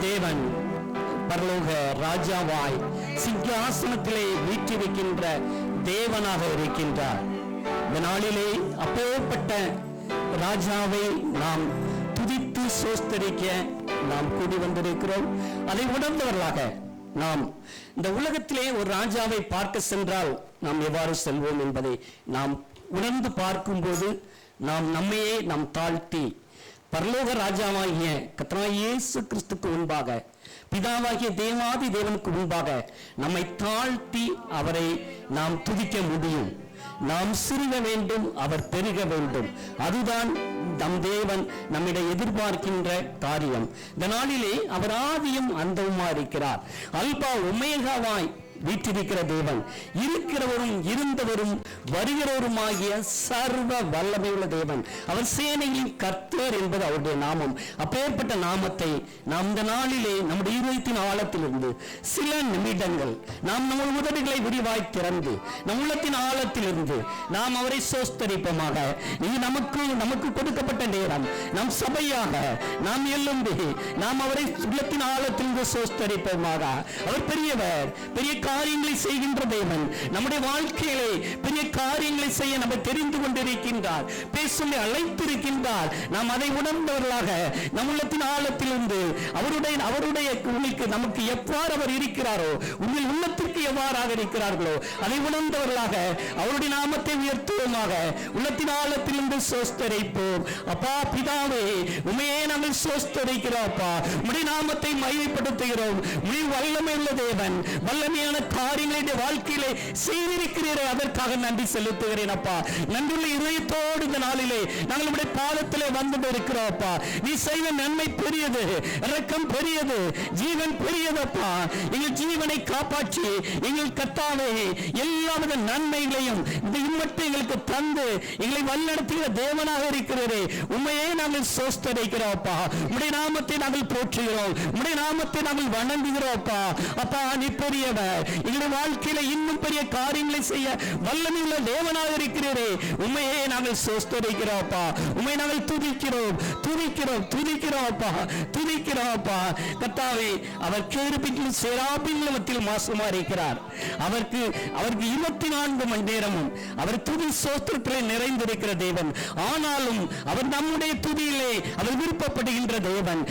தேவன் பரலோக ராஜாவாய் சிங்காசனத்திலே வீற்றிருக்கின்ற தேவனாக இருக்கின்றார். இந்த நாளிலே அப்பேற்பட்ட ராஜாவை நாம் துதித்து சோஸ்தரிக்க நாம் கூடி வந்திருக்கிறோம். அதை உணர்ந்தவர்களாக நாம் இந்த உலகத்திலே ஒரு ராஜாவை பார்க்க சென்றால் நாம் எவ்வாறு செல்வோம் என்பதை நாம் உணர்ந்து பார்க்கும்போது நாம் நம்மையே நாம் தாழ்த்தி பரலோக ராஜாவாகிய கர்த்தராகிய இயேசு கிறிஸ்துக்கு முன்பாக, பிதாவாகிய தேவாதி தேவனுக்கு முன்பாக நம்மை தாழ்த்தி அவரை நாம் துதிக்க முடியும். நாம் சிறுக வேண்டும், அவர் பெருக வேண்டும். அதுதான் நம் தேவன் நம்மிடம் எதிர்பார்க்கின்ற காரியம். இந்த நாளிலே அவர் ஆதியும் அந்தவுமா இருக்கிறார். அல்பா ஒமேகாவாய் வீற்றிருக்கிற தேவன், இருக்கிறவரும் இருந்தவரும் வருகிறவருமாகிய சர்வ வல்லமையுள்ள தேவன். அவர் சேனையின் கர்த்தர் என்பது அவருடைய நாமம். அப்பேற்பட்ட நாமத்தை நாம் இந்த நாளிலே நம்முடைய இருதயத்தின் ஆழத்திலிருந்து சில நிமிடங்கள் நாம் நம்ம உதடுகளை விரிவாய் திறந்து நம் உள்ளத்தின் ஆழத்திலிருந்து நாம் அவரை சோஸ்தரிப்போமாக. இது நமக்கு கொடுக்கப்பட்ட நேரம். நம் சபையாக நாம் எழும்பி நாம் அவரை உள்ளத்தின் ஆழத்திலிருந்து சோஸ்தரிப்போமாக. அவர் பெரியவர், பெரிய காரியங்களை செய்கின்ற தேவன். நம்முடைய வாழ்க்கையிலே பெரிய காரியங்களை செய்ய நம்ம தெரிந்து கொண்டிருக்கின்றார், பேச அழைத்திருக்கின்றார். நாம் அதை உணர்ந்தவர்களாக நம் உள்ளத்தின் ஆழத்திலிருந்து அவருடைய நமக்கு எவ்வாறு அவர் இருக்கிறாரோ, உங்கள் உள்ளத்திற்கு எவ்வாறாக இருக்கிறார்களோ அதை உணர்ந்தவர்களாக அவருடைய நாமத்தை உயர்த்துவோமாக. உள்ளத்தின் ஆழத்திலிருந்து சோஸ்தரிப்போம். அப்பா பிதாவே, உமையே நாங்கள் சோஸ்தரிக்கிறோம். அப்பா உம்முடைய நாமத்தை மகிமைப்படுத்துகிறோம். உம்முடைய வல்லமை உள்ள தேவன், வல்லமையான காரியங்களுடைய வாழ்க்கையிலே செய்திருக்கிறீரே, அதற்காக நன்றி செலுத்துகிறேன். அப்பா நன்றியுள்ள இதயத்தோடு இந்த நாளிலே நாங்கள் உடைய பாதத்திலே வந்து இருக்கிறோம். அப்பா நீ செய்த நன்மை பெரியது, இரக்கம் பெரியது, ஜீவன் பெரியதப்பா. எங்கள் ஜீவனை காப்பாற்றி எங்கள் கர்த்தாவே எல்லாவித நன்மைகளையும் இந்த இம்மட்டு எங்களுக்கு தந்து எங்களை வழிநடத்துகிற தேவனாக இருக்கிறீரே, உண்மையே நாங்கள் சோஸ்தரிக்கிறோம். அப்பா உடைய நாமத்தை நாங்கள் போற்றுகிறோம், உடைய நாமத்தை நாங்கள் வணங்குகிறோம். அப்பா அப்பா நீ பெரியவர், எங்களுடைய வாழ்க்கையில இன்னும் பெரிய காரியங்களை செய்ய வல்லமையுள்ள தேவனாக இருக்கிறீரே, உண்மையே நாங்கள் சோஸ்தரிக்கிறோம். அப்பா உண்மை நாங்கள் துதிக்கிறோம் துதிக்கிறோம் துதிக்கிறோம். அப்பா துதிக்கிறோம். அப்பா கர்த்தாவே, அவர் கேருபின் சேராபின் மத்தியில் மாசமா இருக்கிறார். அவருக்கு 24 மணி நேரமும் அவர் துதி சோஸ்திரத்திலே நிறைந்திருக்கிற தேவன். ஆனாலும் அவர் நம்முடைய துதியிலே அவர் விருப்பப்படுகின்ற தேவன்.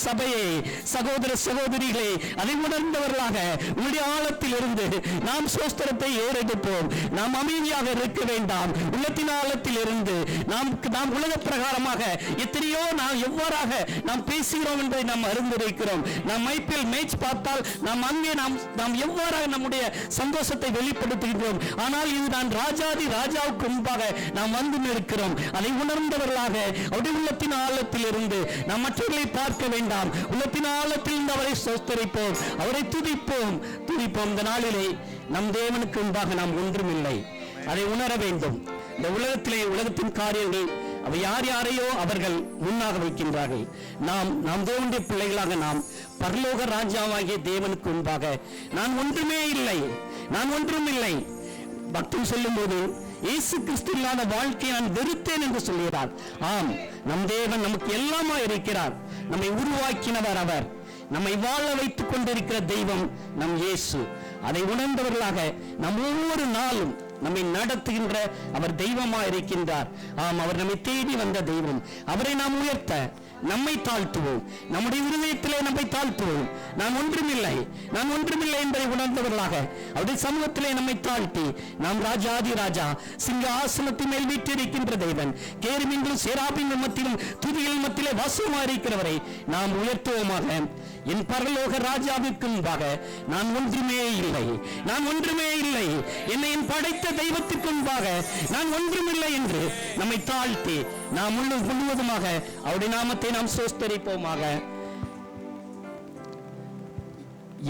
சபையே, சகோதர சகோதரிகளே, அதை உணர்ந்தவர்களாக உங்களுடைய ஆழத்தில் இருந்து நாம் சோஸ்திரத்தை ஏறெடுப்போம். நாம் அமைதியாக இருக்க வேண்டாம். உள்ளத்தின் ஆழத்தில் இருந்து நாம் உலக பிரகாரமாக எத்தனையோ நாம் எவ்வாறாக நாம் பேசுகிறோம் என்பதை நாம் அறிந்திருக்கிறோம். நாம் மைப்பில் மேட்ச் பார்த்தால் நாம் அங்கே நாம் எவ்வாறாக நம்முடைய சந்தோஷத்தை வெளிப்படுத்துகிறோம். ஆனால் இது நான் ராஜாதி ராஜாவுக்கு முன்பாக நாம் வந்து நிற்கிறோம். அதை உணர்ந்தவர்களாக அவருடைய உள்ளத்தின் ஆழத்தில் இருந்து நாம் மற்றவர்களை பார்க்க வேண்டாம். உள்ளத்தின் ஆழத்தில் இருந்து அவரை சோஸ்தரிப்போம், அவரை துதிப்போம் துதிப்போம். இந்த நாளிலே நம் தேவனுக்கு முன்பாக நாம் ஒன்றுமில்லை, அதை உணர வேண்டும். இந்த உலகத்தின் காரியங்கள் அவை யாரையோ அவர்கள் முன்னாக வைக்கின்றார்கள். நாம் தேவனுடைய பிள்ளைகளாக நாம் பரலோக ராஜாவாகிய தேவனுக்கு முன்பாக நான் ஒன்றுமே இல்லை, நான் ஒன்றுமில்லை. பக்தன் சொல்லும் போது இயேசு கிறிஸ்து இல்லாத வாழ்க்கையை நான் வெறுத்தேன் என்று சொல்கிறார். ஆம், நம் தேவன் நமக்கு எல்லாமா இருக்கிறார். நம்மை உருவாக்கினவர் அவர், நம்மை வாழ வைத்துக் கொண்டிருக்கிற தெய்வம் நம் இயேசு. அதை உணர்ந்தவர்களாக நம் ஒவ்வொரு நாளும் நம்மை நடத்துகின்ற அவர் தெய்வமா இருக்கின்றார். ஆம், அவர் நம்மை தேடி வந்த தெய்வம். அவரை நாம் உயர்த்த நம்மை தாழ்த்துவோம், நம்முடைய இருதயத்திலே நம்மை தாழ்த்துவோம். நான் ஒன்றுமில்லை என்பதை உணர்ந்தவர்களாக அவருடைய சமூகத்திலே நம்மை தாழ்த்தி நாம் ராஜாதி ராஜா சிங்காசனத்தின் மேல் வீற்றிருக்கின்ற தேவன், கேருபீன்களும் சேராபீன்கள் மத்தியிலும் துதிகள் மத்தியிலே வாசமா இருக்கிறவரை நாம் உயர்த்துவோமாக. என் பரலோக ராஜாவிற்கு முன்பாக நான் ஒன்றுமே இல்லை, நான் ஒன்றுமே இல்லை. என்னை என் படைத்த தெய்வத்திற்கு முன்பாக நான் ஒன்றுமில்லை என்று நம்மை தாழ்த்தி நாம் முழுவதுமாக அவருடைய நாமத்தை நாம் சோஸ்தரிப்போமாக.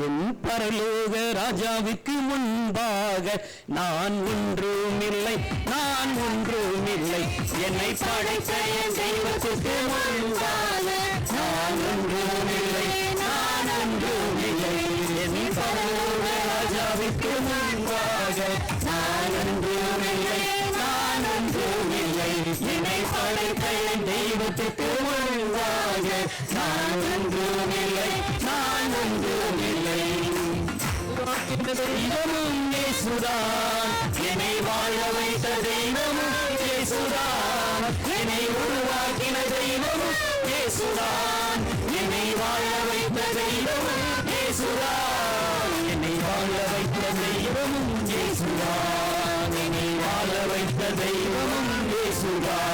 என் பரலோக ராஜாவுக்கு முன்பாக நான் ஒன்றுமில்லை, நான் ஒன்றுமில்லை. என்னை படைத்த தெய்வத்திற்கு முன்பாக நான் ஒன்றுமில்லை, நான் ஒன்றுமில்லை. என் பரலோக ராஜாவுக்கு முன்பாக நான் ஒன்றுமில்லை, நான் ஒன்றுமில்லை. என்னை படைத்த தெய்வத்திற்கு முன்பாக நான் ஒன்றுமில்லை, வைத்த தெய்வமும் இயேசுதான். என்னை வாழ வைத்த தெய்வமும் இயேசுதான். என்னை உருவாக்கின தெய்வமும் இயேசுதான். என்னை வாழ வைத்த தெய்வமும் இயேசுதான். என்னை வாழ வைத்த தெய்வமும் இயேசுதான். என்னை வாழ வைத்த தெய்வமும் இயேசுதான்.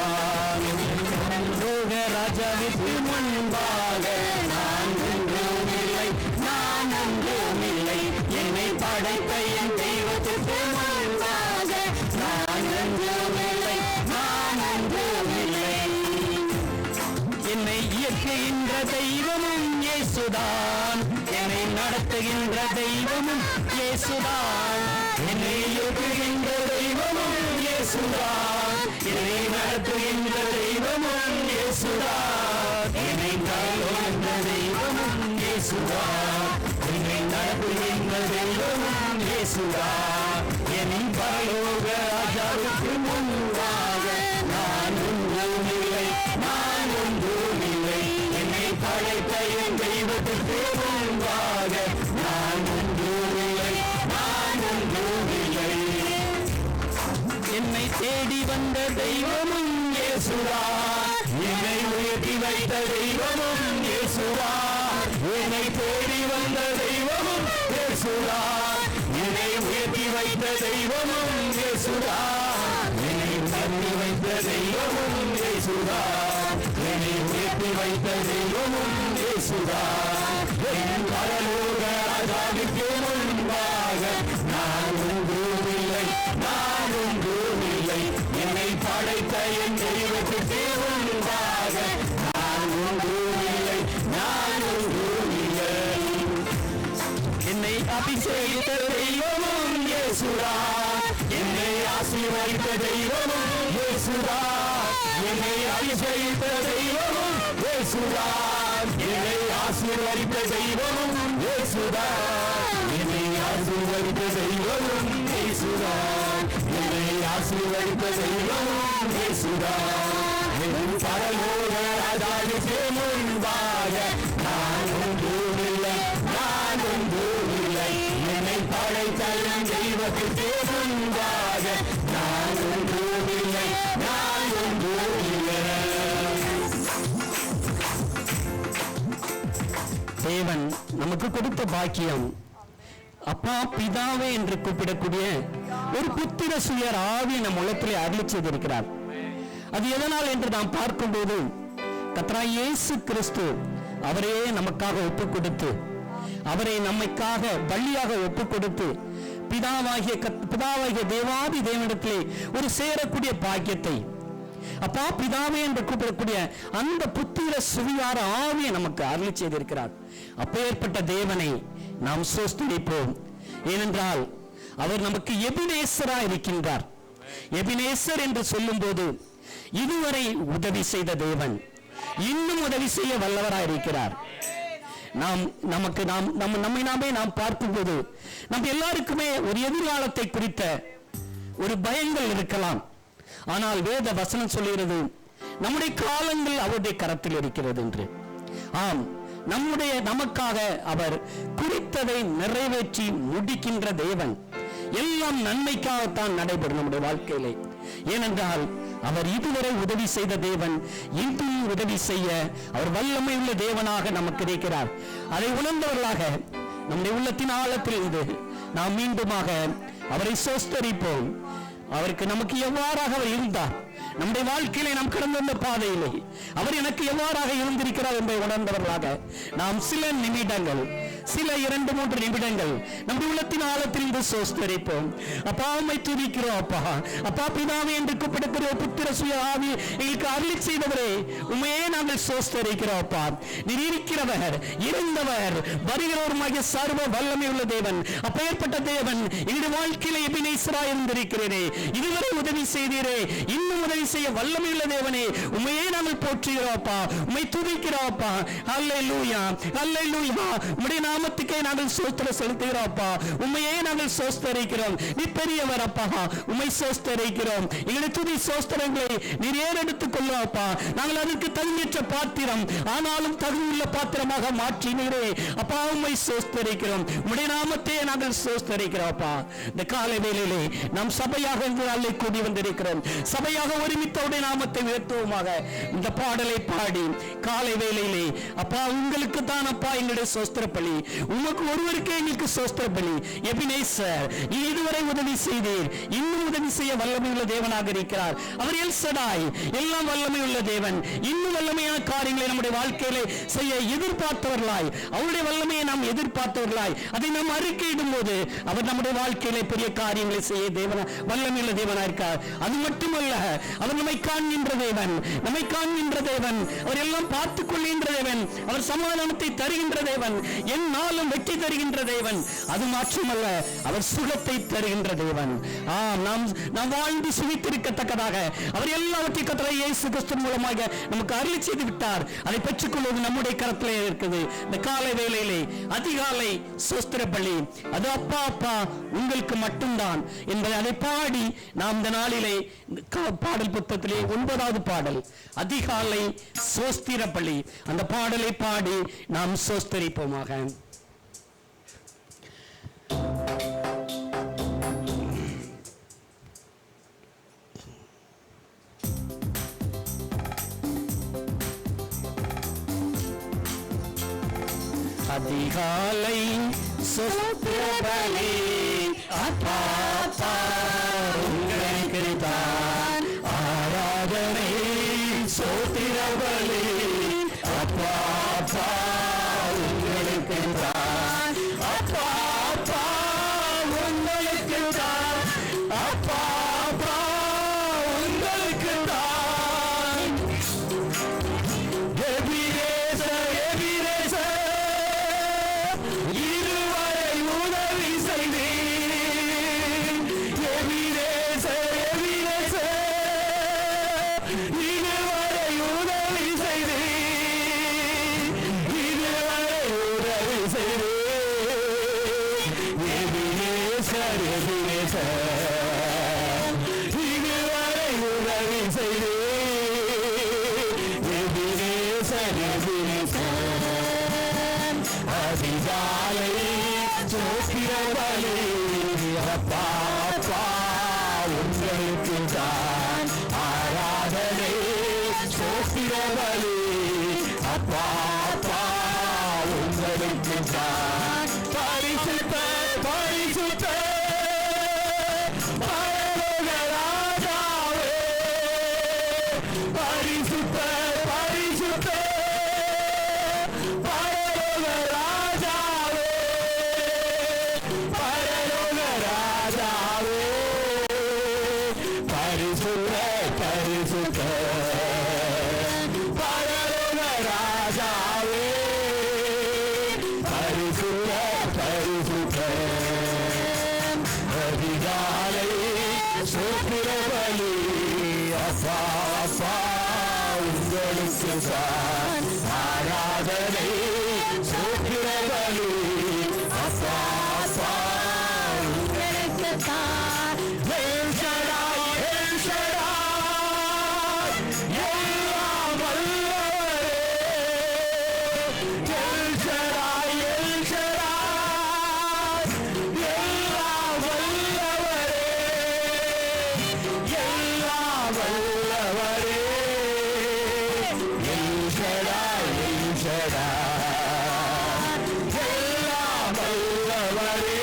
ராஜாவிற்கு முன்பாக நான் ஒன்றுமில்லை, நான் ஒன்றுமில்லை. என்னை படைத்த என் தெய்வத்திற்கு முன்பாக நான் ஒன்றுமில்லை, நான் ஒன்றுமில்லை. என்னை இயக்குகின்ற தெய்வமும் இயேசுதான். என்னை நடத்துகின்ற தெய்வமும் இயேசுதான். என்னை இயக்குகின்ற தெய்வமும் இயேசுதான். என்னை நடத்துகின்ற தெய்வமும் இயேசுதான். என்னை தருகின்ற தெய்வமும் இயேசுதான். என்னை நடத்துகின்ற தெய்வமும் இயேசுதான். என் பரலோக ராஜாவுக்கு முன்பாக நான் ஒன்றுமில்லை, நான் ஒன்றுமில்லை. என்னை படைத்த என் தெய்வத்திற்கு முன்பாக நான் ஒன்றுமில்லை, நான் ஒன்றுமில்லை. என்னை தேடி வந்த தெய்வமும் இயேசுதான். என்னை உயர்த்தி வைத்த தெய்வமும் இயேசுதான். என்னை தேடி வந்த தெய்வமும் இயேசுதான். என்னை உயர்த்தி வைத்த தெய்வமும் இயேசுதான். என்னை தள்ளி வைத்த தெய்வமும் இயேசுதான். என்னை உயர்த்தி வைத்த தெய்வமும் இயேசுதான். என் பரலோக ராஜாவுக்கு முன்பாக நான் ஒன்றுமில்லை, நான் ஒன்றுமில்லை. என்னை படைத்த என் தெய்வத்திற்கு முன்பாக நான் ஒன்றுமில்லை, நான் ஒன்றுமில்லை. என்னை அபிஷேகித்த தெய்வமும் இயேசுதான். என்னை ஆசீர்வதித்த தெய்வமும் இயேசுதான். என்னை அபிஷேகித்த தெய்வமும் இயேசுதான். என்னை ஆசீர்வதித்த தெய்வமும் இயேசுதான். என்னை ஆசீர்வதித்த தெய்வமும் இயேசுதான். என்னை ஆசீர்வதித்த தெய்வமும் இயேசுதான். என் பரலோக ராஜாவுக்கு முன்பாக நான் ஒன்றுமில்லை, நான் ஒன்றுமில்லை. என்னை படைத்த என் தெய்வத்திற்கு முன்பாக நான் ஒன்றுமில்லை, நான் ஒன்றுமில்லை. தேவன் நமக்கு கொடுத்த பாக்கியம் அப்பா பிதாவே என்று கூப்பிடக்கூடிய ஒரு புத்திர சுயர் ஆவி நம் உலகத்திலே அருளி செய்திருக்கிறார். அது எதனால் என்று நாம் பார்க்கும்போது கர்த்தராகிய இயேசு கிறிஸ்து அவரையே நமக்காக ஒப்புக் கொடுத்து, அவரை நம்மைக்காக பலியாக ஒப்புக் கொடுத்து, பிதாவாகிய தேவாதி தேவனிடத்திலே ஒரு சேரக்கூடிய பாக்கியத்தை அப்பா பிதாவே என்று கூப்பிடக்கூடிய அந்த புத்திர சுவியார ஆவியை நமக்கு அருளி செய்திருக்கிறார். அப்பேற்பட்ட தேவனை நாம் ஸ்தோத்திரிப்போம். ஏனென்றால் அவர் நமக்கு எபினேசரா இருக்கின்றார். எபினேசர் என்று சொல்லும் போது இதுவரை உதவி செய்த தேவன் இன்னும் உதவி செய்ய வல்லவராய் இருக்கிறார். நம்மை நாமே நாம் பார்க்கும்போது நம்ம எல்லாருக்குமே ஒரு எதிர்காலத்தை குறித்த ஒரு பயங்கள் இருக்கலாம். ஆனால் வேத வசனம் சொல்லுகிறது நம்முடைய காலங்கள் அவருடைய கரத்தில் இருக்கிறது என்று. ஆம், நமக்காக அவர் குறித்ததை நிறைவேற்றி முடிக்கின்ற தேவன். எல்லாம் நன்மைக்காகத்தான் நடைபெறும் நம்முடைய வாழ்க்கையிலே. ஏனென்றால் அவர் இதுவரை உதவி செய்த தேவன் இன்றும் உதவி செய்ய அவர் வல்லமை உள்ள தேவனாக நமக்கு இருக்கிறார். அதை உணர்ந்தவர்களாக நம்முடைய உள்ளத்தின் ஆழத்தில் இருந்து நாம் மீண்டுமாக அவரை ஸ்தோத்திரிப்போம். அவருக்கு நமக்கு எவ்வாறாக அவர் இருந்தார், நம்முடைய வாழ்க்கையிலே நாம் கடந்து வந்த பாதையிலே அவர் எனக்கு எவ்வாறாக இருந்திருக்கிறார் என்பதை உணர்ந்தவர்களாக நாம் சில நிமிடங்கள், சில 2-3 நிமிடங்கள் நம்முடைய உள்ளத்தின் ஆழத்தில் இருந்து ஸ்தோத்திரிப்போம். அப்பா உம்மை துதிக்கிறோம். அப்பா பிதாவே என்று கூப்பிடக்கூடிய புத்திர சுய ஆவி எங்களுக்கு அருளி செய்தவரே உண்மையே நாங்கள் ஸ்தோத்திரிக்கிறோம். அப்பா நீர் இருக்கிறவர், இருந்தவர், வருகிறவருமாகிய சர்வ வல்லமை உள்ள தேவன். அப்பேற்பட்ட தேவன் எங்களுடைய வாழ்க்கையில எபினேசராய் இருந்திருக்கிறேனே, இதுவரை உதவி செய்தீரே, இன்னும் உதவி செய்ய வல்லமை உள்ள தேவனே உண்மையே நாங்கள் போற்றுகிறோம். அப்பா உம்மை துதிக்கிறோம். அப்பா அல்லேலூயா, அல்லேலூயா. உம்முடைய நாமத்துக்கே நாங்கள் சோஸ்திரம் செலுத்துகிறோம் அப்பா. உண்மையே நாங்கள் சோஸ்தரிக்கிறோம். நீ பெரியவர் அப்பா, உண்மை சோஸ்தரிக்கிறோம். எங்களுடைய துதி சோஸ்திரங்களை நீர் ஏறெடுத்துக் கொள்ளும் அப்பா. நாங்கள் அதற்கு தகுதியற்ற பாத்திரம், ஆனாலும் தகுதியுள்ள பாத்திரமாக மாற்றினீரே அப்பா, உண்மை சோஸ்தரிக்கிறோம். உம்முடைய நாமத்தையே நாங்கள் சோஸ்தரிக்கிறோம் அப்பா. இந்த காலை வேளையிலே நாம் சபையாக கூடி வந்திருக்கிறோம். சபையாக ஒருமித்தவுடைய நாமத்தை உயர்த்துவோமாக. இந்த பாடலை பாடி காலை வேளையிலே அப்பா உங்களுக்கு தான் அப்பா எங்களுடைய சோஸ்திர பலி, உமக்கு ஒருவருக்கே எங்களுக்கு சோஸ்திர பலி. எபினேசர், நீ இதுவரை உதவி செய்தீர், இன்னும் உதவி செய்ய வல்லமையுள்ள தேவனாக இருக்கிறார். அவர் எல் சடாய், எல்லாம் வல்லமையுள்ள தேவன். இன்னும் வல்லமையான காரியங்களை நம்முடைய வாழ்க்கையிலே செய்ய எதிர்பார்த்தவர்களாய், அவருடைய வல்லமையை நாம் எதிர்பார்த்தவர்களாய் அதை நாம் அறிக்கையிடும் போது அவர் நம்முடைய வாழ்க்கையிலே பெரிய காரியங்களை செய்ய தேவன் வல்லமையுள்ள தேவனா இருக்கார். அது மட்டுமல்ல, அவர் நம்மை காண்கின்ற தேவன், நம்மை காண்கின்ற தேவன், அவர் எல்லாம் பார்த்துக் கொள்கின்ற தேவன், அவர் சமாதானத்தை தருகின்ற தேவன், என்னாலும் வெற்றி தருகின்ற தேவன். அது மாற்றமல்ல, அவர் சுகத்தை தருகின்ற தேவன். நாம் வாழ்ந்து சுகித்திருக்கத்தக்கதாக அவர் எல்லாவற்றையும் கர்த்தராகிய இயேசு கிறிஸ்து மூலமாக நமக்கு அருளி செய்து விட்டார். அதை பெற்றுக்கொள்வது நம்முடைய கரத்திலே இருக்குது. இந்த காலை வேளையிலே அதிகாலை சோஸ்திர பலி, அது அப்பா அப்பா உங்களுக்கு மட்டும்தான் என்பதை அதை பாடி நாம் இந்த நாளிலே பாடல் புத்தகத்திலே 9வது பாடல் அதிகாலை சோஸ்திர பலி, அந்த பாடலை பாடி நாம் சோஸ்தரிப்போமாக. அதிகாலை சோஸ்திர பலி, அப்பா அப்பா உங்களுக்கு தான் ஆராதனை. சோஸ்திர பலி, அப்பா அப்பா உங்களுக்கு தான், அப்பா அப்பா உங்களுக்கு தான், அப்பா அப்பா உங்களுக்கு தான். எபினேசர், எபினேசர், இதுவரை உதவி செய்தீர். எபினேசர், எபினேசர், இதுவரை உதவி செய்தீர், இதுவரை உதவி செய்தீர். எபினேசர், எபினேசர், இதுவரை உதவி செய்தீர். எபினேசர், எபினேசர், அதிகாலை சோஸ்திர பலி, அப்பா அப்பா உங்களுக்கு தான் ஆராதனை. சோஸ்திர பலி, அப்பா அப்பா உங்களுக்கு தான். பரிசுத்த பரிசுத்த பரலோக ராஜாவே, பரிசுத்த பரிசுத்த பரலோக ராஜாவே, பரலோக ராஜாவே, பரிசுத்த பரிசுத்த பரலோக ராஜாவே, பரிசுத்த பரிசுத்த அதிகாலை சோஸ்திர பலி, அப்பா அப்பா உங்களுக்கு தான் ஆராதனை. சோஸ்திர பலி, அப்பா அப்பா உங்களுக்கு தான். எல் ஷடாய், எல் ஷடாய், எல்லாம் வல்லவரே. எல் ஷடாய், எல் ஷடாய், எல்லாம் வல்லவரே, எல்லாம் வல்லவரே. எல் ஷடாய், எல் ஷடாய், எல்லாம் வல்லவரே.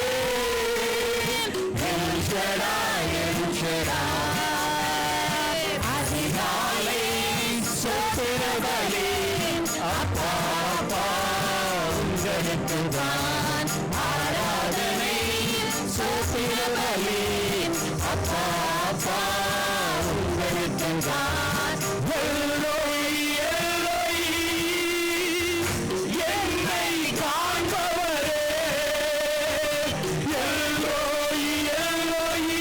எல் ஷடாய், எல் ஷடாய், அதிகாலை சோஸ்திர பலி, அப்பா அப்பா உங்களுக்கு தான் ஆராதனை. சோஸ்திர பலி, அப்பா அப்பா உங்களுக்கு தான். எல்லோய் எல்லோய், என்னை காண்பவரே. எல்லோய் எல்லோய்,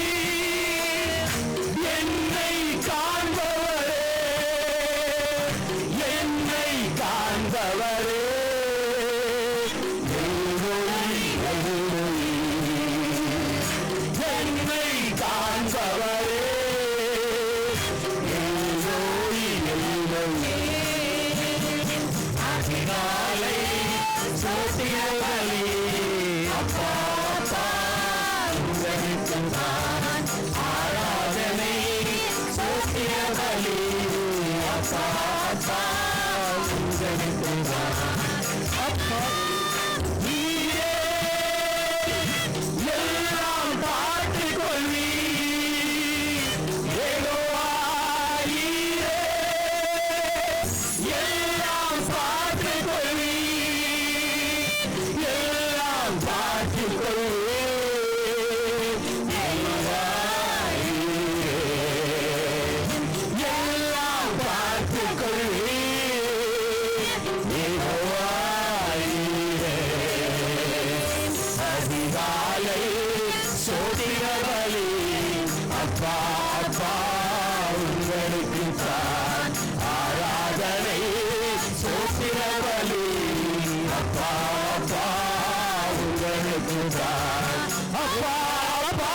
என்னை காண்பவரே, என்னை காண்பவரே. எல்லோய் சோத்திர பலி அப்பா அப்பா உங்களுக்கு தான் ஆராதனை சோத்திர பலி அப்பா அப்பா உங்களுக்கு தான் அப்பா நீரே எல்லாம் பார்த்துக் கொள்வீர் யெகோவா நீரே எல்லாம் பார்த்துக் கொள்வீர் எல்லாம் பார்த்துக் கொள்வீர் யெகோவா நீரே எல்லாம் பார்த்துக் கொள்வீர் யெகோவா நீரே அதிகாலை சோத்திர பலி அப்பா அப்பா உங்களுக்கு தான் ஆராதனை சோத்திர பலி அப்பா அப்பா உங்களுக்கு தான் அப்பா அப்பா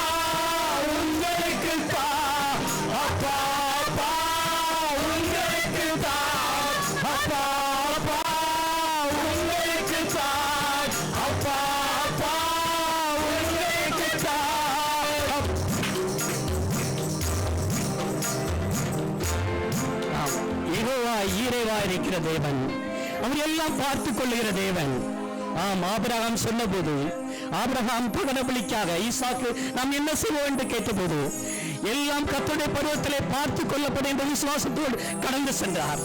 உங்களுக்கு தான் அப்பா அப்பா உங்களுக்கு தான் அப்பா அப்பா உங்களுக்கு தான் அப்பா அப்பா உங்களுக்கு தான் யெகோவா ஈரேவா இருக்கிற தேவன், அவர் எல்லாம் பார்த்துக் கொள்ளுகிற தேவன். ஆபிரகாம் சொன்னபோது, ஆபிரகாம் பகனபலிக்காக ஈசாக்கு நாம் என்ன செய்வோம் என்று கேட்டபோது, எல்லாம் கர்த்தருடைய பருவத்திலே பார்த்துக் கொள்ளப்படும் என்ற விசுவாசத்தோடு கடந்து சென்றார்.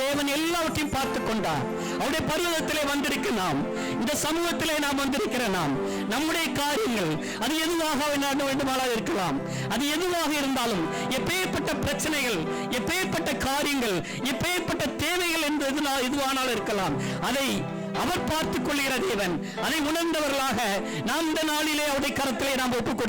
தேவன் எல்லாவற்றையும் பார்த்துக் கொண்டார். அவருடைய பருவத்திலே வந்திருக்க நாம், இந்த சமூகத்திலே நாம் வந்திருக்கிற நாம், நம்முடைய காரியங்கள் அது எதுவாக வேண்டுமானால் இருக்கலாம். அது எதுவாக இருந்தாலும், எப்பேற்பட்ட பிரச்சனைகள், எப்பேற்பட்ட காரியங்கள், எப்பேற்பட்ட தேவைகள் என்று எதுவானாலும் இருக்கலாம், அதை அவர் பார்த்துக் கொள்கிற தேவன். அதை உணர்ந்தவர்களாக நாம் இந்த நாளிலே அவருடைய கரத்திலே நாம் ஒப்புக்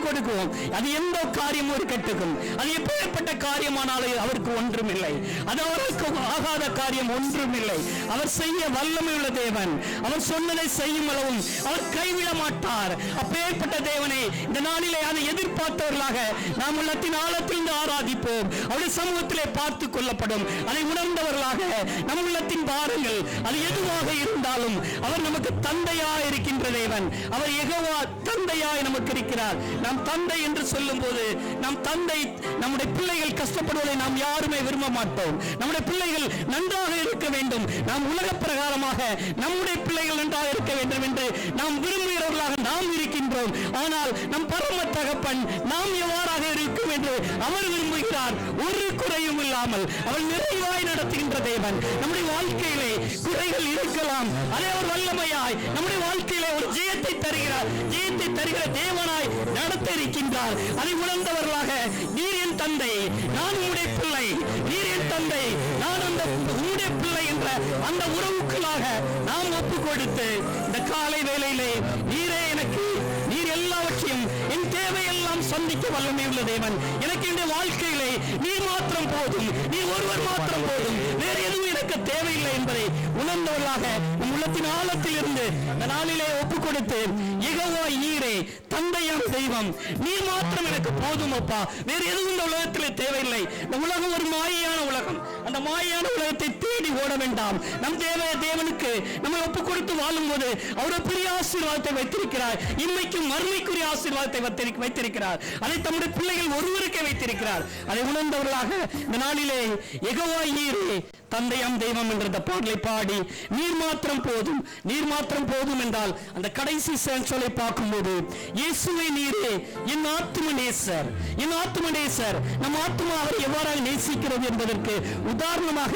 கொடுக்குவோம். அது எந்த காரியமும் இருக்கட்டும், அது எப்பேற்பட்ட காரியமானாலும் அவருக்கு ஒன்றும் இல்லை, அது அவருக்கு ஆகாத காரியம் ஒன்றும் இல்லை. அவர் செய்ய வல்லமை உள்ள தேவன். அவர் சொன்னதை செய்யும் அளவும் அவர் கைவிட மாட்டார். அப்பேற்பட்ட தேவனை இந்த நாளிலே அதை எதிர்பார்த்தவர்களாக நாம் உள்ளத்தின் ஆழத்திலிருந்து ஆராதிப்போம். அவருடைய சமூகத்திலே பார்த்துக் கொள்ளப்படும். அதை உணர்ந்தவர்களாக நம் உள்ளத்தின் பாருங்கள் அது எதுவாக இருந்தாலும் அவர் நமக்கு தந்தையாய் இருக்கின்ற தேவன். அவர் யெகோவா தந்தையாய் நமக்கு இருக்கிறார். நாம் தந்தை என்று சொல்லும் போது, நம் தந்தை நம்முடைய பிள்ளைகள் கஷ்டப்படுவதை நாம் யாருமே விரும்ப மாட்டோம். நம்முடைய பிள்ளைகள் நன்றாக இருக்க வேண்டும். நாம் உலக பிரகாரமாக நம்முடைய பிள்ளைகள் நன்றாக இருக்க வேண்டும் என்று நாம் விரும்புகிறவர்களாக நாம் இருக்கின்றோம். ஆனால் நம் பரம தகப்பன் நாம் எவ்வாறாக இருக்கும் என்று அவர் விரும்புகிறார். ஒரு குறையும் இல்லாமல் அவர் நிறைவாய் நடத்துகின்ற தேவன். நம்முடைய வாழ்க்கையிலே குறைகள் இருக்கலாம், அதை அவர் வல்லமையாய் நம்முடைய வாழ்க்கையிலே ஒரு ஜெயத்தை தருகிறார். ஜெயத்தை தருகிற தேவனாய் நடத்த இருக்கின்றார். அதை உணர்ந்தவர்களாக, நீர் என் தந்தை, நான் உம்முடைய பிள்ளை, நீர் என் தந்தை, நான் அந்த உம்முடைய பிள்ளை என்ற அந்த உறவுக்குள்ளாக நாம் ஒப்பு கொடுத்து இந்த காலை வேளையிலே நீரே எனக்கு, நீர் எல்லாவற்றையும் என் தேவையெல்லாம் சந்திக்க வல்லமை உள்ள தேவன். எனக்கு இந்த வாழ்க்கையிலே நீர் மாத்திரம் போதும், நீர் ஒருவர் மாத்திரம் போதும், வேறு எதுவும் எனக்கு தேவையில்லை என்பதை உணர்ந்தவர்களாக நம் உள்ளத்தின் ஆழத்தில் இருந்து இந்த நாளிலே ஒப்பு கொடுத்து, யெகோவா நீரே தந்தையாம் தெய்வம், நீர் மாத்திரம் எனக்கு போதும் அப்பா, வேறு எதுவும் இந்த உலகத்திலே தேவையில்லை. இந்த உலகம் ஒரு மாயான உலகம். அந்த மாயான உலகத்தை தேடி ஓட வேண்டாம். நம் தேவனுக்கு நம்மை ஒப்பு கொடுத்து வாழும் போது அவருடைய பெரிய ஆசீர்வாதத்தை வைத்திருக்கிறார். இன்மைக்கும் மறுமைக்குரிய ஆசீர்வாதத்தை வைத்திருக்கிறார். அதை தம்முடைய பிள்ளைகள் ஒருவருக்கே வைத்திருக்கிறார். அதை உணர்ந்தவர்களாக இந்த நாளிலே யெகோவா நீரே தந்தையாம் தெய்வம் என்ற இந்த பாடலை பாடி, நீர் மாத்திரம் போதும், நீர் மாத்திரம் போதும் என்றால் அந்த கடைசி சொல்லை பார்க்கும்போது, இயேசுவே நீரே என் ஆத்தும நேசர், என் ஆத்தும நேசர். நம் ஆத்துமா அவரை எவ்வாறாக நேசிக்கிறது என்பதற்கு உதாரணமாக,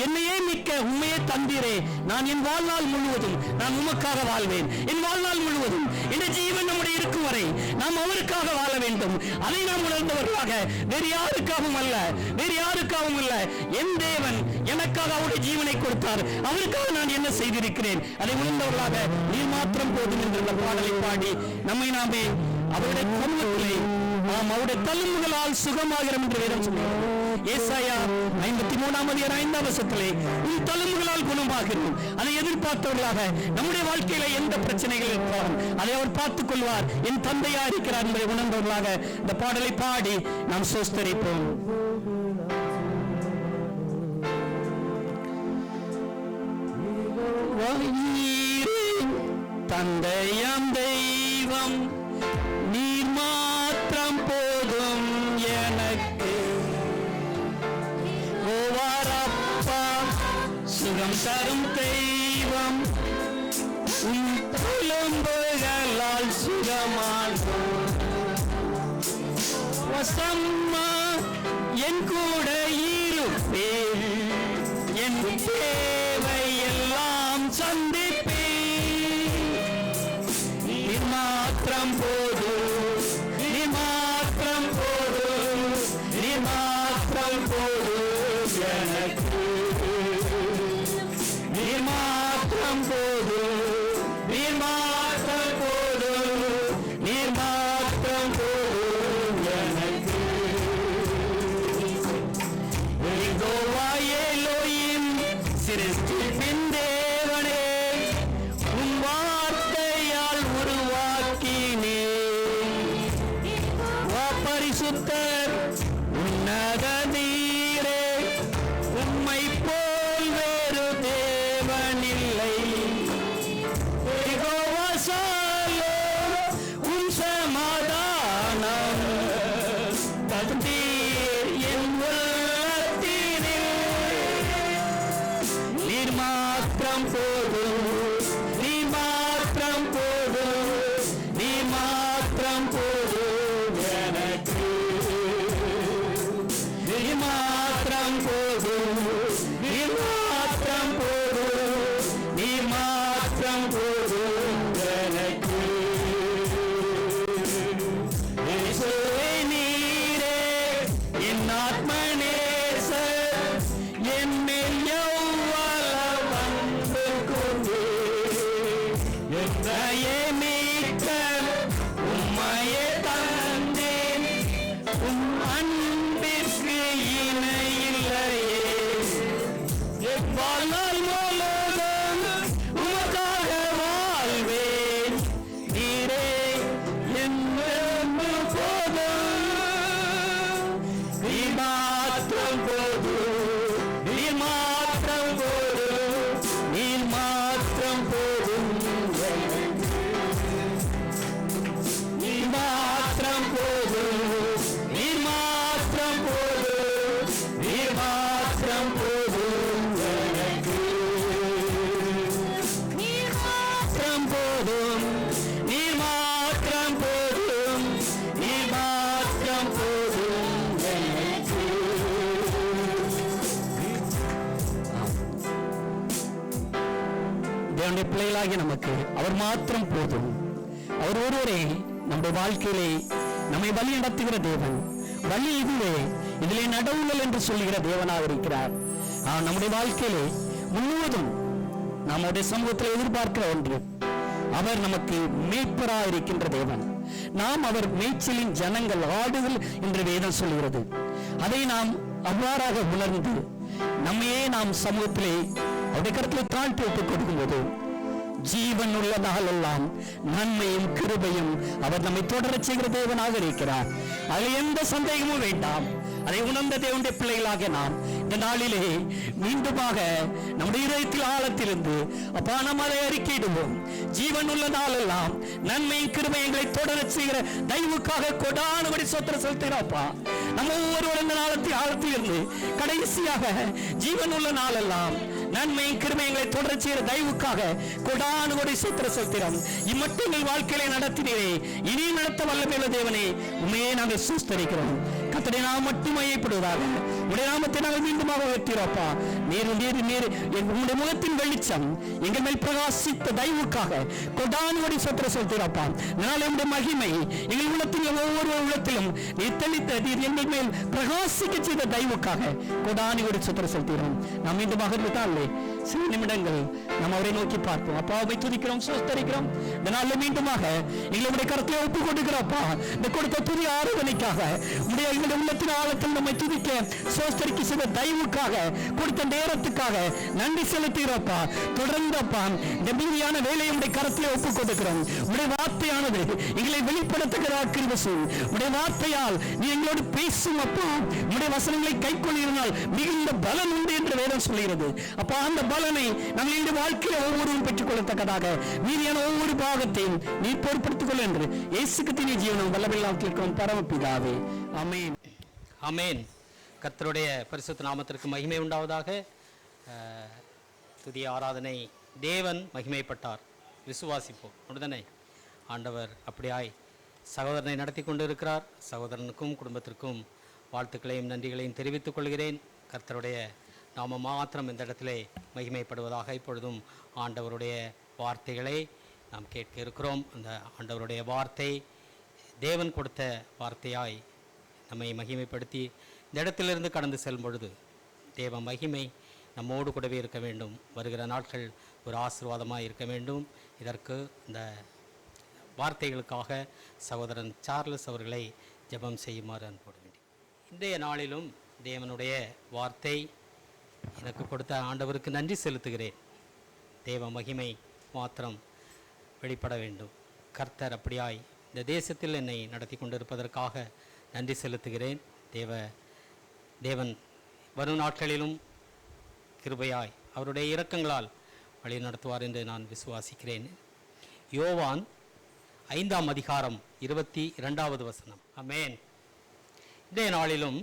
என்னையே மிக்க உண்மையே தந்தீரே, நான் என் வாழ்நாள் முழுவதும் நான் உமக்காக வாழ்வேன். என் வாழ்நாள் முழுவதும் இந்த ஜீவன் நம்முடைய இருக்கும் வரை நாம் அவருக்காக வாழ வேண்டும். அதை நாம் உணர்ந்தவர்களாக, வேறு யாருக்காகவும் அல்ல, வேறு யாருக்காகவும் அல்ல, என் தேவன் எனக்காக அவருடைய ஜீவனை கொடுத்தார், அவருக்காக நான் என்ன செய்திருக்கிறேன், அதை உணர்ந்தவர்களாக நீர் மாத்திரம் போதும் என்ற பாடலை பாடி நம்மை நாமே அவருடைய சமூகத்திலே அவருடைய தழும்புகளால் சுகமாகிறோம் என்று வேதம் சொல்லுகிறது. ஏசாயா 53:5 உன் தழும்புகளால் குணமாகிறோம். அதை எதிர்பார்த்தவர்களாக நம்முடைய வாழ்க்கையில எந்த பிரச்சனைகள் இருந்தாலும் அதை அவர் பார்த்துக் கொள்வார். என் தந்தையா இருக்கிறார் என்பதை உணர்ந்தவர்களாக இந்த பாடலை பாடி நாம் சோஸ்தரிப்போம். தந்தையம் தெய்வம் நீர் மாத்திரம் போதும் எனக்கு. ஓவாரப்பா சுகம் தரும் தெய்வம் உன் புலம்புகளால் சுகமான வசம்மா என் கூட இருப்பேன், என் தேவை எல்லாம் சந்திப்பேன். நீர் மாத்திரம் போதும், நீர் மாத்திரம் போதும், நீர் மாத்திரம் போதும் எனக்கு. நீர் மாத்திரம் போதும், நீர் மாத்திரம் போதும், நீர் மாத்திரம் போதும் எனக்கு. யெகோவா எலோஹிம் சிருஷ்டிப்பின் தேவனே, உம் வார்த்தையால் உருவாக்கினீர். பரிசுத்தர் உன்னத நீரே, உம்மை போல் வேறு தேவனில்லை. யெகோவா ஷாலோம் உம் சமாதானம் தந்தீர் என் உள்ளத்தினில். நீர் மாத்திரம் போதும், நீர் மாத்திரம் போதும், நீர் மாத்திரம் போதும் எனக்கு. நீர் மாத்திரம் போதும், நீர் மாத்திரம் போதும், நீர் மாத்திரம் போதும் எனக்கு. இயேசுவே நீரே என் ஆத்ம நேசர், என் மேல் எவ்வளவு அன்பு கொண்டீர். என்னையே மீட்க உம்மையே தந்தேன், உம் அன்பிற்கு இணையில்லையே. வாழ்நாள் முழுவதும் உமக்காக வாழ்வேன், நீரே என் அன்பு போதும். நீர் மாத்திரம் போதும், நீர் மாத்திரம் போதும், நீர் மாத்திரம் போதும் எனக்கு. நீர் மாத்திரம் போதும், நீர் மாத்திரம் போதும், நீர் மாத்திரம் போதும் எனக்கு. நீர் மாத்திரம் போதும், நீர் மாத்திரம் போதும், நீர் மாத்திரம் போதும் எனக்கு. தேவனுடைய பிள்ளைகளாகிய நமக்கு அவர் மாத்திரம் போதும். அவர் ஒருவரே நம்முடைய வாழ்க்கையிலே நம்மை வழி நடத்துகிற தேவன். வழி இதுவே, இதிலே நடவுங்கள் என்று சொல்லுகிற தேவனாக இருக்கிறார். நம்முடைய வாழ்க்கையிலே முழுவதும் நம்முடைய சமூகத்தில் எதிர்பார்க்கிற ஒன்று, அவர் நமக்கு மேய்ப்பராக இருக்கின்ற தேவன். நாம் அவர் மேய்ச்சலின் ஜனங்கள், ஆடுகள் என்று வேதம் சொல்கிறது. அதை நாம் அவ்வாறாக உணர்ந்து நம்மையே நாம் சமூகத்திலே அவருடைய கருத்தில் தாழ்த்தி ஒப்புக் கொடுக்கும்போது, ஜீவன் உள்ள நாளெல்லாம் நன்மையும் கிருபையும் அவர் நம்மை தொடரச் செய்கிற தேவனாக இருக்கிறார். அதில் எந்த சந்தேகமும் வேண்டாம். அதை உணர்ந்த தேவனுடைய பிள்ளைகளாக நாம் இந்த நாளிலே மீண்டுமாக நம்முடைய இதயத்தில் ஆழத்திலிருந்து அப்பா நாம் அதை அறிக்கையிடுவோம். ஜீவன் உள்ள நாளெல்லாம் நன்மையும் கிருபையும் எங்களை தொடரச் செய்கிற தயவுக்காக கொடானபடி ஸ்தோத்திரம் செலுத்துகிறோம்ப்பா. நம்ம ஒவ்வொருவரும் இந்த ஆழத்தில் இருந்து கடைசியாக ஜீவன் உள்ள நாளெல்லாம் நன்மையும் கிருபைகளை தொடரச் செய்கிற தயவுக்காக கொடானுகொடை ஸ்தோத்திரம் செலுத்துகிறோம். இம்மட்டும் எங்கள் வாழ்க்கையிலே நடத்தினீரே, இனி நடத்த வல்லமையுள்ள தேவனே, உண்மையே நாங்கள் சுஸ்தரிக்கிறோம். கர்த்தரை நாம் மட்டும் மையப்படுவதாக உடைய நாமத்தை நாங்கள் மீண்டுமாக உயர்த்திரோப்பா. நீர் உங்களுடைய முகத்தின் வெளிச்சம் எங்கள் மேல் பிரகாசித்த தயவுக்காக கொடானுகொடை ஸ்தோத்திரம் செலுத்துகிறோப்பா. இதனால் என்னுடைய மகிமை எங்கள் உள்ளத்தில் ஒவ்வொரு உள்ளத்திலும் நீர் தெளித்த நீர் எங்கள் மேல் பிரகாசிக்க செய்த தயவுக்காக கொடானுகொடை ஸ்தோத்திரம் செலுத்துகிறோம். நாம் மீண்டுமாக இருந்தாலே சில நிமிடங்கள் நாம் அவரை நோக்கி பார்ப்போம். அப்பாவை துதிக்கிறோம், சோஸ்தரிக்கிறோம். இதனால மீண்டுமாக எங்களுடைய கருத்தை ஒப்புக் கொடுக்கிறோம்ப்பா. இந்த கொடுத்த புதிய ஆராதனைக்காக உடைய எங்களுடைய உள்ளத்தின் ஆழத்தில் நம்மை துதிக்க சோஸ்தரிக்க செய்த தயவுக்காக கொடுத்த நேரத்துக்காக நன்றி செலுத்துகிறோப்பா. தொடர்ந்தப்பா இந்த மீதியான வேலையை உடைய கரத்திலே ஒப்புக் கொடுக்கிறோம். உடைய வார்த்தையானது எங்களை வெளிப்படுத்துகிறதா கிருபை செய்யும். உடைய வார்த்தையால் நீ எங்களோடு பேசும் அப்பா. உடைய வசனங்களை கைக்கொள்ளினால் மிகுந்த பலன் உண்டு என்று வேதம் சொல்கிறது. அப்பா அந்த பலனை நாங்கள் இந்த வாழ்க்கையில ஒவ்வொருவரும் பெற்றுக் கொள்ளத்தக்கதாக மீதியான ஒவ்வொரு பாகத்தையும் நீ பொறுப்படுத்திக் கொள்ள என்று இயேசுக்கு தினி ஜீவனம் வல்லமையெல்லாம் கேட்கிறோம் பரமபிதாவே. ஆமென். ஆமென். கர்த்தருடைய பரிசுத்த நாமத்திற்கு மகிமை உண்டாவதாக. துதிய ஆராதனை தேவன் மகிமைப்பட்டார். விசுவாசிப்போம். உடனே ஆண்டவர் அப்படியாய் சகோதரனை நடத்தி கொண்டு இருக்கிறார். சகோதரனுக்கும் குடும்பத்திற்கும் வாழ்த்துக்களையும் நன்றிகளையும் தெரிவித்துக் கொள்கிறேன். கர்த்தருடைய நாம மாத்திரம் இந்த இடத்திலே மகிமைப்படுவதாக. இப்பொழுதும் ஆண்டவருடைய வார்த்தைகளை நாம் கேட்க இருக்கிறோம். அந்த ஆண்டவருடைய வார்த்தை தேவன் கொடுத்த வார்த்தையாய் நம்மை மகிமைப்படுத்தி இந்த இடத்திலிருந்து கடந்து செல்லும் பொழுது தேவ மகிமை நம்மோடு கூடவே இருக்க வேண்டும். வருகிற நாட்கள் ஒரு ஆசீர்வாதமாக இருக்க வேண்டும். இதற்கு இந்த வார்த்தைகளுக்காக சகோதரன் சார்லஸ் அவர்களை ஜெபம் செய்யுமாறு அன்போடு வேண்டி. இன்றைய நாளிலும் தேவனுடைய வார்த்தை எனக்கு கொடுத்த ஆண்டவருக்கு நன்றி செலுத்துகிறேன். தேவ மகிமை மாத்திரம் வெளிப்பட வேண்டும். கர்த்தர் அப்படியாய் இந்த தேசத்தில் என்னை நடத்தி கொண்டிருப்பதற்காக நன்றி செலுத்துகிறேன். தேவன் வரும் நாட்களிலும் கிருபையாய் அவருடைய இரக்கங்களால் வழி நடத்துவார் என்று நான் விசுவாசிக்கிறேன். யோவான் 5ஆம் அதிகாரம் 22வது வசனம். ஆமென். இன்றைய நாளிலும்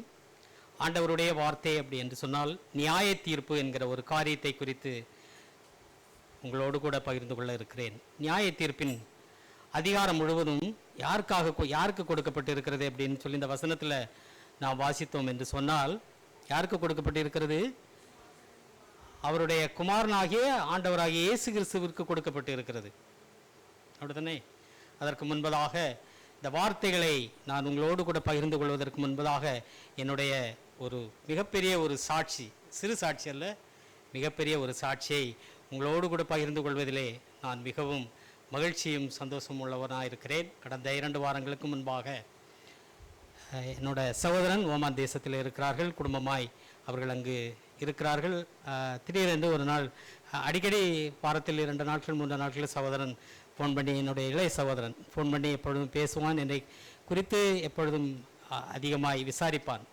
ஆண்டவருடைய வார்த்தை அப்படி என்று சொன்னால் நியாய தீர்ப்பு என்கிற ஒரு காரியத்தை குறித்து உங்களோடு கூட பகிர்ந்து கொள்ள இருக்கிறேன். நியாய தீர்ப்பின் அதிகாரம் முழுவதும் யாருக்கு கொடுக்கப்பட்டு இருக்கிறது அப்படின்னு சொல்லி இந்த வசனத்தில் நாம் வாசித்தோம் என்று சொன்னால் யாருக்கு கொடுக்கப்பட்டு இருக்கிறது? அவருடைய குமாரனாகிய ஆண்டவராகிய இயேசு கிறிஸ்துவிற்கு கொடுக்கப்பட்டு இருக்கிறது. அப்படித்தானே? அதற்கு முன்பதாக இந்த வார்த்தைகளை நான் உங்களோடு கூட பகிர்ந்து கொள்வதற்கு முன்பதாக என்னுடைய ஒரு மிகப்பெரிய ஒரு சாட்சி, சிறு சாட்சி அல்ல, மிகப்பெரிய ஒரு சாட்சியை உங்களோடு கூட பகிர்ந்து கொள்வதிலே நான் மிகவும் மகிழ்ச்சியும் சந்தோஷம் உள்ளவனாக இருக்கிறேன். கடந்த 2 வாரங்களுக்கு முன்பாக என்னோட சகோதரன் ஓமான் தேசத்தில் இருக்கிறார்கள். குடும்பமாய் அவர்கள் அங்கு இருக்கிறார்கள். திடீரென்று ஒரு நாள், அடிக்கடி வாரத்தில் 2 நாட்கள் 3 நாட்கள் சகோதரன் ஃபோன் பண்ணி, என்னுடைய இளைய சகோதரன் ஃபோன் பண்ணி எப்பொழுதும் பேசுவான். என்னை குறித்து எப்பொழுதும் அதிகமாய் விசாரிப்பான்.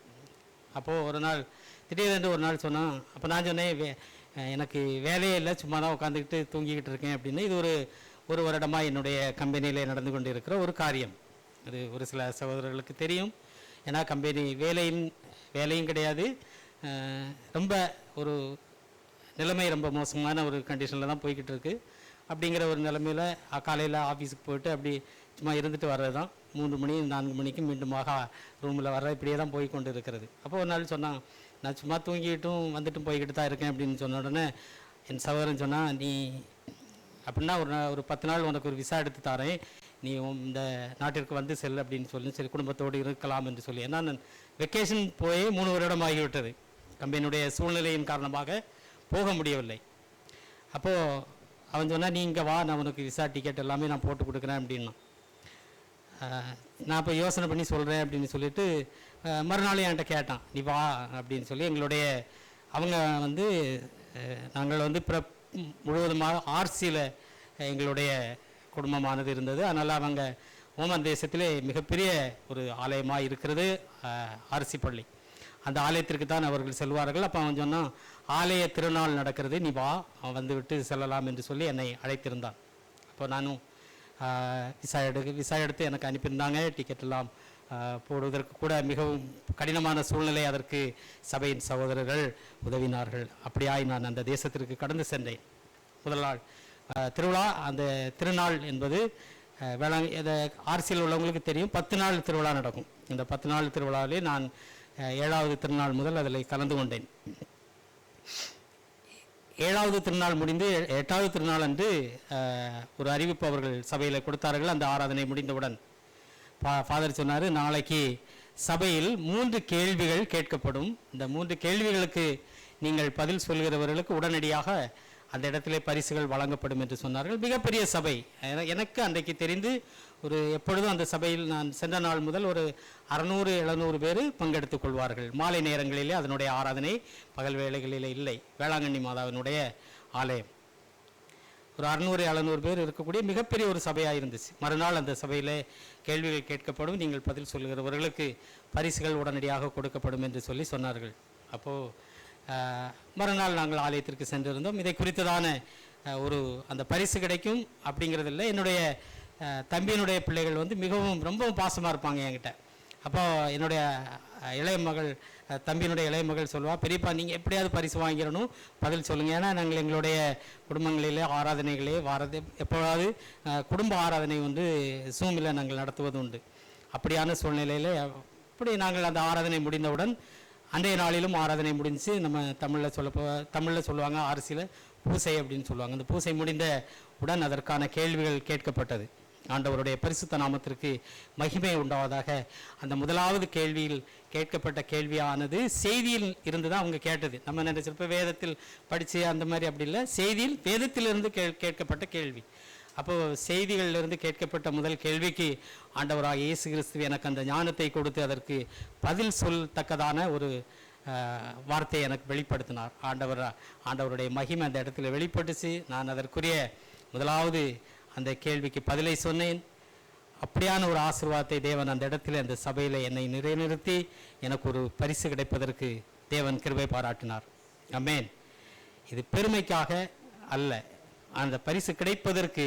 அப்போது ஒரு நாள் திடீரென்று ஒரு நாள் சொன்னான். அப்போ நான் சொன்னேன், எனக்கு வேலையே இல்லை, சும்மா தான் உட்காந்துக்கிட்டு தூங்கிக்கிட்டு இருக்கேன் அப்படின்னு. இது ஒரு வருடமாக என்னுடைய கம்பெனியில் நடந்து கொண்டு இருக்கிற ஒரு காரியம். அது ஒரு சில சகோதரர்களுக்கு தெரியும். ஏன்னா கம்பெனி வேலையும் கிடையாது, ரொம்ப ஒரு நிலைமை ரொம்ப மோசமான ஒரு கண்டிஷனில் தான் போய்கிட்டு இருக்கு. அப்படிங்கிற ஒரு நிலைமையில் காலையில் ஆஃபீஸுக்கு போய்ட்டு அப்படி சும்மா இருந்துட்டு வர்றது தான். 3 மணி 4 மணிக்கு மீண்டுமாக ரூமில் வர்ற இப்படியே தான் போய் கொண்டு இருக்கிறது. அப்போ ஒரு நாள் சொன்னான், நான் சும்மா தூங்கிட்டும் வந்துட்டும் போய்கிட்டு தான் இருக்கேன் அப்படின்னு சொன்ன உடனே என் சகோதரன் சொன்னால், நீ அப்படின்னா ஒரு 10 நாள் உனக்கு ஒரு விசா எடுத்து தரேன், நீ இந்த நாட்டிற்கு வந்து செல் அப்படின்னு சொல்லி, சரி குடும்பத்தோடு இருக்கலாம் என்று சொல்லி. ஏன்னா நான் வெக்கேஷன் போய் 3 வருடம் ஆகிவிட்டது. கம்பெனியுடைய சூழ்நிலையின் காரணமாக போக முடியவில்லை. அப்போது அவன் சொன்னால், நீ இங்கே வா, நான் உனக்கு விசா டிக்கெட் எல்லாமே நான் போட்டு கொடுக்குறேன் அப்படின்னா. நான் இப்போ யோசனை பண்ணி சொல்கிறேன் அப்படின்னு சொல்லிட்டு மறுநாள் என்கிட்ட கேட்டான், நீ வா அப்படின்னு சொல்லி. அவங்க நாங்கள் முழுவதுமாக ஆர்சியில் எங்களுடைய குடும்பமானது இருந்தது. அதனால் அவங்க ஓமான் தேசத்திலே மிகப்பெரிய ஒரு ஆலயமாக இருக்கிறது ஆர்சி பள்ளி. அந்த ஆலயத்திற்கு தான் அவர்கள் செல்வார்கள். அப்போ அவன் சொன்னான், ஆலய திருநாள் நடக்கிறது, நீ வா, வந்து விட்டு செல்லலாம் என்று சொல்லி என்னை அழைத்திருந்தான். அப்போ நானும் விசா எடுத்து எனக்கு அனுப்பியிருந்தாங்க. டிக்கெட் எல்லாம் போடுவதற்கு கூட மிகவும் கடினமான சூழ்நிலை, அதற்கு சபையின் சகோதரர்கள் உதவினார்கள். அப்படியாய் நான் அந்த தேசத்திற்கு கடந்து சென்றேன். முதல் நாள் திருவிழா. அந்த திருநாள் என்பது ஆர்சியில் உள்ளவங்களுக்கு தெரியும், 10 நாள் திருவிழா நடக்கும். இந்த 10 நாள் திருவிழாவிலே நான் 7வது திருநாள் முதல் அதில் கலந்து கொண்டேன். 7வது திருநாள் முடிந்து 8வது திருநாள் அன்று ஒரு அறிவிப்பு அவர்கள் சபையில் கொடுத்தார்கள். அந்த ஆராதனை முடிந்தவுடன் ஃபாதர் சொன்னார், நாளைக்கு சபையில் 3 கேள்விகள் கேட்கப்படும். இந்த 3 கேள்விகளுக்கு நீங்கள் பதில் சொல்கிறவர்களுக்கு உடனடியாக அந்த இடத்திலே பரிசுகள் வழங்கப்படும் என்று சொன்னார்கள். மிகப்பெரிய சபை. எனக்கு அன்றைக்கு தெரிந்து ஒரு எப்பொழுதும் அந்த சபையில் நான் சென்ற நாள் முதல் ஒரு 600-700 பேர் பங்கெடுத்துக் கொள்வார்கள். மாலை நேரங்களிலே அதனுடைய ஆராதனை, பகல் வேளைகளிலே இல்லை. வேளாங்கண்ணி மாதாவினுடைய ஆலயம் ஒரு 600-700 பேர் இருக்கக்கூடிய மிகப்பெரிய ஒரு சபையாக இருந்துச்சு. மறுநாள் அந்த சபையில் கேள்விகள் கேட்கப்படும், நீங்கள் பதில் சொல்கிறவர்களுக்கு பரிசுகள் உடனடியாக கொடுக்கப்படும் என்று சொல்லி சொன்னார்கள். அப்போது மறுநாள் நாங்கள் ஆலயத்திற்கு சென்றிருந்தோம். இதை குறித்ததான ஒரு அந்த பரிசு கிடைக்கும் அப்படிங்கிறதில்ல. என்னுடைய தம்பியினுடைய பிள்ளைகள் வந்து மிகவும் ரொம்பவும் பாசமாக இருப்பாங்க என்கிட்ட. அப்போ என்னுடைய இளைய மகள், தம்பியினுடைய இளைய மகள் சொல்லுவாள், பெரியப்பா நீங்கள் எப்படியாவது பரிசு வாங்கிடணும், பதில் சொல்லுங்கள். ஏன்னா நாங்கள் எங்களுடைய குடும்பங்களிலே ஆராதனைகளே எப்போதாவது குடும்ப ஆராதனை வந்து சூமில் நாங்கள் நடத்துவது உண்டு. அப்படியான சூழ்நிலையில் அப்படி நாங்கள் அந்த ஆராதனை முடிந்தவுடன் அன்றைய நாளிலும் ஆராதனை முடிஞ்சு நம்ம தமிழில் சொல்லுவாங்க, ஆர்சியில் பூசை அப்படின்னு சொல்லுவாங்க. அந்த பூசை முடிந்த உடன் அதற்கான கேள்விகள் கேட்கப்பட்டது. ஆண்டவருடைய பரிசுத்த நாமத்திற்கு மகிமை உண்டாவதாக. அந்த முதலாவது கேள்வியில் கேட்கப்பட்ட கேள்வியானது செய்தியில் இருந்து தான் அவங்க கேட்டது. நம்ம நினைச்சிருப்ப வேதத்தில் படித்து அந்த மாதிரி அப்படி இல்லை, செய்தியில் வேதத்திலிருந்து கேட்கப்பட்ட கேள்வி. அப்போது செய்திகளிலிருந்து கேட்கப்பட்ட முதல் கேள்விக்கு ஆண்டவராக இயேசு கிறிஸ்து எனக்கு அந்த ஞானத்தை கொடுத்து அதற்கு பதில் சொல்லத்தக்கதான ஒரு வார்த்தையை எனக்கு வெளிப்படுத்தினார். ஆண்டவருடைய மகிமை அந்த இடத்துல வெளிப்பட்டுச்சு. நான் அதற்குரிய முதலாவது அந்த கேள்விக்கு பதிலை சொன்னேன். அப்படியான ஒரு ஆசீர்வாதத்தை தேவன் அந்த இடத்துல அந்த சபையில் என்னை நிலைநிறுத்தி எனக்கு ஒரு பரிசு கிடைப்பதற்கு தேவன் கிருபை பாராட்டினார். ஆமென். இது பெருமைக்காக அல்ல, அந்த பரிசு கிடைப்பதற்கு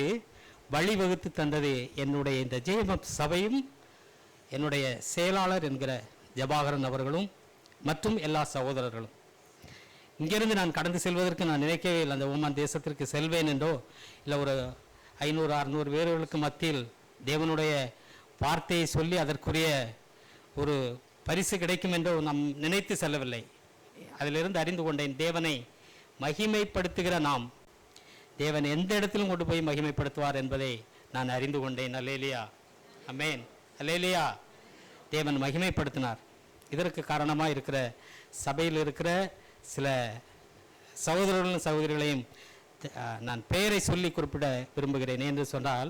வழிவகுத்து தந்தது என்னுடைய இந்த ஜெயமத் சபையும் என்னுடைய செயலாளர் என்கிற ஜபாகரன் அவர்களும் மற்றும் எல்லா சகோதரர்களும். இங்கிருந்து நான் கடந்து செல்வதற்கு நான் நினைக்கவே இல்லை. அந்த ஓமான் தேசத்திற்கு செல்வேன் என்றோ இல்லை ஒரு 500-600 பேர்களுக்கு மத்தியில் தேவனுடைய வார்த்தையை சொல்லி அதற்குரிய ஒரு பரிசு கிடைக்கும் என்றோ நாம் நினைத்து செல்லவில்லை. அதிலிருந்து அறிந்து கொண்டேன், தேவனை மகிமைப்படுத்துகிற நாம் தேவன் எந்த இடத்திலும் கொண்டு போய் மகிமைப்படுத்துவார் என்பதை நான் அறிந்து கொண்டேன். அல்லேலூயா, ஆமென், அல்லேலூயா. தேவன் மகிமைப்படுத்தினார். இதற்கு காரணமாக இருக்கிற சபையில் இருக்கிற சில சகோதரர்களும் சகோதரிகளையும் நான் பெயரை சொல்லி குறிப்பிட விரும்புகிறேன். என்று சொன்னால்,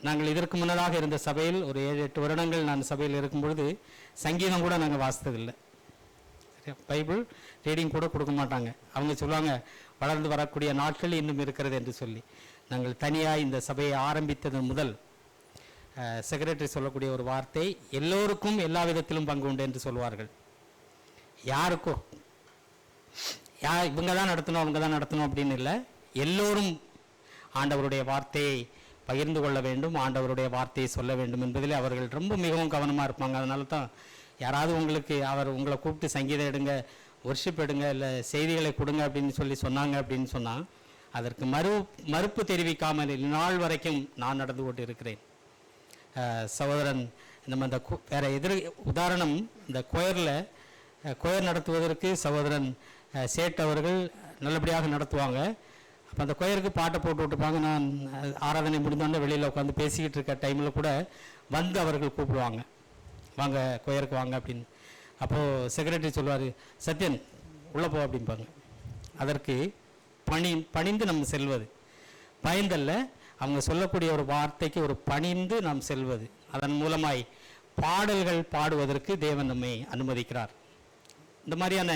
நாங்கள் இதற்கு முன்னதாக இருந்த சபையில் ஒரு 7-8 வருடங்கள் நான் சபையில் இருக்கும் பொழுது சங்கீதம் கூட நாங்கள் வாசித்ததில்லை. பைபிள் ரீடிங் கூட கொடுக்க மாட்டாங்க. அவங்க சொல்லுவாங்க, வளர்ந்து வரக்கூடிய நாட்கள் இன்னும் இருக்கிறது என்று சொல்லி. நாங்கள் தனியாக இந்த சபையை ஆரம்பித்தது முதல் செக்ரட்டரி சொல்லக்கூடிய ஒரு வார்த்தை, எல்லோருக்கும் எல்லா விதத்திலும் பங்கு உண்டு என்று சொல்வார்கள். யாருக்கும் இவங்க தான் நடத்தணும் அவங்க தான் நடத்தணும் அப்படின்னு இல்லை, எல்லோரும் ஆண்டவருடைய வார்த்தையை பகிர்ந்து கொள்ள வேண்டும், ஆண்டவருடைய வார்த்தையை சொல்ல வேண்டும் என்பதில் அவர்கள் ரொம்ப மிகவும் கவனமாக இருப்பாங்க. அதனால தான் யாராவது உங்களை கூப்பிட்டு சங்கீதம் எடுங்க, ஒர்ஷிப் எடுங்க, இல்லை செய்திகளை கொடுங்க அப்படின்னு சொன்னாங்க அப்படின்னு சொன்னால் அதற்கு மறுப்பு தெரிவிக்காமல் நாள் வரைக்கும் நான் நடந்து கொண்டு இருக்கிறேன். சகோதரன் நம்ம இந்த வேறு உதாரணம், இந்த கொயர் நடத்துவதற்கு சகோதரன் சேட் அவர்கள் நல்லபடியாக நடத்துவாங்க. அப்போ அந்த கொயருக்கு பாட்டை போட்டு விட்டுப்பாங்க. நான் ஆராதனை முடிந்தோடனே வெளியில் உட்காந்து பேசிக்கிட்டு இருக்க டைமில் கூட வந்து அவர்கள் கூப்பிடுவாங்க, வாங்க கொயருக்கு வாங்க அப்படின்னு. அப்போது செக்ரட்டரி சொல்லுவார், சத்யன் உள்ளே போ அப்படிம்பாங்க. அதற்கு பணிந்து நம்ம செல்வது, பயந்தல்ல, அவங்க சொல்லக்கூடிய ஒரு வார்த்தைக்கு ஒரு பணிந்து நாம் செல்வது. அதன் மூலமாய் பாடல்கள் பாடுவதற்கு தேவன் நம்மை அனுமதிக்கிறார். இந்த மாதிரியான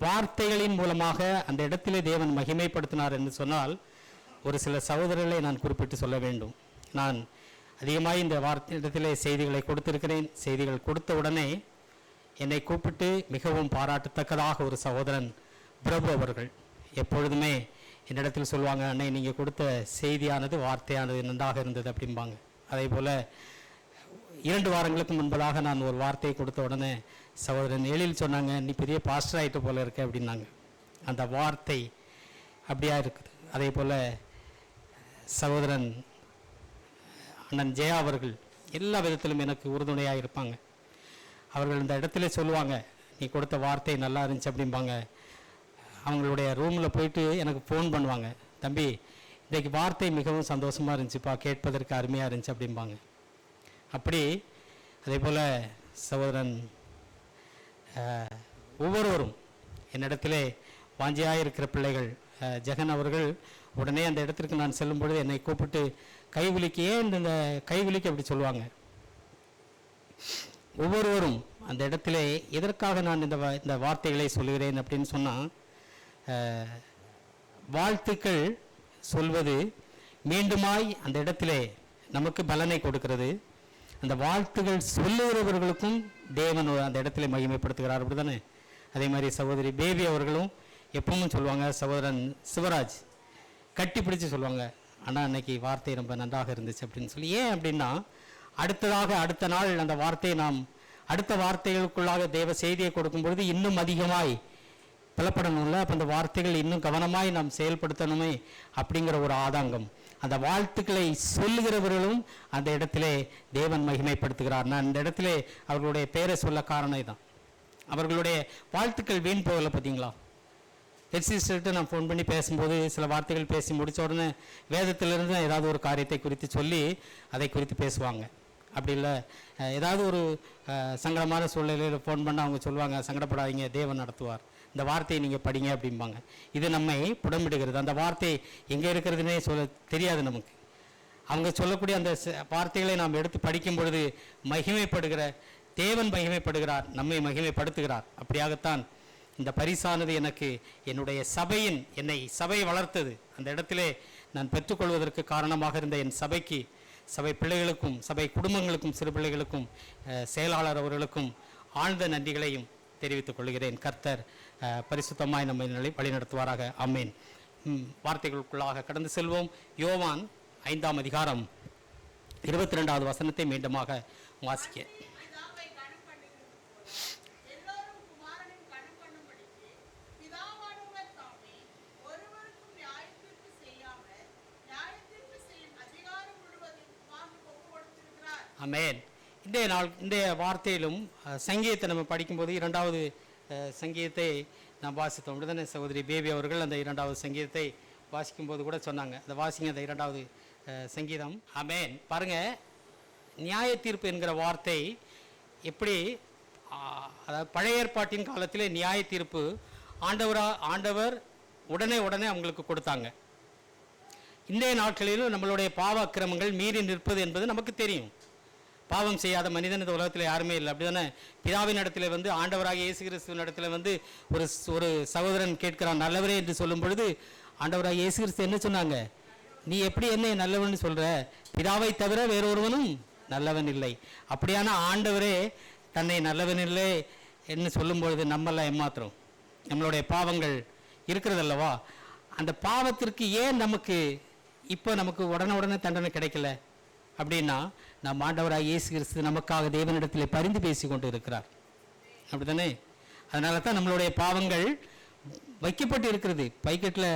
வார்த்தைகளின் மூலமாக அந்த இடத்திலே தேவன் மகிமைப்படுத்தினார் என்று சொன்னால், ஒரு சில சகோதரர்களை நான் குறிப்பிட்டு சொல்ல வேண்டும். நான் அதிகமாக இந்த இடத்திலே செய்திகளை கொடுத்திருக்கிறேன். செய்திகள் கொடுத்த உடனே என்னை கூப்பிட்டு மிகவும் பாராட்டத்தக்கதாக ஒரு சகோதரன் பிரபு அவர்கள் எப்பொழுதுமே என்னிடத்தில் சொல்லுவாங்க, அன்னை நீங்கள் கொடுத்த செய்தியானது வார்த்தையானது நன்றாக இருந்தது அப்படிம்பாங்க. அதே போல் 2 வாரங்களுக்கு முன்பதாக நான் ஒரு வார்த்தையை கொடுத்த உடனே சகோதரன் எழில் சொன்னாங்க, நீ பெரிய பாஸ்டர் ஆகிட்ட போல இருக்க அப்படின்னாங்க. அந்த வார்த்தை அப்படியா இருக்குது. அதே போல் சகோதரன் அண்ணன் ஜெயா அவர்கள் எல்லா விதத்திலும் எனக்கு உறுதுணையாக இருப்பாங்க. அவர்கள் இந்த இடத்துல சொல்லுவாங்க, நீ கொடுத்த வார்த்தை நல்லா இருந்துச்சு அப்படிம்பாங்க. அவங்களுடைய ரூமில் போயிட்டு எனக்கு ஃபோன் பண்ணுவாங்க, தம்பி இன்றைக்கு வார்த்தை மிகவும் சந்தோஷமாக இருந்துச்சுப்பா, கேட்பதற்கு அருமையாக இருந்துச்சு அப்படிம்பாங்க. அப்படி அதே போல் சகோதரன் ஒவ்வொருவரும் என்னிடத்திலே வாஞ்சியாக இருக்கிற பிள்ளைகள் ஜெகன் அவர்கள் உடனே அந்த இடத்திற்கு நான் செல்லும் பொழுது என்னை கூப்பிட்டு கைவிலிக்கு, ஏன் இந்த கைவிலிக்கு அப்படி சொல்லுவாங்க, ஒவ்வொருவரும் அந்த இடத்திலே எதற்காக நான் இந்த வார்த்தைகளை சொல்லுகிறேன் அப்படின்னு சொன்னால், வாழ்த்துக்கள் சொல்வது மீண்டுமாய் அந்த இடத்திலே நமக்கு பலனை கொடுக்கிறது. அந்த வாழ்த்துகள் சொல்லுகிறவர்களுக்கும் தேவன் அந்த இடத்திலே மகிமைப்படுத்துகிறார், அப்படி தானே? அதே மாதிரி சகோதரி பேபி அவர்களும் எப்பவும் சொல்லுவாங்க, சகோதரன் சிவராஜ் கட்டி பிடிச்சு சொல்லுவாங்க, ஆனால் அன்னைக்கு வார்த்தை ரொம்ப நன்றாக இருந்துச்சு அப்படின்னு சொல்லி. ஏன் அப்படின்னா, அடுத்த நாள் அந்த வார்த்தையை நாம் அடுத்த வார்த்தைகளுக்குள்ளாக தேவ செய்தியை கொடுக்கும் பொழுது இன்னும் அதிகமாய் புலப்படணும்ல. அப்போ அந்த வார்த்தைகள் இன்னும் கவனமாய் நாம் செயல்படுத்தணுமே அப்படிங்கிற ஒரு ஆதங்கம். அந்த வாழ்த்துக்களை சொல்லுகிறவர்களும் அந்த இடத்திலே தேவன் மகிமைப்படுத்துகிறார். நான் இந்த இடத்திலே அவர்களுடைய பேரை சொல்ல காரணம் இதுதான். அவர்களுடைய வாழ்த்துக்கள் வீண் போகலை. பார்த்தீங்களா, ஹெட்சிஸ்டர்கிட்ட நான் ஃபோன் பண்ணி பேசும்போது சில வார்த்தைகள் பேசி முடித்த உடனே வேதத்திலிருந்து ஏதாவது ஒரு காரியத்தை குறித்து சொல்லி அதை குறித்து பேசுவாங்க. அப்படி இல்லை, ஏதாவது ஒரு சங்கடமான சூழ்நிலையில் ஃபோன் பண்ண அவங்க சொல்லுவாங்க, சங்கடப்படாதீங்க, தேவன் நடத்துவார், இந்த வார்த்தையை நீங்கள் படிங்க அப்படிம்பாங்க. இது நம்மை புடம்பிடுகிறது. அந்த வார்த்தை எங்கே இருக்கிறதுனே தெரியாது நமக்கு. அவங்க சொல்லக்கூடிய அந்த வார்த்தைகளை நாம் எடுத்து படிக்கும் பொழுது மகிமைப்படுகிற தேவன் மகிமைப்படுகிறார், நம்மை மகிமைப்படுத்துகிறார். அப்படியாகத்தான் இந்த பரிசானது எனக்கு என்னுடைய என்னை சபை வளர்த்தது. அந்த இடத்திலே நான் பெற்றுக்கொள்வதற்கு காரணமாக இருந்த என் சபைக்கு, சபை பிள்ளைகளுக்கும், சபை குடும்பங்களுக்கும், சிறு பிள்ளைகளுக்கும், செயலாளர் அவர்களுக்கும் ஆழ்ந்த நன்றிகளையும் தெரிவித்துக் கொள்கிறேன். கர்த்தர் பரிசுத்தமாய் நம்மை வழிநடத்துவாராக. ஆமேன். வார்த்தைகளுக்குள்ளாக கடந்து செல்வோம். யோவான் 5ஆம் அதிகாரம் 22வது வசனத்தை மீண்டுமாக வாசிக்க. ஆமென். இந்த வார்த்தையிலும் சங்கீதத்தை நம்ம படிக்கும்போது 2வது சங்கீதத்தை நாம் வாசித்தோம். உடனே சகோதரி பேபி அவர்கள் அந்த 2வது சங்கீதத்தை வாசிக்கும்போது கூட சொன்னாங்க, அந்த வாசிங்க அந்த 2வது சங்கீதம். ஆமென். பாருங்க, நியாய தீர்ப்பு என்கிற வார்த்தை எப்படி, அதாவது பழைய ஏற்பாட்டின் காலத்திலே நியாய தீர்ப்பு ஆண்டவர் உடனே அவங்களுக்கு கொடுத்தாங்க. இன்றைய நாட்களிலும் நம்மளுடைய பாவ அக்கிரமங்கள் மீறி நிற்பது என்பது நமக்கு தெரியும். பாவம் செய்யாத மனிதன் இந்த உலகத்தில் யாருமே இல்லை, அப்படி தானே? பிதாவின் இடத்துல ஆண்டவராக இயேசு கிறிஸ்துவின் இடத்துல ஒரு சகோதரன் கேட்கிறான், நல்லவரே என்று சொல்லும் பொழுது ஆண்டவராக இயேசு கிறிஸ்து என்ன சொன்னாங்க? நீ எப்படி என்னை நல்லவன் சொல்ற? பிதாவை தவிர வேறொருவனும் நல்லவன் இல்லை. அப்படியான ஆண்டவரே தன்னை நல்லவன் இல்லை என்று சொல்லும் பொழுது நம்மெல்லாம் ஏமாத்திரம், நம்மளுடைய பாவங்கள் இருக்கிறதல்லவா? அந்த பாவத்திற்கு ஏன் நமக்கு உடனே தண்டனை கிடைக்கல அப்படின்னா, நம் ஆண்டவராக இயேசு கிறிஸ்து நமக்காக தேவனிடத்தில் பரிந்து பேசி கொண்டு இருக்கிறார், அப்படித்தானே? அதனால தான் நம்மளுடைய பாவங்கள் வைக்கப்பட்டு இருக்கிறது. பைக்கெட்டில்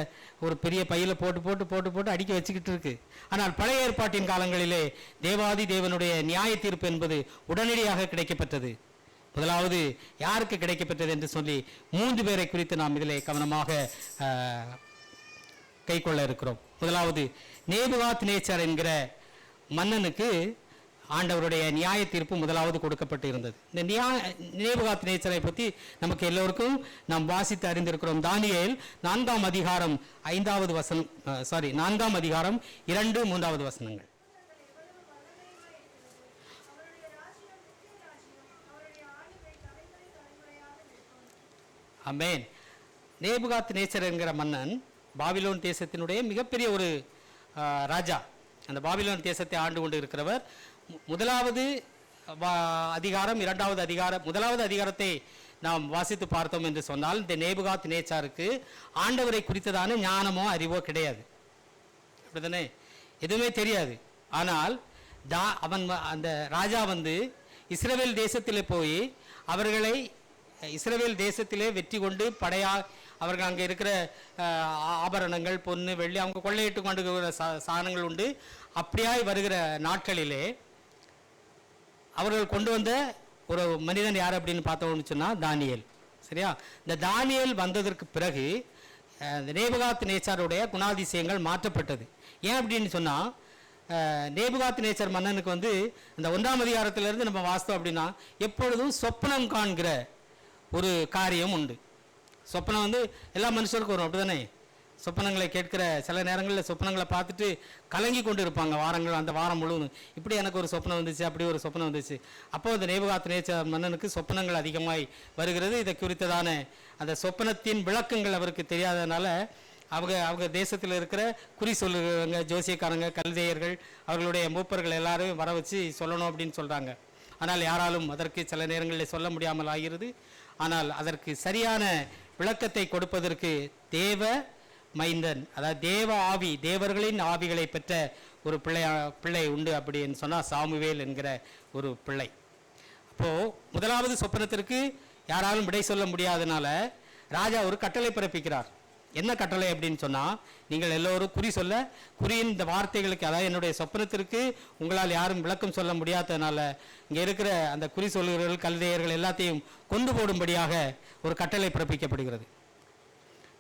ஒரு பெரிய பையில் போட்டு அடுக்கி வச்சுக்கிட்டு இருக்கு. ஆனால் பழைய ஏற்பாட்டின் காலங்களிலே தேவாதி தேவனுடைய நியாய தீர்ப்பு என்பது உடனடியாக கிடைக்கப்பட்டது. முதலாவது யாருக்கு கிடைக்கப்பட்டது என்று சொல்லி 3 பேரை குறித்து நாம் இதிலே கவனமாக கை கொள்ள இருக்கிறோம். முதலாவது நேபுகாத்நேச்சர் என்கிற மன்னனுக்கு ஆண்டவருடைய நியாய தீர்ப்பு முதலாவது கொடுக்கப்பட்டு இருந்தது. இந்த நேபுகாத்நேச்சரை பற்றி நமக்கு எல்லோருக்கும் நாம் வாசித்து அறிந்திருக்கிறோம். தானியேல் 4ஆம் அதிகாரம் 5வது வசனம், 4ஆம் அதிகாரம் 2, 3வது வசனங்கள். ஆமென். நேபுகாத்நேச்சர் என்கிற மன்னன் பாபிலோன் தேசத்தினுடைய மிகப்பெரிய ஒரு ராஜா. அந்த பாபிலோன் தேசத்தை ஆண்டு கொண்டு இருக்கிறவர். முதலாவது அதிகாரம், 2வது அதிகாரம், முதலாவது அதிகாரத்தை நாம் வாசித்து பார்த்தோம் என்று சொன்னால், இந்த நேபுகாத்நேச்சாருக்கு ஆண்டவரை குறித்ததான ஞானமோ அறிவோ கிடையாது, அப்படித்தானே? எதுவுமே தெரியாது. ஆனால் அந்த ராஜா இஸ்ரவேல் தேசத்திலே போய் அவர்களை இஸ்ரவேல் தேசத்திலே வெற்றி கொண்டு அவர்கள் அங்கே இருக்கிற ஆபரணங்கள், பொன்னு, வெள்ளி அவங்க கொள்ளையிட்டு கொண்டு சாதனங்கள் உண்டு. அப்படியாய் வருகிற நாட்களிலே அவர்கள் கொண்டு வந்த ஒரு மனிதன் யார் அப்படின்னு பார்த்தோம்னு சொன்னால் தானியேல். சரியா? இந்த தானியேல் வந்ததற்கு பிறகு இந்த நேபுகாத்நேச்சாருடைய குணாதிசயங்கள் மாற்றப்பட்டது. ஏன் அப்படின்னு சொன்னால், நேபுகாத்நேச்சர் மன்னனுக்கு இந்த 1ஆம் அதிகாரத்திலிருந்து நம்ம வாஸ்தவம் அப்படின்னா எப்பொழுதும் சொப்பனம் காண்கிற ஒரு காரியம் உண்டு. சொப்பனம் எல்லா மனுஷருக்கும் வரும், அப்படிதானே? சொப்பனங்களை கேட்கிற சில நேரங்களில் சொப்பனங்களை பார்த்துட்டு கலங்கி கொண்டு இருப்பாங்க வாரங்கள், அந்த வாரம் முழுவதும். இப்படி எனக்கு ஒரு சொப்பனம் வந்துச்சு, அப்படி ஒரு சொப்பனம் வந்துச்சு. அப்போ அந்த நேபுகாத்நேச்சர் மன்னனுக்கு சொப்பனங்கள் அதிகமாய் வருகிறது. இதை குறித்ததான அந்த சொப்பனத்தின் விளக்கங்கள் அவருக்கு தெரியாததுனால அவங்க தேசத்தில் இருக்கிற குறி சொல்லுறவங்க, ஜோசியக்காரங்க, கல்தேயர்கள், அவர்களுடைய மூப்பர்கள் எல்லாரும் வர வச்சு சொல்லணும் அப்படின்னு சொல்கிறாங்க. ஆனால் யாராலும் அதற்கு சில நேரங்களில் சொல்ல முடியாமல் ஆகிறது. ஆனால் அதற்கு சரியான விளக்கத்தை கொடுப்பதற்கு தேவ மைந்தன், அதாவது தேவ ஆவி, தேவர்களின் ஆவிகளை பெற்ற ஒரு பிள்ளை உண்டு அப்படின்னு சொன்னால் சாமுவேல் என்கிற ஒரு பிள்ளை. அப்போது முதலாவது சொப்பனத்திற்கு யாராலும் விடை சொல்ல முடியாதனால ராஜா ஒரு கட்டளை பிறப்பிக்கிறார். என்ன கட்டளை அப்படின்னு சொன்னால், நீங்கள் எல்லோரும் குறி சொல்ல, குறியின் இந்த வார்த்தைகளுக்கு, அதாவது என்னுடைய சொப்பனத்திற்கு உங்களால் யாரும் விளக்கம் சொல்ல முடியாததுனால இங்கே இருக்கிற அந்த குறி சொல்லுகிறவர்கள், கல்தேயர்கள் எல்லாத்தையும் கொண்டு போடும்படியாக ஒரு கட்டளை பிறப்பிக்கப்படுகிறது.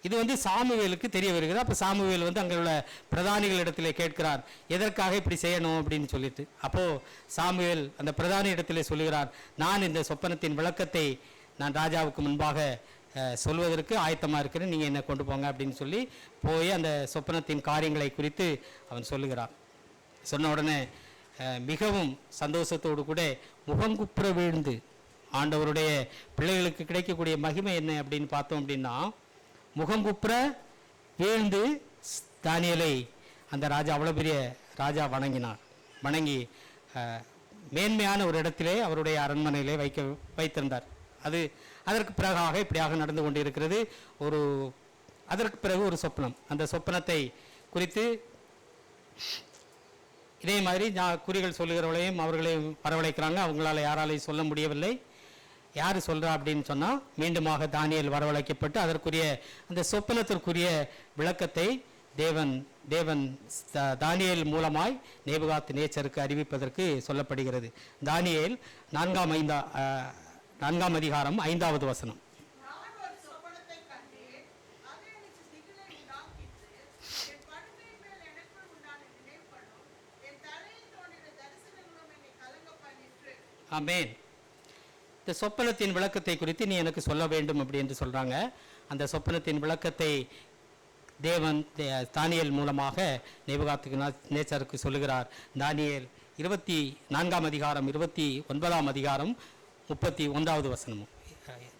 இது சாமுவேலுக்கு தெரிய வருகிறது. அப்போ சாமுவேல் அங்கே உள்ள பிரதானிகளிடத்திலே கேட்கிறார், எதற்காக இப்படி செய்யணும் அப்படின்னு சொல்லிட்டு. அப்போது சாமுவேல் அந்த பிரதானி இடத்திலே சொல்லுகிறார், நான் இந்த சொப்பனத்தின் விளக்கத்தை நான் ராஜாவுக்கு முன்பாக சொல்வதற்கு ஆயத்தமாக இருக்கிறேன், நீங்கள் என்னை கொண்டு போங்க அப்படின்னு சொல்லி போய் அந்த சொப்பனத்தின் காரியங்களை குறித்து அவன் சொல்லுகிறான். சொன்ன உடனே மிகவும் சந்தோஷத்தோடு கூட முகங்குப்புற வீழ்ந்து, ஆண்டவருடைய பிள்ளைகளுக்கு கிடைக்கக்கூடிய மகிமை என்ன அப்படின்னு பார்த்தோம் அப்படின்னா, முகங்குப்புற வீழ்ந்து தானியேலை அந்த ராஜா, அவ்வளோ பெரிய ராஜா வணங்கினார். வணங்கி மேன்மையான ஒரு இடத்திலே அவருடைய அரண்மனையிலே வைத்திருந்தார். அதற்கு பிறகாக இப்படியாக நடந்து கொண்டு இருக்கிறது. அதற்கு பிறகு ஒரு சொப்பனம். அந்த சொப்பனத்தை குறித்து இதே மாதிரி குறிகள் சொல்லுகிறவர்களையும் அவர்களையும் வரவழைக்கிறாங்க. அவங்களால யாராலையும் சொல்ல முடியவில்லை. யார் சொல்கிறா அப்படின்னு சொன்னால், மீண்டுமாக தானியேல் வரவழைக்கப்பட்டு அதற்குரிய அந்த சொப்பனத்திற்குரிய விளக்கத்தை தேவன் தானியேல் மூலமாய் நேபுகாத்நேச்சருக்கு அறிவிப்பதற்கு சொல்லப்படுகிறது. தானியேல் 4ஆம் அதிகாரம் 5வது வசனம். ஆமென். இந்த சொப்பனத்தின் விளக்கத்தை குறித்து நீ எனக்கு சொல்ல வேண்டும் அப்படி என்று சொல்றாங்க. அந்த சொப்பனத்தின் விளக்கத்தை தேவன் தானியேல் மூலமாக நேபுகாத்நேச்சருக்கு சொல்லுகிறார். தானியேல் 24ஆம் அதிகாரம் 29ஆம் அதிகாரம் 31வது வசனம்.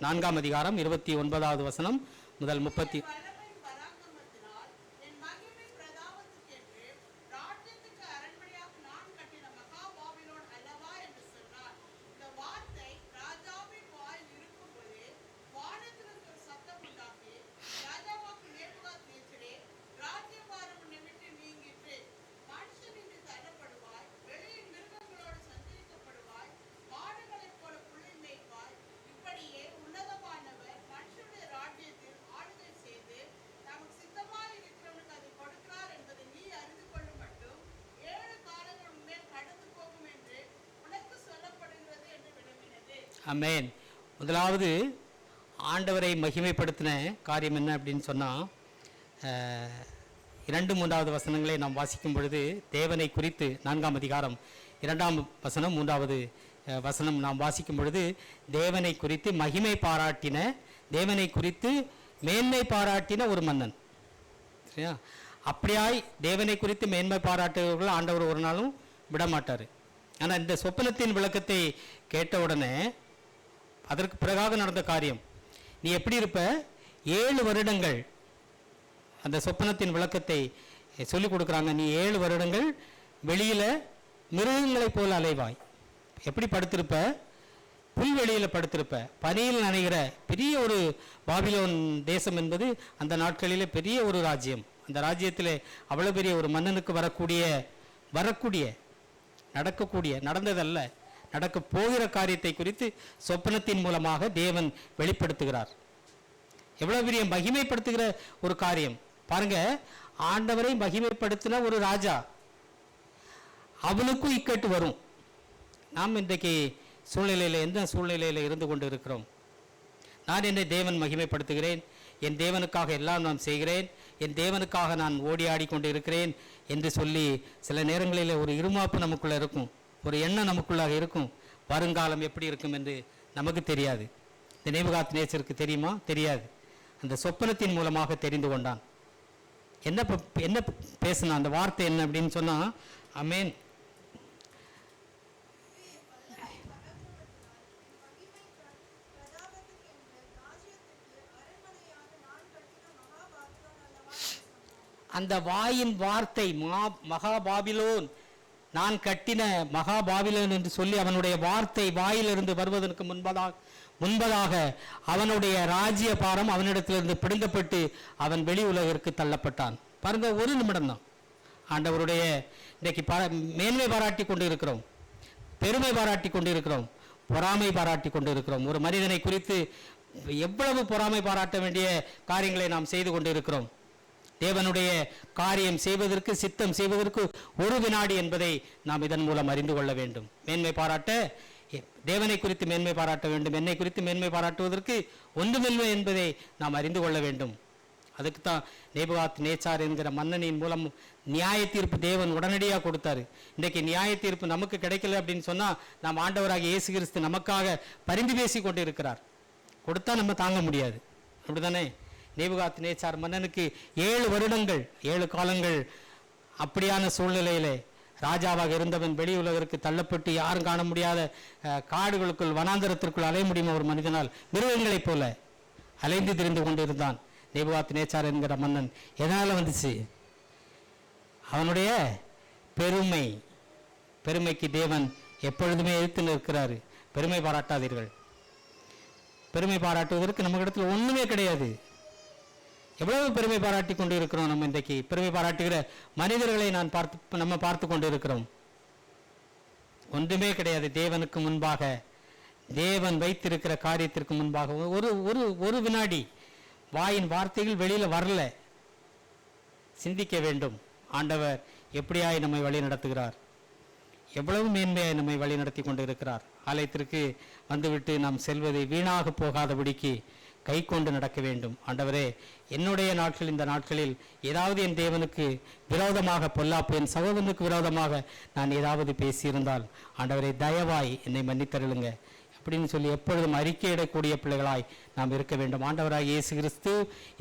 4ஆம் அதிகாரம் 29வது வசனம் முதல் 30. ஆமென். முதலாவது ஆண்டவரை மகிமைப்படுத்தின காரியம் என்ன அப்படின்னு சொன்னால், 2-3வது வசனங்களை நாம் வாசிக்கும் பொழுது தேவனை குறித்து 4ஆம் அதிகாரம் 2ஆம் வசனம் 3வது வசனம் நாம் வாசிக்கும் பொழுது தேவனை குறித்து மகிமை பாராட்டின, தேவனை குறித்து மேன்மை பாராட்டின ஒரு மன்னன். சரியா? அப்படியாய் தேவனை குறித்து மேன்மை பாராட்டுவர்கள் ஆண்டவர் ஒரு நாளும் விடமாட்டார். ஆனால் இந்த சொப்பனத்தின் விளக்கத்தை கேட்ட உடனே அதற்கு பிறகாக நடந்த காரியம், நீ எப்படி இருப்ப, 7 வருடங்கள் அந்த சொப்பனத்தின் விளக்கத்தை சொல்லிக் கொடுக்குறாங்க. நீ 7 வருடங்கள் வெளியில் மிருகங்களைப் போல் அலைவாய். எப்படி படுத்திருப்ப, புல்வெளியில் படுத்திருப்ப, பனியில் நனைகிற பெரிய ஒரு பாபிலோன் தேசம் என்பது அந்த நாட்களிலே பெரிய ஒரு ராஜ்யம். அந்த ராஜ்யத்தில் அவ்வளோ பெரிய ஒரு மன்னனுக்கு நடக்கக்கூடிய நடந்ததல்ல, நடக்க போகிற காரியத்தை குறித்து சொப்பனத்தின் மூலமாக தேவன் வெளிப்படுத்துகிறார். எவ்வளவு பெரிய மகிமைப்படுத்துகிற ஒரு காரியம் பாருங்க. ஆண்டவரை மகிமைப்படுத்தின ஒரு ராஜா, அவனுக்கும் இக்கட்டு வரும். நாம் இன்றைக்கு சூழ்நிலையில் எந்த சூழ்நிலையில் இருந்து கொண்டு இருக்கிறோம்? நான் என்னை தேவன் மகிமைப்படுத்துகிறேன், என் தேவனுக்காக எல்லாம் நான் செய்கிறேன், என் தேவனுக்காக நான் ஓடி ஆடிக்கொண்டு இருக்கிறேன் என்று சொல்லி சில நேரங்களில் ஒரு இருமாப்பு நமக்குள்ளே இருக்கும், ஒரு எண்ணம் நமக்குள்ளாக இருக்கும். வருங்காலம் எப்படி இருக்கும் என்று நமக்கு தெரியாது. இந்த நேபுகாத்நேச்சருக்கு தெரியுமா? தெரியாது. அந்த சொப்பனத்தின் மூலமாக தெரிந்து கொண்டான். என்ன பேசினா அந்த வார்த்தை என்ன அப்படின்னு சொன்னா, ஆமென். அந்த வாயின் வார்த்தை மகா பாபிலோன், நான் கட்டின மகா பாபிலோன் என்று சொல்லி அவனுடைய வார்த்தை வாயிலிருந்து வருவதற்கு முன்பதாக அவனுடைய ராஜ்ய பாரம் அவனிடத்திலிருந்து பிடுங்கப்பட்டு அவன் வெளி உலகிற்கு தள்ளப்பட்டான். பாருங்க, ஒரு நிமிடம் தான் ஆண்டவருடைய இன்றைக்கு மேன்மை பாராட்டி கொண்டு இருக்கிறோம், பெருமை பாராட்டி கொண்டு இருக்கிறோம், பொறாமை பாராட்டி கொண்டு இருக்கிறோம். ஒரு மனிதனை குறித்து எவ்வளவு பொறாமை பாராட்ட வேண்டிய காரியங்களை நாம் செய்து கொண்டு இருக்கிறோம். தேவனுடைய காரியம் செய்வதற்கு, சித்தம் செய்வதற்கு ஒரு வினாடி என்பதை நாம் இதன் மூலம் அறிந்து கொள்ள வேண்டும். மேன்மை பாராட்ட தேவனை குறித்து மேன்மை பாராட்ட வேண்டும், என்னை குறித்து மேன்மை பாராட்டுவதற்கு ஒன்றுமில்லை என்பதை நாம் அறிந்து கொள்ள வேண்டும். அதுக்கு தான் நேபுகாத் நேச்சார் என்கிற மன்னனின் மூலம் நியாய தீர்ப்பு தேவன் உடனடியாக கொடுத்தாரு. இன்றைக்கு நியாய தீர்ப்பு நமக்கு கிடைக்கல அப்படின்னு சொன்னால் நாம் ஆண்டவராகிய இயேசு கிறிஸ்து நமக்காக பரிந்து பேசி கொண்டு இருக்கிறார். கொடுத்தா நம்ம தாங்க முடியாது, அப்படிதானே? நேபுகாத் நேச்சார் மன்னனுக்கு 7 வருடங்கள் 7 காலங்கள் அப்படியான சூழ்நிலையிலே ராஜாவாக இருந்தவன் வெளி உலகிற்கு தள்ளப்பட்டு யாரும் காண முடியாத காடுகளுக்குள் வனாந்தரத்திற்குள் அலைய முடியுமா ஒரு மனிதனால்? மிருகங்களைப் போல அலைந்து திரிந்து கொண்டிருந்தான் நேபுகாத் நேச்சார் என்கிற மன்னன். எதனால வந்துச்சு? அவனுடைய பெருமைக்கு தேவன் எப்பொழுதுமே எதிர்த்து நிற்கிறாரு. பெருமை பாராட்டாதீர்கள். பெருமை பாராட்டுவதற்கு நம்ம இடத்துல ஒண்ணுமே கிடையாது. எவ்வளவு பெருமை பாராட்டி கொண்டு இருக்கிறோம். நம்ம இன்றைக்கு பெருமை பாராட்டுகிற மனிதர்களை நம்ம பார்த்து கொண்டு இருக்கிறோம். ஒன்றுமே கிடையாது. தேவனுக்கு முன்பாக, தேவன் வைத்திருக்கிற காரியத்திற்கு முன்பாக ஒரு வினாடி வாயின் வார்த்தைகள் வெளியில வரல. சிந்திக்க வேண்டும். ஆண்டவர் எப்படியாய் நம்மை வழி நடத்துகிறார், எவ்வளவு மேன்மையாய் நம்மை வழி நடத்தி கொண்டு இருக்கிறார். ஆலயத்திற்கு வந்துவிட்டு நாம் செல்வதை வீணாக போகாதபடிக்கு கை கொண்டு நடக்க வேண்டும். ஆண்டவரே, என்னுடைய நாட்கள், இந்த நாட்களில் ஏதாவது என் தேவனுக்கு விரோதமாக, பொல்லாப்பு என் சகோதரனுக்கு விரோதமாக நான் ஏதாவது பேசியிருந்தால் ஆண்டவரே தயவாய் என்னை மன்னித்தருளுங்க அப்படின்னு சொல்லி எப்பொழுதும் அறிக்கையிடக்கூடிய பிள்ளைகளாய் நாம் இருக்க வேண்டும். ஆண்டவராய் இயேசு கிறிஸ்து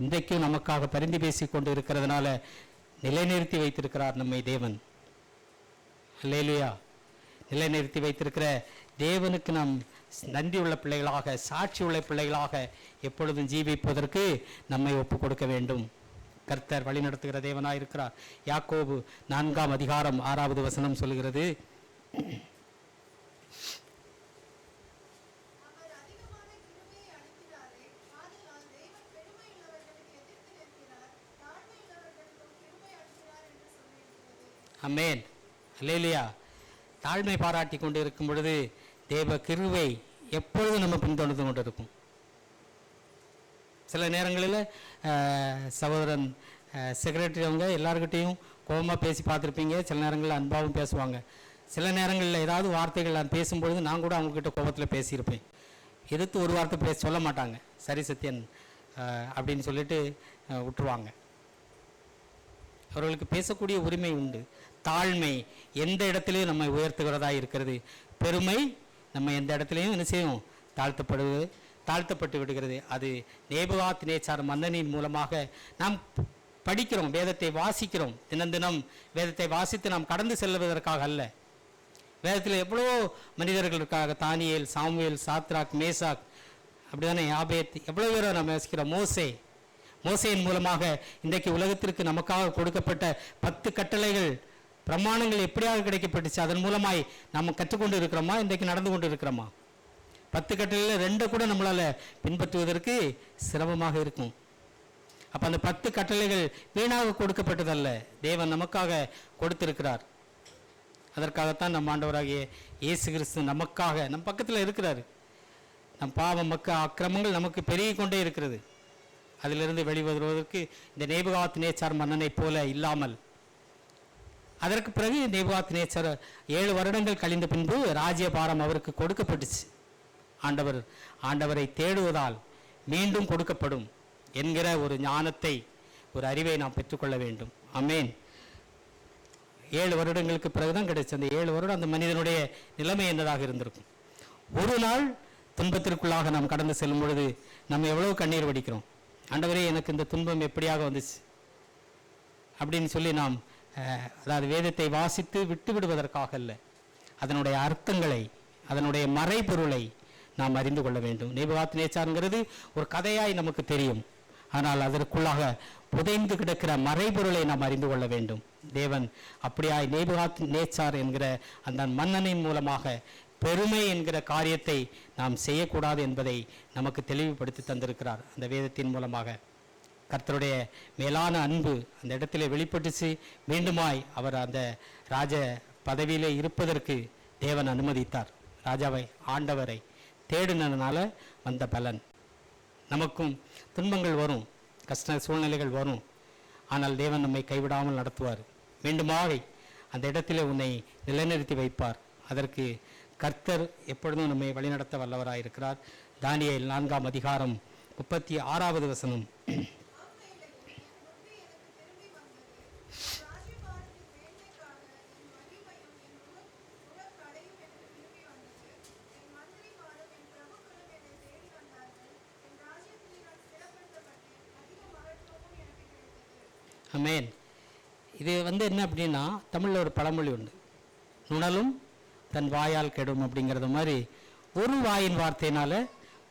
இன்றைக்கும் நமக்காக பரிந்து பேசி கொண்டு இருக்கிறதுனால நிலைநிறுத்தி வைத்திருக்கிறார் நம்மை தேவன். அல்லேலூயா. நிலைநிறுத்தி வைத்திருக்கிற தேவனுக்கு நாம் நன்றி உள்ள பிள்ளைகளாக, சாட்சி உள்ள பிள்ளைகளாக எப்பொழுதும் ஜீவிப்பதற்கு நம்மை ஒப்பு கொடுக்க வேண்டும். கர்த்தர் வழி நடத்துகிற தேவனாய் இருக்கிறார். யாக்கோபு 4ஆம் அதிகாரம் 6வது வசனம் சொல்கிறது, ஆமென், அல்லேலூயா. தாழ்மை பாராட்டி கொண்டு இருக்கும் பொழுது தேவ கிருபை எப்பொழுதும் நம்ம பின்தொடர்ந்து கொண்டு இருக்கும். சில நேரங்களில் சகோதரன் செக்ரட்டரி அவங்க எல்லாருக்கிட்டையும் கோபமாக பேசி பார்த்துருப்பீங்க. சில நேரங்களில் அன்பாகவும் பேசுவாங்க. சில நேரங்களில் ஏதாவது வார்த்தைகள் நான் பேசும்பொழுது நான் கூட அவங்கக்கிட்ட கோபத்தில் பேசியிருப்பேன். எதிர்த்து ஒரு வார்த்தை சொல்ல மாட்டாங்க. சரி சத்யன் அப்படின்னு சொல்லிட்டு விட்டுருவாங்க. அவர்களுக்கு பேசக்கூடிய உரிமை உண்டு. தாழ்மை எந்த இடத்துலையும் நம்மை உயர்த்துகிறதா இருக்கிறது. பெருமை நம்ம எந்த இடத்துலையும் என்ன செய்யும்? தாழ்த்தப்பட்டு விடுகிறது. அது நேபுகாத் நேச்சார் மன்னனின் மூலமாக நாம் படிக்கிறோம், வேதத்தை வாசிக்கிறோம். தினம் வேதத்தை வாசித்து நாம் கடந்து செல்வதற்காக அல்ல. வேதத்தில் எவ்வளோ மனிதர்கள் இருக்காங்க. தானியேல், சாமுவேல், சாத்ராக், மேசாக், அப்படிதானே, யாபேத், எவ்வளோ பேரை நாம் வாசிக்கிறோம். மோசேயின் மூலமாக இன்றைக்கு உலகத்திற்கு நமக்காக கொடுக்கப்பட்ட 10 கட்டளைகள், பிரமாணங்கள் எப்படியாக கிடைக்கப்பட்டுச்சு. அதன் மூலமாய் நாம் கற்றுக்கொண்டு இருக்கிறோமா? இன்றைக்கு நடந்து கொண்டு இருக்கிறோமா? 10 கட்டளையில் 2 கூட நம்மளால் பின்பற்றுவதற்கு சிரமமாக இருக்கும். அப்போ அந்த 10 கட்டளைகள் வீணாக கொடுக்கப்பட்டதல்ல, தேவன் நமக்காக கொடுத்திருக்கிறார். அதற்காகத்தான் நம் ஆண்டவராகிய இயேசு கிறிஸ்து நமக்காக நம் பக்கத்தில் இருக்கிறார். நம் பாவம், அக்கிரமங்கள் நமக்கு பெருகி கொண்டே இருக்கிறது. அதிலிருந்து வெளிவருவதற்கு இந்த நேபுகாத் நேச்சார் மன்னனை போல இல்லாமல், அதற்கு பிறகு நேபுகாத் நேச்சார் 7 வருடங்கள் கழிந்த பின்பு ராஜ்யபாரம் அவருக்கு கொடுக்கப்பட்டுச்சு. ஆண்டவரை தேடுவதால் மீண்டும் கொடுக்கப்படும் என்கிற ஒரு ஞானத்தை, ஒரு அறிவை நாம் பெற்றுக்கொள்ள வேண்டும். ஆமென். 7 வருடங்களுக்கு பிறகுதான் கிடைச்சது. அந்த 7 வருடம் அந்த மனிதனுடைய நிலைமை என்னதாக இருந்திருக்கும்? ஒரு நாள் துன்பத்திற்குள்ளாக நாம் கடந்து செல்லும் பொழுது நம்ம எவ்வளவு கண்ணீர் வடிக்கிறோம். ஆண்டவரே, எனக்கு இந்த துன்பம் எப்படியாக வந்துச்சு, அப்படின்னு சொல்லி நாம் அதாவது வேதத்தை வாசித்து விட்டு விடுவதற்காக அல்ல, அதனுடைய அர்த்தங்களை, அதனுடைய மறைபொருளை நாம் அறிந்து கொள்ள வேண்டும். நேபுகாத் நேச்சாருங்கிறது ஒரு கதையாய் நமக்கு தெரியும், ஆனால் அதற்குள்ளாக புதைந்து கிடக்கிற மறைபொருளை நாம் அறிந்து கொள்ள வேண்டும். தேவன் அப்படியாய் நேபுகாத் நேச்சார் என்கிற அந்த மன்னனின் மூலமாக பெருமை என்கிற காரியத்தை நாம் செய்யக்கூடாது என்பதை நமக்கு தெளிவுபடுத்தி தந்திருக்கிறார். அந்த வேதத்தின் மூலமாக கர்த்தருடைய மேலான அன்பு அந்த இடத்திலே வெளிப்பட்டுச்சு. மீண்டுமாய் அவர் அந்த ராஜ பதவியிலே இருப்பதற்கு தேவன் அனுமதித்தார். ராஜாவை, ஆண்டவரை தேடினதுனால வந்த பலன். நமக்கும் துன்பங்கள் வரும், கஷ்ட சூழ்நிலைகள் வரும், ஆனால் தேவன் நம்மை கைவிடாமல் நடத்துவார். மீண்டுமாய் அந்த இடத்திலே உன்னை நிலைநிறுத்தி வைப்பார். அதற்கு கர்த்தர் எப்பொழுதும் நம்மை வழிநடத்த வல்லவராயிருக்கிறார். தானியேல் 4ஆம் அதிகாரம் 36வது வசனம். ஆமென். இது என்ன அப்படின்னா, தமிழில் ஒரு பழமொழி உண்டு, நுணலும் தன் வாயால் கெடும் அப்படிங்கிறது மாதிரி ஒரு வாயின் வார்த்தையினால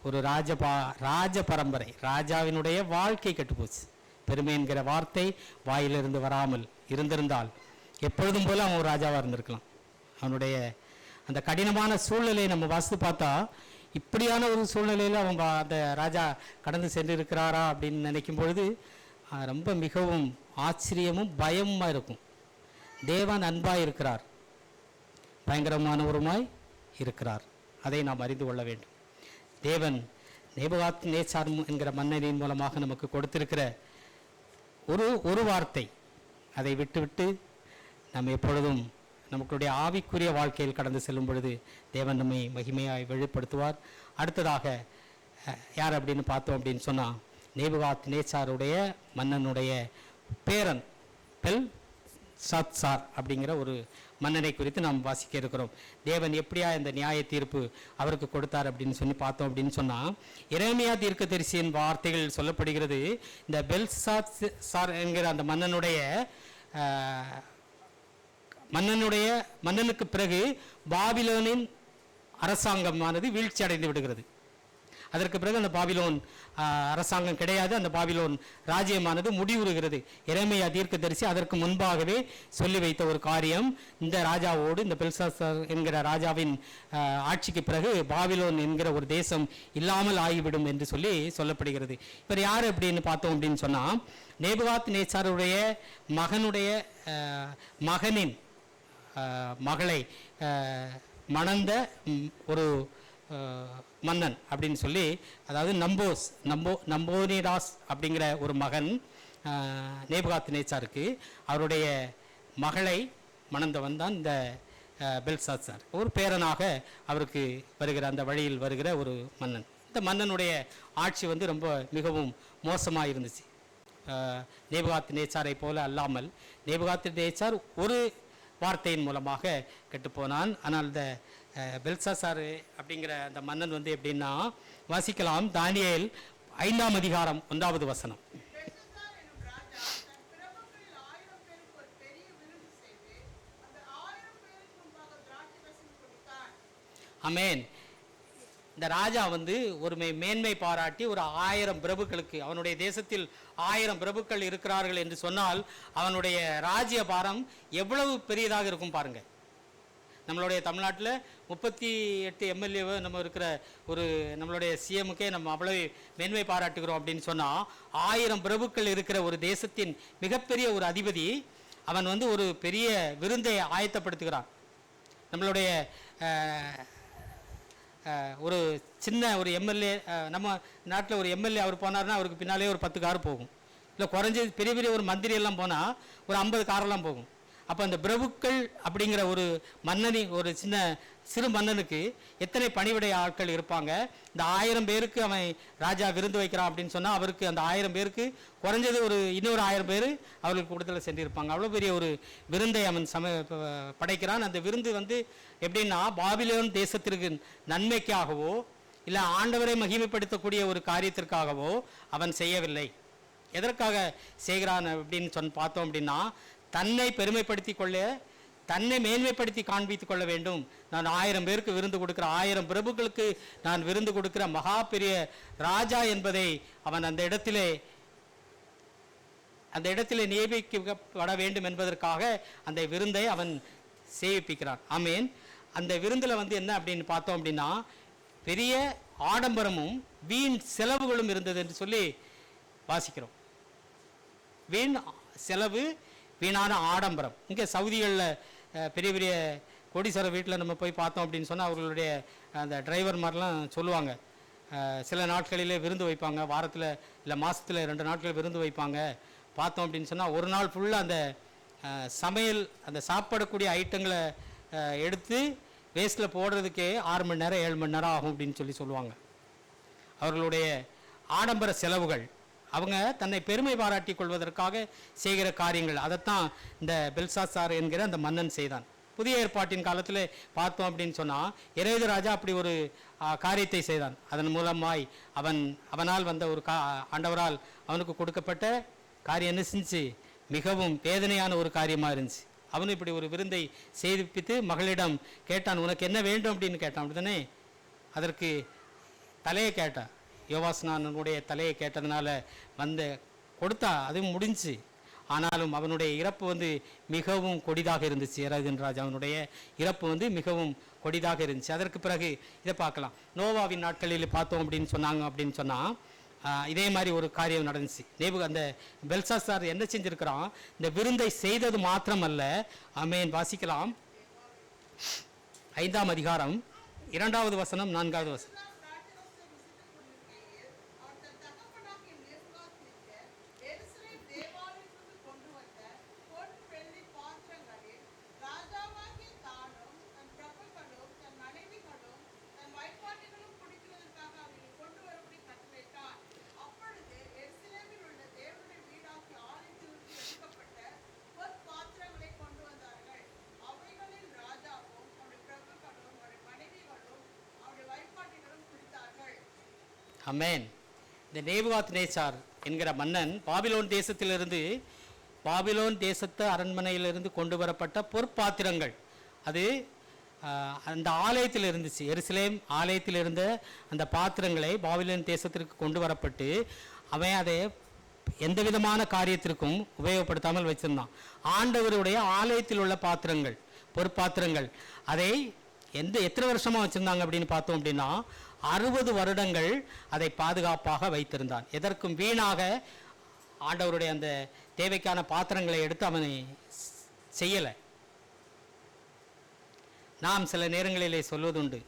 ஒரு ராஜ பரம்பரை, ராஜாவினுடைய வாழ்க்கை கெட்டுப்போச்சு. பெருமை என்கிற வார்த்தை வாயிலிருந்து வராமல் இருந்திருந்தால் எப்பொழுதும் போல அவன் ஒரு ராஜாவாக இருந்திருக்கலாம். அவனுடைய அந்த கடினமான சூழ்நிலையை நம்ம வாசித்து பார்த்தா, இப்படியான ஒரு சூழ்நிலையில் அவங்க அந்த ராஜா கடந்து சென்று இருக்கிறாரா அப்படின்னு நினைக்கும் பொழுது ரொம்ப மிகவும் ஆச்சரியமும் பயமுமாக இருக்கும். தேவன் அன்பாய் இருக்கிறார், பயங்கரமானவருமாய் இருக்கிறார். அதை நாம் அறிந்து கொள்ள வேண்டும். தேவன் நேபுகாத் நேச்சார் என்கிற மன்னரின் மூலமாக நமக்கு கொடுத்திருக்கிற ஒரு வார்த்தை, அதை விட்டு நாம் எப்பொழுதும் நமக்குடைய ஆவிக்குரிய வாழ்க்கையில் கடந்து செல்லும் பொழுது தேவன் நம்மை மகிமையாய் வெளிப்படுத்துவார். அடுத்ததாக யார் அப்படின்னு பார்த்தோம் அப்படின்னு சொன்னால், நேபுகாத் நேச்சாருடைய மன்னனுடைய பேரன் பெல்சாத்சார் அப்படிங்கிற ஒரு மன்னனை குறித்து நாம் வாசிக்க இருக்கிறோம். தேவன் எப்படியா இந்த நியாய தீர்ப்பு அவருக்கு கொடுத்தார் அப்படின்னு சொல்லி பார்த்தோம் அப்படின்னு சொன்னால், எரேமியா தீர்க்கதரிசியின் வார்த்தைகள் சொல்லப்படுகிறது. இந்த பெல்சாத்சார் என்கிற அந்த மன்னனுக்கு பிறகு பாபிலோனின் அரசாங்கமானது வீழ்ச்சி அடைந்து விடுகிறது. அதற்கு பிறகு அந்த பாபிலோன் அரசாங்கம் கிடையாது, அந்த பாபிலோன் ராஜ்யமானது முடிவுறுகிறது. எரேமியா தீர்க்கதரிசி அதற்கு முன்பாகவே சொல்லி வைத்த ஒரு காரியம், இந்த ராஜாவோடு, இந்த பெல்சாத்சார் என்கிற ராஜாவின் ஆட்சிக்கு பிறகு பாபிலோன் என்கிற ஒரு தேசம் இல்லாமல் ஆகிவிடும் என்று சொல்லப்படுகிறது. இவர் யார் அப்படின்னு பார்த்தோம் அப்படின்னு சொன்னால், நேபுகாத் நேச்சாருடைய மகனின் மகளை மணந்த ஒரு மன்னன் அப்படின்னு சொல்லி, அதாவது நம்போனிராஸ் அப்படிங்கிற ஒரு மகன் நேபுகாத் நேச்சாருக்கு அவருடைய மகளை மணந்தவன் தான் இந்த பெல்சாத்சார். ஒரு பேரனாக அவருக்கு வருகிற அந்த வழியில் வருகிற ஒரு மன்னன். இந்த மன்னனுடைய ஆட்சி ரொம்ப மிகவும் மோசமாக இருந்துச்சு. நேபுகாத் நேச்சாரை போல அல்லாமல், நேபுகாத் நேச்சார் ஒரு வார்த்தையின் மூலமாக கெட்டுப்போனான். ஆனால் இந்த பெல்சாத்சார் அப்படிங்கிற அந்த மன்னன் எப்படின்னா, வாசிக்கலாம், தானியேல் 5ஆம் அதிகாரம் 1வது வசனம். ஆமென். இந்த ராஜா ஒரு மேன்மை பாராட்டி ஒரு 1000 பிரபுக்களுக்கு, அவனுடைய தேசத்தில் 1000 பிரபுக்கள் இருக்கிறார்கள் என்று சொன்னால் அவனுடைய ராஜ்ய பாரம் எவ்வளவு பெரியதாக இருக்கும் பாருங்க. நம்மளுடைய தமிழ்நாட்டில் 38 எம்எல்ஏ நம்ம இருக்கிற ஒரு நம்மளுடைய சிஎமுக்கே நம்ம அவ்வளவு மேன்மை பாராட்டுகிறோம் அப்படின்னு சொன்னால், 1000 பிரபுக்கள் இருக்கிற ஒரு தேசத்தின் மிகப்பெரிய ஒரு அதிபதி அவன் ஒரு பெரிய விருந்தை ஆயத்தப்படுத்துகிறான். நம்மளுடைய ஒரு சின்ன ஒரு எம்எல்ஏ, நம்ம நாட்டில் ஒரு எம்எல்ஏ அவர் போனார்னா அவருக்கு பின்னாலே ஒரு 10 கார் போகும். இல்லை குறைஞ்சது பெரிய பெரிய ஒரு மந்திரி எல்லாம் போனால் ஒரு 50 காரெல்லாம் போகும். அப்போ அந்த பிரபுக்கள் அப்படிங்கிற ஒரு ஒரு சிறு மன்னனுக்கு எத்தனை பணிவிடை ஆட்கள் இருப்பாங்க. இந்த 1000 பேருக்கு அவன் ராஜா விருந்து வைக்கிறான் அப்படின்னு சொன்னால், அவருக்கு அந்த 1000 பேருக்கு குறைஞ்சது இன்னொரு 1000 பேர் அவர்களுக்கு கூட்டத்தில் சென்றிருப்பாங்க. அவ்வளோ பெரிய ஒரு விருந்தை அவன் படைக்கிறான். அந்த விருந்து எப்படின்னா, பாபிலோன் தேசத்திற்கு நன்மைக்காகவோ இல்லை ஆண்டவரை மகிமைப்படுத்தக்கூடிய ஒரு காரியத்திற்காகவோ அவன் செய்யவில்லை. எதற்காக செய்கிறான் அப்படின்னு பார்த்தோம் அப்படின்னா, தன்னை பெருமைப்படுத்தி கொள்ள, தன்னை மேன்மைப்படுத்தி காண்பித்துக் கொள்ள வேண்டும். நான் 1000 பேருக்கு விருந்து கொடுக்கிற, 1000 பிரபுக்களுக்கு நான் விருந்து கொடுக்கிற மகா பெரிய ராஜா என்பதை அவன் அந்த இடத்திலே நியமிக்கப்பட வேண்டும் என்பதற்காக அந்த விருந்தை அவன் செய்விப்பிக்கிறான். ஆமேன். அந்த விருந்தில் என்ன அப்படின்னு பார்த்தோம் அப்படின்னா, பெரிய ஆடம்பரமும் வீண் செலவுகளும் இருந்தது என்று சொல்லி வாசிக்கிறோம். வீண் செலவு, வீணான ஆடம்பரம். இங்கே சவுதிகளில் பெரிய பெரிய கோடீஸ்வரர் வீட்டில் நம்ம போய் பார்த்தோம் அப்படின்னு சொன்னால் அவர்களுடைய அந்த டிரைவர் மாதிரிலாம் சொல்லுவாங்க, சில நாட்களிலே விருந்து வைப்பாங்க, வாரத்தில் இல்லை மாதத்தில் 2 நாட்கள் விருந்து வைப்பாங்க. பார்த்தோம் அப்படின்னு சொன்னால் ஒரு நாள் ஃபுல்லாக அந்த சமையல், அந்த சாப்பிடக்கூடிய ஐட்டங்களை எடுத்து வேஸ்ட்டில் போடுறதுக்கே 6 மணி நேரம் 7 மணி நேரம் ஆகும் அப்படின்னு சொல்லுவாங்க. அவர்களுடைய ஆடம்பர செலவுகள், அவங்க தன்னை பெருமை பாராட்டி கொள்வதற்காக செய்கிற காரியங்கள், அதைத்தான் இந்த பெல்சாசார் என்கிற அந்த மன்னன் செய்தான். புதிய ஏற்பாட்டின் காலத்தில் பார்த்தோம் அப்படின்னு சொன்னால் எரேது ராஜா அப்படி ஒரு காரியத்தை செய்தான். அதன் மூலமாய் அவனால் வந்த ஒரு ஆண்டவரால் அவனுக்கு கொடுக்கப்பட்ட காரியம் என்ன செஞ்சு மிகவும் வேதனையான ஒரு காரியமாக இருந்துச்சு. அவனு இப்படி ஒரு விருந்தை செய்வித்து மகளிடம் கேட்டான், உனக்கு என்ன வேண்டும் அப்படின்னு கேட்டான். அப்படிதானே? அதற்கு தலையை கேட்டான். யோவாஸ்நானுடைய தலையை கேட்டதுனால கொடுத்தா, அதுவும் முடிஞ்சு. ஆனாலும் அவனுடைய இறப்பு மிகவும் கொடிதாக இருந்துச்சு. எரேது ராஜாவினுடைய இறப்பு மிகவும் கொடிதாக இருந்துச்சு. அதற்கு பிறகு இதை பார்க்கலாம். நோவாவின் நாட்களில் பார்த்தோம் அப்படின்னு சொன்னால் இதே மாதிரி ஒரு காரியம் நடந்துச்சு. அந்த பெல்சாசார் என்ன செஞ்சிருக்கிறான், இந்த விருந்தை செய்தது மாத்திரமல்ல. ஆமென். வாசிக்கலாம். 5ஆம் அதிகாரம் 2வது வசனம் 4வது வசனம். ஆமென். இந்த நேபுகாத்நேச்சார் என்கிற மன்னன் பாபிலோன் தேசத்து அரண்மனையிலிருந்து கொண்டு வரப்பட்ட பொற்பாத்திரங்கள், அது அந்த ஆலயத்தில் இருந்துச்சு. எருசலேம் ஆலயத்தில் இருந்த அந்த பாத்திரங்களை பாபிலோன் தேசத்திற்கு கொண்டு வரப்பட்டு அவன் அதை எந்த விதமான காரியத்திற்கும் உபயோகப்படுத்தாமல் வச்சிருந்தான். ஆண்டவருடைய ஆலயத்தில் உள்ள பாத்திரங்கள், பொற்பாத்திரங்கள், அதை எத்தனை வருஷமாக வச்சுருந்தாங்க அப்படின்னு பார்த்தோம் அப்படின்னா 60 வருடங்கள் அதை பாதுகாப்பாக வைத்திருந்தான். எதற்கும் வீணாக ஆண்டவருடைய அந்த தேவைக்கான பாத்திரங்களை எடுத்து அவனை செய்யலை. நாம் சில நேரங்களிலே சொல்வதுண்டு,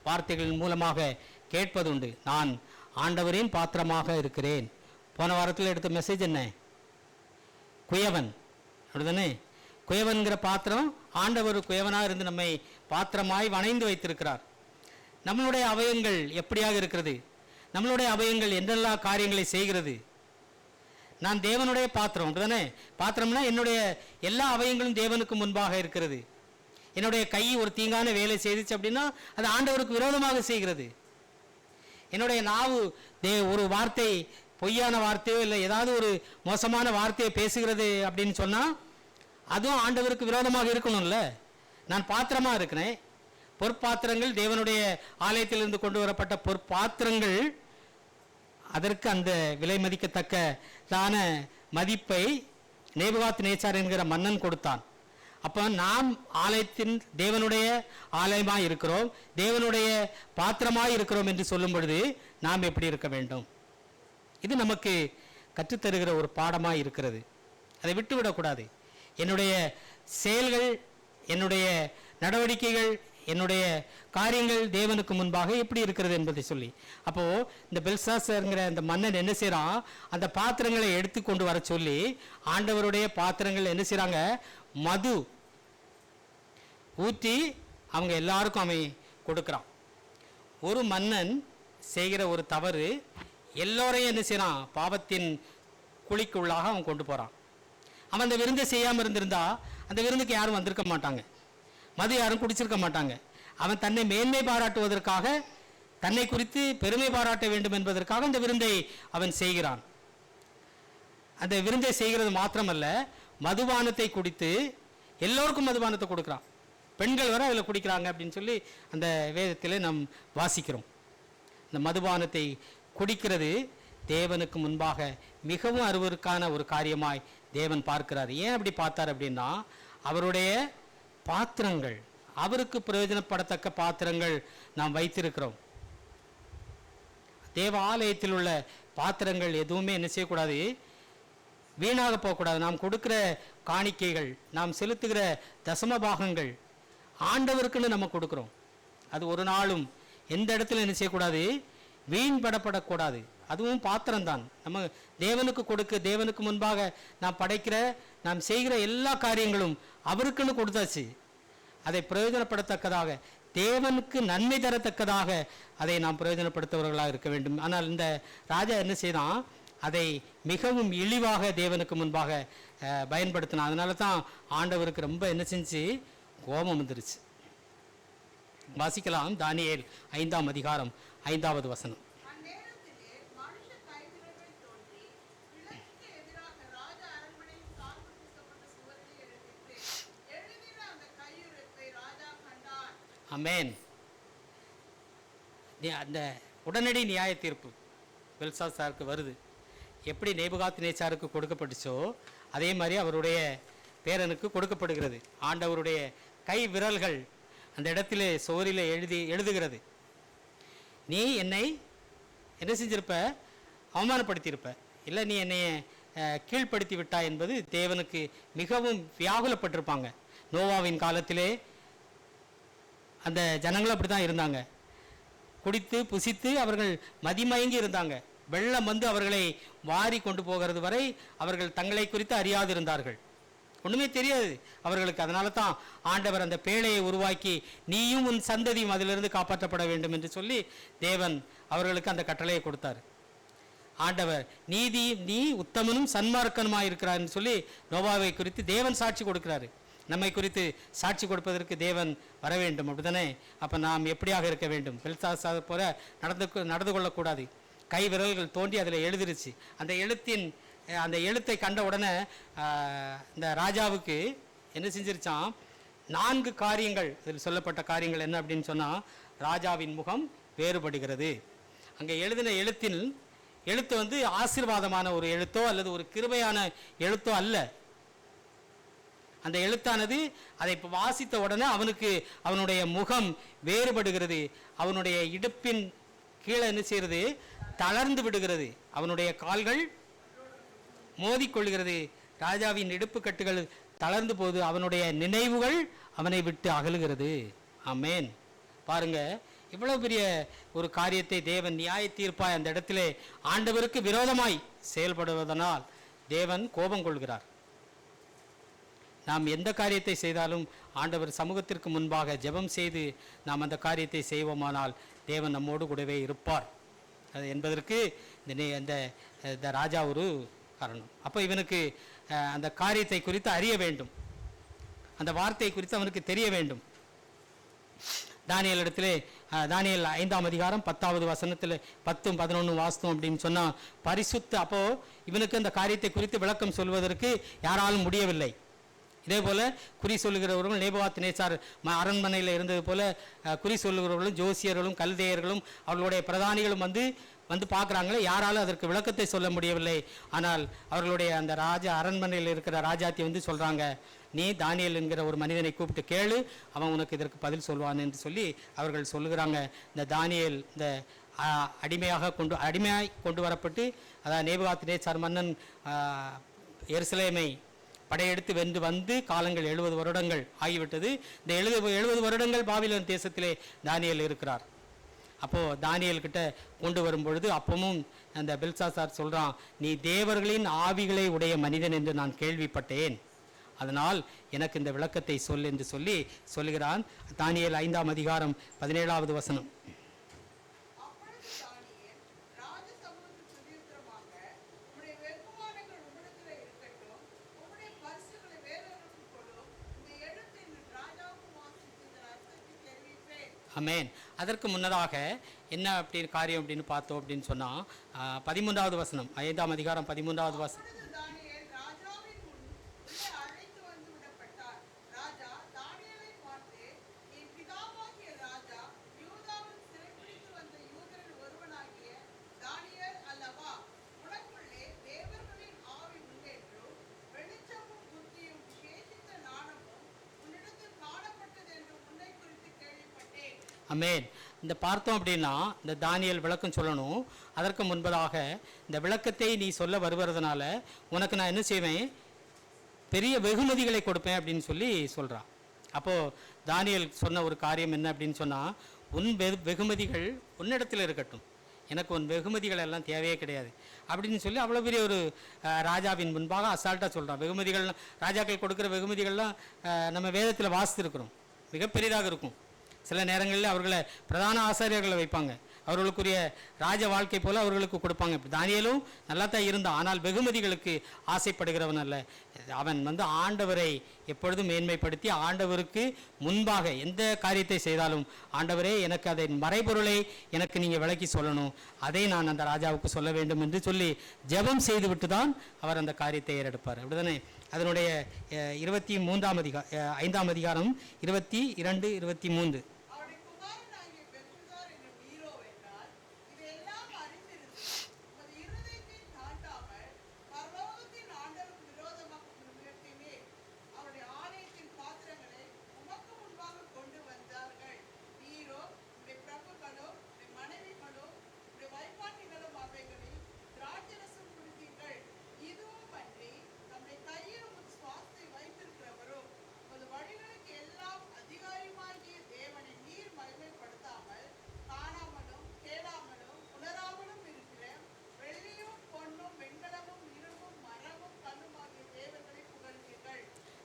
வார்த்தைகள் மூலமாக கேட்பதுண்டு, நான் ஆண்டவரின் பாத்திரமாக இருக்கிறேன். போன வாரத்தில் எடுத்த மெசேஜ் என்ன? குயவன். அப்படிதானே? குயவன்கிற பாத்திரம், ஆண்டவர் குயவனாக இருந்து நம்மை பாத்திரமாய் வணைந்து வைத்திருக்கிறார். நம்மளுடைய அவயங்கள் எப்படியாக இருக்கிறது? நம்மளுடைய அவயங்கள் என்னெல்லாம் காரியங்களை செய்கிறது? நான் தேவனுடைய பாத்திரம். அப்படிதானே? பாத்திரம்னா என்னுடைய எல்லா அவயங்களும் தேவனுக்கு முன்பாக இருக்கிறது. என்னுடைய கை ஒரு தீங்கான வேலை செய்துச்சு அப்படின்னா அது ஆண்டவருக்கு விரோதமாக செய்கிறது. என்னுடைய நாவு ஒரு வார்த்தை, பொய்யான வார்த்தையோ இல்லை ஏதாவது ஒரு மோசமான வார்த்தையை பேசுகிறது அப்படின்னு சொன்னால் அதுவும் ஆண்டவருக்கு விரோதமாக இருக்கணும்ல. நான் பாத்திரமாக இருக்கிறேன். பொற்பாத்திரங்கள், தேவனுடைய ஆலயத்திலிருந்து கொண்டு வரப்பட்ட பொற்பாத்திரங்கள், அதற்கு அந்த விலை மதிக்கத்தக்கதான மதிப்பை நேபுகாத்நேச்சார் என்கிற மன்னன் கொடுத்தான். அப்போ நாம் ஆலயத்தின் தேவனுடைய ஆலயமாக இருக்கிறோம், தேவனுடைய பாத்திரமாக இருக்கிறோம் என்று சொல்லும் பொழுது நாம் எப்படி இருக்க வேண்டும்? இது நமக்கு கற்றுத்தருகிற ஒரு பாடமாக இருக்கிறது. அதை விட்டுவிடக்கூடாது. என்னுடைய செயல்கள், என்னுடைய நடவடிக்கைகள், என்னுடைய காரியங்கள் தேவனுக்கு முன்பாக எப்படி இருக்கிறது என்பதை சொல்லி, அப்போ இந்த பெல்சாசார்ங்கிற அந்த மன்னன் என்ன செய்யறான், அந்த பாத்திரங்களை எடுத்து கொண்டு வர சொல்லி ஆண்டவருடைய பாத்திரங்கள் என்ன செய்யறாங்க, மது ஊற்றி அவங்க எல்லாருக்கும் அவன் கொடுக்குறான். ஒரு மன்னன் செய்கிற ஒரு தவறு எல்லோரையும் என்ன செய்யறான், பாவத்தின் குழிக்குள்ளாக அவன் கொண்டு போறான். அவன் அந்த விருந்தை செய்யாமல் இருந்திருந்தா அந்த விருந்துக்கு யாரும் வந்திருக்க மாட்டாங்க, மது யாரும் குடிச்சிருக்க மாட்டாங்க. அவன் தன்னை மேன்மை பாராட்டுவதற்காக, தன்னை குறித்து பெருமை பாராட்ட வேண்டும் என்பதற்காக அந்த விருந்தை அவன் செய்கிறான். அந்த விருந்தை செய்கிறது மாத்திரமல்ல, மதுபானத்தை குடித்து எல்லோருக்கும் மதுபானத்தை கொடுக்குறான். பெண்கள் வர அதில் குடிக்கிறாங்க அப்படின்னு சொல்லி அந்த வேதத்தில் நாம் வாசிக்கிறோம். இந்த மதுபானத்தை குடிக்கிறது தேவனுக்கு முன்பாக மிகவும் அருவருக்கான ஒரு காரியமாய் தேவன் பார்க்கிறார். ஏன் அப்படி பார்த்தார் அப்படின்னா, அவருடைய பாத்திரங்கள், அவருக்கு பிரயோஜனப்படத்தக்க பாத்திரங்கள் நாம் வைத்திருக்கிறோம். தேவ ஆலயத்தில் உள்ள பாத்திரங்கள் எதுவுமே என்ன செய்யக்கூடாது, வீணாக போகக்கூடாது. நாம் கொடுக்கிற காணிக்கைகள், நாம் செலுத்துகிற தசம பாகங்கள் ஆண்டவருக்குன்னு நம்ம கொடுக்குறோம். அது ஒரு நாளும் எந்த இடத்துல என்ன செய்யக்கூடாது, வீண்படப்படக்கூடாது. அதுவும் பாத்திரம்தான். நம்ம தேவனுக்கு கொடுக்க, தேவனுக்கு முன்பாக நாம் படைக்கிற, நாம் செய்கிற எல்லா காரியங்களும் அவருக்குன்னு கொடுத்தாச்சு. அதை பிரயோஜனப்படத்தக்கதாக, தேவனுக்கு நன்மை தரத்தக்கதாக அதை நாம் பிரயோஜனப்படுத்தவர்களாக இருக்க வேண்டும். ஆனால் இந்த ராஜா என்ன செய்தான், அதை மிகவும் இழிவாக தேவனுக்கு முன்பாக பயன்படுத்தினான். அதனால தான் ஆண்டவருக்கு ரொம்ப என்ன செஞ்சு, கோபம் வந்துருச்சு. வாசிக்கலாம், தானியேல் 5ஆம் அதிகாரம் 5வது வசனம். ஆமென். அந்த உடனடி நியாய தீர்ப்பு பெல்சாசாருக்கு வருது. எப்படி நேபுகாத்நேச்சாருக்கு கொடுக்கப்பட்டுச்சோ அதே மாதிரி அவருடைய பேரனுக்கு கொடுக்கப்படுகிறது. ஆண்டவருடைய கை விரல்கள் அந்த இடத்திலே சுவரில் எழுதுகிறது. நீ என்னை என்ன செஞ்சிருப்ப, அவமானப்படுத்தியிருப்ப, இல்லை நீ என்னை கீழ்ப்படுத்தி விட்டாய் என்பது தேவனுக்கு மிகவும் வியாகுலப்பட்டிருப்பாங்க. நோவாவின் காலத்திலே அந்த ஜனங்களும் அப்படி தான் இருந்தாங்க. குடித்து புசித்து அவர்கள் மதிமயங்கி இருந்தாங்க. வெள்ளம் வந்து அவர்களை வாரி கொண்டு போகிறது வரை அவர்கள் தங்களை குறித்து அறியாது இருந்தார்கள். ஒன்றுமே தெரியாது அவர்களுக்கு. அதனால தான் ஆண்டவர் அந்த பேழையை உருவாக்கி, நீயும் உன் சந்ததியும் அதிலிருந்து காப்பாற்றப்பட வேண்டும் என்று சொல்லி தேவன் அவர்களுக்கு அந்த கட்டளையை கொடுத்தார். ஆண்டவர் நீ உத்தமனும் சன்மார்க்கனுமாய் இருக்கிறார் என்று சொல்லி நோவாவை குறித்து தேவன் சாட்சி கொடுக்கிறாரு. நம்மை குறித்து சாட்சி கொடுப்பதற்கு தேவன் வர வேண்டும், அப்படித்தானே? அப்போ நாம் எப்படியாக இருக்க வேண்டும்? பெல்சாசார் போல நடந்து கொள்ளக்கூடாது. கை விரல்கள் தோண்டி அதில் எழுதிருச்சு. அந்த எழுத்தை கண்ட உடனே இந்த ராஜாவுக்கு என்ன செஞ்சிருச்சான், 4 காரியங்கள், இதில் சொல்லப்பட்ட காரியங்கள் என்ன அப்படின்னு சொன்னால், ராஜாவின் முகம் வேறுபடுகிறது. அங்கே எழுதின எழுத்து வந்து ஆசீர்வாதமான ஒரு எழுத்தோ அல்லது ஒரு கிருபையான எழுத்தோ அல்ல. அந்த எழுத்தானது அதை வாசித்த உடனே அவனுடைய முகம் வேறுபடுகிறது. அவனுடைய இடுப்பின் கீழே என்ன செய்கிறது, தளர்ந்து விடுகிறது. அவனுடைய கால்கள் மோதிக்கொள்கிறது. ராஜாவின் இடுப்பு கட்டுகள் தளர்ந்து போது அவனுடைய நினைவுகள் அவனை விட்டு அகலுகிறது. ஆமென். பாருங்க, இவ்வளவு பெரிய ஒரு காரியத்தை தேவன் நியாய தீர்ப்பாய் அந்த இடத்திலே ஆண்டவருக்கு விரோதமாய் செயல்படுவதனால் தேவன் கோபம் கொள்கிறார். நாம் எந்த காரியத்தை செய்தாலும் ஆண்டவர் சமூகத்திற்கு முன்பாக ஜெபம் செய்து நாம் அந்த காரியத்தை செய்வோமானால் தேவன் நம்மோடு கூடவே இருப்பார். அது என்பதற்கு இந்த ராஜா ஒரு காரணம். அப்போ இவனுக்கு அந்த காரியத்தை குறித்து அறிய வேண்டும், அந்த வார்த்தை குறித்து அவனுக்கு தெரிய வேண்டும். தானியேல் இடத்திலே தானியேல் 5ஆம் அதிகாரம் 10வது வசனத்தில் 10, 11 வாஸ்தவம் அப்படின்னு சொன்னால் பரிசுத்த. அப்போ இவனுக்கு அந்த காரியத்தை குறித்து விளக்கம் சொல்வதற்கு யாராலும் முடியவில்லை. இதே போல குறி சொல்லுகிறவர்களும் நேபுகாத்நேச்சார் அரண்மனையில் இருந்தது போல குறி சொல்லுகிறவர்களும் ஜோசியர்களும் கல்தேயர்களும் அவர்களுடைய பிரதானிகளும் வந்து பார்க்குறாங்களே, யாராலும் அதற்கு விளக்கத்தை சொல்ல முடியவில்லை. ஆனால் அவர்களுடைய அந்த அரண்மனையில் இருக்கிற ராஜாத்தி வந்து சொல்கிறாங்க, நீ தானியேல் என்கிற ஒரு மனிதனை கூப்பிட்டு கேளு, அவன் உனக்கு இதற்கு பதில் சொல்வான் என்று சொல்லி அவர்கள் சொல்லுகிறாங்க. இந்த தானியேல் இந்த அடிமையாய் கொண்டு வரப்பட்டு, அதாவது நேபுகாத்நேச்சார் மன்னன் எருசலேமை படையெடுத்து வென்று வந்து காலங்கள் 70 வருடங்கள் ஆகிவிட்டது. இந்த 70 வருடங்கள் பாபிலோன் தேசத்திலே தானியேல் இருக்கிறார். அப்போது தானியேல் கிட்ட கொண்டு வரும் பொழுது அப்பவும் அந்த பெல்சாசார் சொல்கிறான், நீ தேவர்களின் ஆவிகளை உடைய மனிதன் என்று நான் கேள்விப்பட்டேன், அதனால் எனக்கு இந்த விளக்கத்தை சொல் என்று சொல்லுகிறான். தானியேல் 5ஆம் அதிகாரம் 17வது வசனம். ஆமென். அதற்கு முன்னதாக என்ன காரியம் அப்படின்னு பார்த்தோம் அப்படின்னு சொன்னால் 13வது வசனம், 5ஆம் அதிகாரம் 13வது வசனம். ஆமென். இந்த பார்த்தோம் அப்படின்னா இந்த தானியேல் விளக்கம் சொல்லணும். அதற்கு முன்பதாக இந்த விளக்கத்தை நீ சொல்ல வருவதனால உனக்கு நான் என்ன செய்வேன், பெரிய வெகுமதிகளை கொடுப்பேன் அப்படின்னு சொல்லி சொல்கிறான். அப்போது தானியேல் சொன்ன ஒரு காரியம் என்ன அப்படின்னு சொன்னால், உன் வெகுமதிகள் உன்னிடத்தில் இருக்கட்டும், எனக்கு உன் வெகுமதிகள் எல்லாம் தேவையே கிடையாது அப்படின்னு சொல்லி அவ்வளோ பெரிய ஒரு ராஜாவின் முன்பாக அசால்ட்டாக சொல்கிறான். வெகுமதிகள், ராஜாக்கள் கொடுக்குற வெகுமதிகள்லாம் நம்ம வேதத்தில் வாசித்திருக்கிறோம், மிகப்பெரியதாக இருக்கும். சில நேரங்களில் அவர்களை பிரதான ஆசாரியர்களை வைப்பாங்க, அவர்களுக்குரிய ராஜ வாழ்க்கை போல் அவர்களுக்கு கொடுப்பாங்க. இப்படி தானியேலும் நல்லா தான் இருந்தான், ஆனால் வெகுமதிகளுக்கு ஆசைப்படுகிறவன் அல்ல. அவன் ஆண்டவரை எப்பொழுதும் மேன்மைப்படுத்தி ஆண்டவருக்கு முன்பாக எந்த காரியத்தை செய்தாலும், ஆண்டவரே எனக்கு அதன் மறைபொருளை எனக்கு நீங்கள் விளக்கி சொல்லணும், அதை நான் அந்த ராஜாவுக்கு சொல்ல வேண்டும் என்று சொல்லி ஜெபம் செய்துவிட்டு தான் அவர் அந்த காரியத்தை ஏறெடுப்பார். அப்படிதானே? அதனுடைய 5ஆம் அதிகாரம் 22, 23.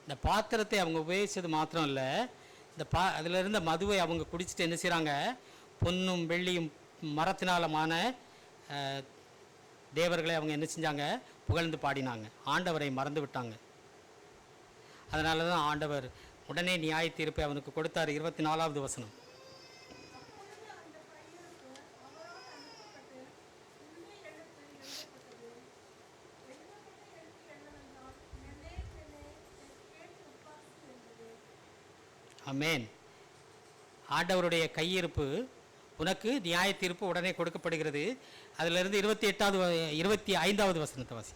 இந்த பாத்திரத்தை அவங்க உபயோகிச்சது மாத்திரம் இல்லை, அதில் இருந்த மதுவை அவங்க குடிச்சிட்டு என்ன செய்கிறாங்க, பொன்னும் வெள்ளியும் மரத்தினாலமான தேவர்களை அவங்க என்ன செஞ்சாங்க, புகழ்ந்து பாடினாங்க, ஆண்டவரை மறந்து விட்டாங்க. அதனால தான் ஆண்டவர் உடனே நியாய தீர்ப்பை அவனுக்கு கொடுத்தார். 24வது வசனம். ஆமென். ஆண்டவருடைய கையிருப்பு உனக்கு நியாய தீர்ப்பு உடனே கொடுக்கப்படுகிறது. அதிலிருந்து 25வது வசனத்தை வாசி.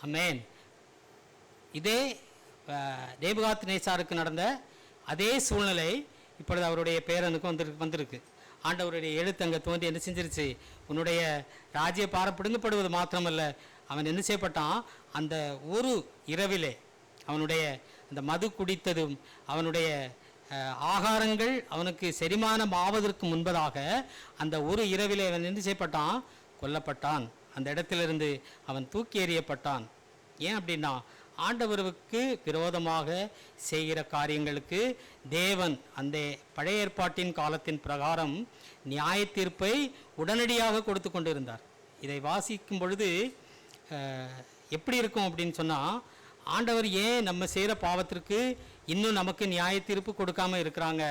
ஆமென். இதே நேபுகாத்நேச்சாருக்கு நடந்த அதே சூழ்நிலை இப்பொழுது அவருடைய பேரனுக்கு வந்திருக்கு. ஆண்டவருடைய எழுத்து அங்கே தோன்றி என்ன செஞ்சிருச்சு, உன்னுடைய ராஜ்ய பாரம் பிடுங்கப்படுவது மாத்திரமல்ல, அவன் என்ன செய்யப்பட்டான், அந்த ஒரு இரவிலே அவனுடைய அந்த மது குடித்ததும் அவனுடைய ஆகாரங்கள் அவனுக்கு செரிமானம் ஆவதற்கு முன்பதாக அந்த ஒரு இரவிலே அவன் என்ன செய்யப்பட்டான், கொல்லப்பட்டான். அந்த இடத்திலிருந்து அவன் தூக்கி எறியப்பட்டான். ஏன் அப்படின்னா, ஆண்டவருக்கு விரோதமாக செய்கிற காரியங்களுக்கு தேவன் அந்த பழைய ஏற்பாட்டின் காலத்தின் பிரகாரம் நியாய தீர்ப்பை உடனடியாக கொடுத்து கொண்டு இருந்தார். இதை வாசிக்கும் பொழுது எப்படி இருக்கும் அப்படின்னு சொன்னால், ஆண்டவர் ஏன் நம்ம செய்கிற பாவத்திற்கு இன்னும் நமக்கு நியாய தீர்ப்பு கொடுக்காம இருக்கிறாங்க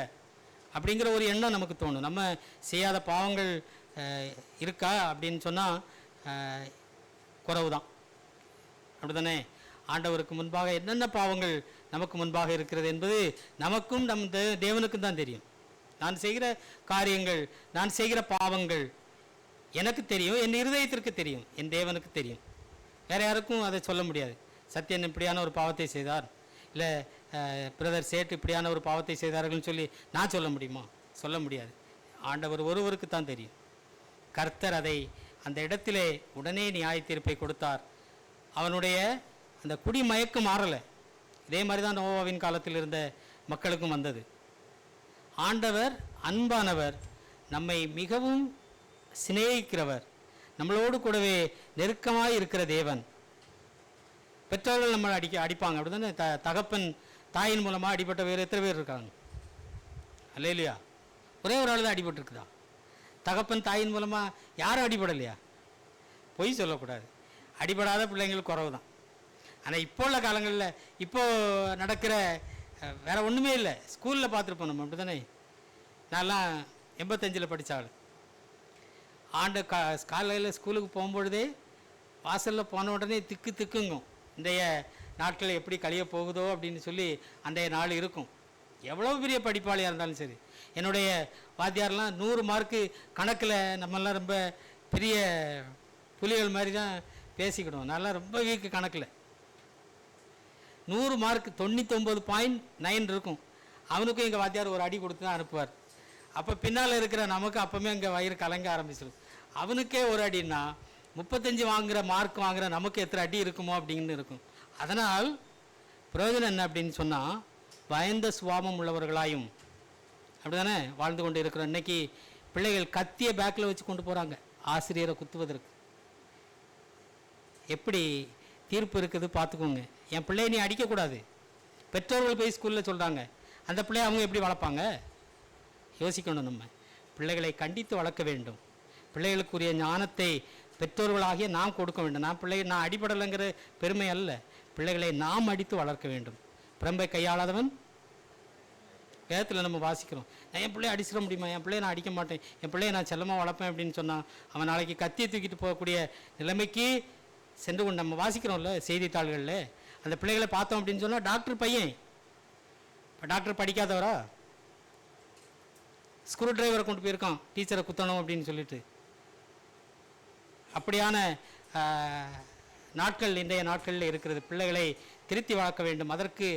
அப்படிங்கிற ஒரு எண்ணம் நமக்கு தோணும். நம்ம செய்யாத பாவங்கள் இருக்கா அப்படின்னு சொன்னால் குறைவு தான், அப்படி தானே? ஆண்டவருக்கு முன்பாக என்னென்ன பாவங்கள் நமக்கு முன்பாக இருக்கிறது என்பது நமக்கும் நம் தேவனுக்கும் தான் தெரியும். நான் செய்கிற காரியங்கள், நான் செய்கிற பாவங்கள் எனக்கு தெரியும், என் இருதயத்திற்கு தெரியும், என் தேவனுக்கு தெரியும். வேறு யாருக்கும் அதை சொல்ல முடியாது. சத்யன் இப்படியான ஒரு பாவத்தை செய்தார், இல்லை பிரதர் சேட் இப்படியான ஒரு பாவத்தை செய்தார்கள்னு சொல்லி நான் சொல்ல முடியுமா? சொல்ல முடியாது. ஆண்டவர் ஒருவருக்கு தான் தெரியும். கர்த்தர் அதை அந்த இடத்திலே உடனே நியாய தீர்ப்பை கொடுத்தார். அவனுடைய அந்த குடிமயக்கம் மாறலை. இதே மாதிரி தான் நோவாவின் காலத்தில் இருந்த மக்களுக்கும் வந்தது. ஆண்டவர் அன்பானவர், நம்மை மிகவும் சிநேகிக்கிறவர், நம்மளோடு கூடவே நெருக்கமாக இருக்கிற தேவன். பெற்றோர்கள் நம்மளை அடிப்பாங்க, அப்படி தானே? தகப்பன் தாயின் மூலமாக அடிபட்ட வேறு எத்தனை பேர் இருக்காங்க? அல்லேலூயா. ஒரே ஒரு ஆள் தான் அடிபட்டுருக்குதா? தகப்பன் தாயின் மூலமாக யாரும் அடிபடலையா? பொய் சொல்லக்கூடாது. அடிபடாத பிள்ளைங்களுக்கு குறவு தான். ஆனால் இப்போ உள்ள காலங்களில் இப்போது நடக்கிற வேறு ஒன்றுமே இல்லை. ஸ்கூலில் பார்த்துருப்போம் நம்ம, அப்படி தானே? நான்லாம் 85 படித்த ஆள். காலையில் ஸ்கூலுக்கு போகும்பொழுதே வாசலில் போன உடனே திக்கு திக்குங்கும். இன்றைய நாட்கள் எப்படி கழிய போகுதோ அப்படின்னு சொல்லி அன்றைய நாள் இருக்கும். எவ்வளோ பெரிய படிப்பாளியாக இருந்தாலும் சரி. என்னுடைய வாத்தியாரெலாம் 100 மார்க்கு கணக்கில் நம்மெல்லாம் ரொம்ப பெரிய புலிகள் மாதிரி தான் பேசிக்கிடுவோம். நல்லா ரொம்ப வீக்கு கணக்கில் 100 மார்க் 99.9 இருக்கும். அவனுக்கும் எங்கள் வாத்தியார் ஒரு அடி கொடுத்து தான் அனுப்புவார். அப்போ பின்னால் இருக்கிற நமக்கு அப்போவுமே அங்கே வயிறு கலங்க ஆரம்பிச்சிடும். அவனுக்கே ஒரு அடின்னா 35 வாங்குகிற மார்க் வாங்குகிற நமக்கு எத்தனை அடி இருக்குமோ அப்படின்னு இருக்கும். அதனால் பிரயோஜனம் என்ன அப்படின்னு சொன்னால், பயந்த சுபாவம் உள்ளவர்களாயும் அப்படி தானே வாழ்ந்து கொண்டு இருக்கிறோம். இன்றைக்கி பிள்ளைகள் கத்தியை பேக்கில் வச்சு கொண்டு போகிறாங்க ஆசிரியரை குத்துவதற்கு. எப்படி தீர்ப்பு இருக்குது பார்த்துக்கோங்க. என் பிள்ளையை நீ அடிக்கக்கூடாது. பெற்றோர்கள் போய் ஸ்கூலில் சொல்கிறாங்க, அந்த பிள்ளையை அவங்க எப்படி வளர்ப்பாங்க? யோசிக்கணும். நம்ம பிள்ளைகளை கண்டித்து வளர்க்க வேண்டும். பிள்ளைகளுக்குரிய ஞானத்தை பெற்றோர்களாகிய நாம் கொடுக்க வேண்டும். நான் அடிபடலைங்கிற பெருமை அல்ல, பிள்ளைகளை நாம் அடித்து வளர்க்க வேண்டும். பிரம்பை கையாளாதவன் வேதத்தில் நம்ம வாசிக்கிறோம். நான் என் பிள்ளையை அடிச்சிட முடியுமா? என் பிள்ளையை நான் அடிக்க மாட்டேன், என் பிள்ளையை நான் செல்லமாக வளர்ப்பேன் அப்படின்னு சொன்னான். அவன் நாளைக்கு கத்தியை தூக்கிட்டு போகக்கூடிய நிலைமைக்கு சென்று கொண்டு நம்ம வாசிக்கிறோம்ல செய்தித்தாள்களில். அந்த பிள்ளைகளை பார்த்தோம் அப்படின்னு சொன்னால் டாக்டர் பையன், இப்போ டாக்டர் படிக்காதவரா? ஸ்க்ரூ டிரைவரை கொண்டு போயிருக்கான் டீச்சரை குத்தணும் அப்படின்னு சொல்லிட்டு. அப்படியான நாட்கள் இன்றைய நாட்களில் இருக்கிறது. பிள்ளைகளை திருத்தி வளர்க்க வேண்டும். அதற்கு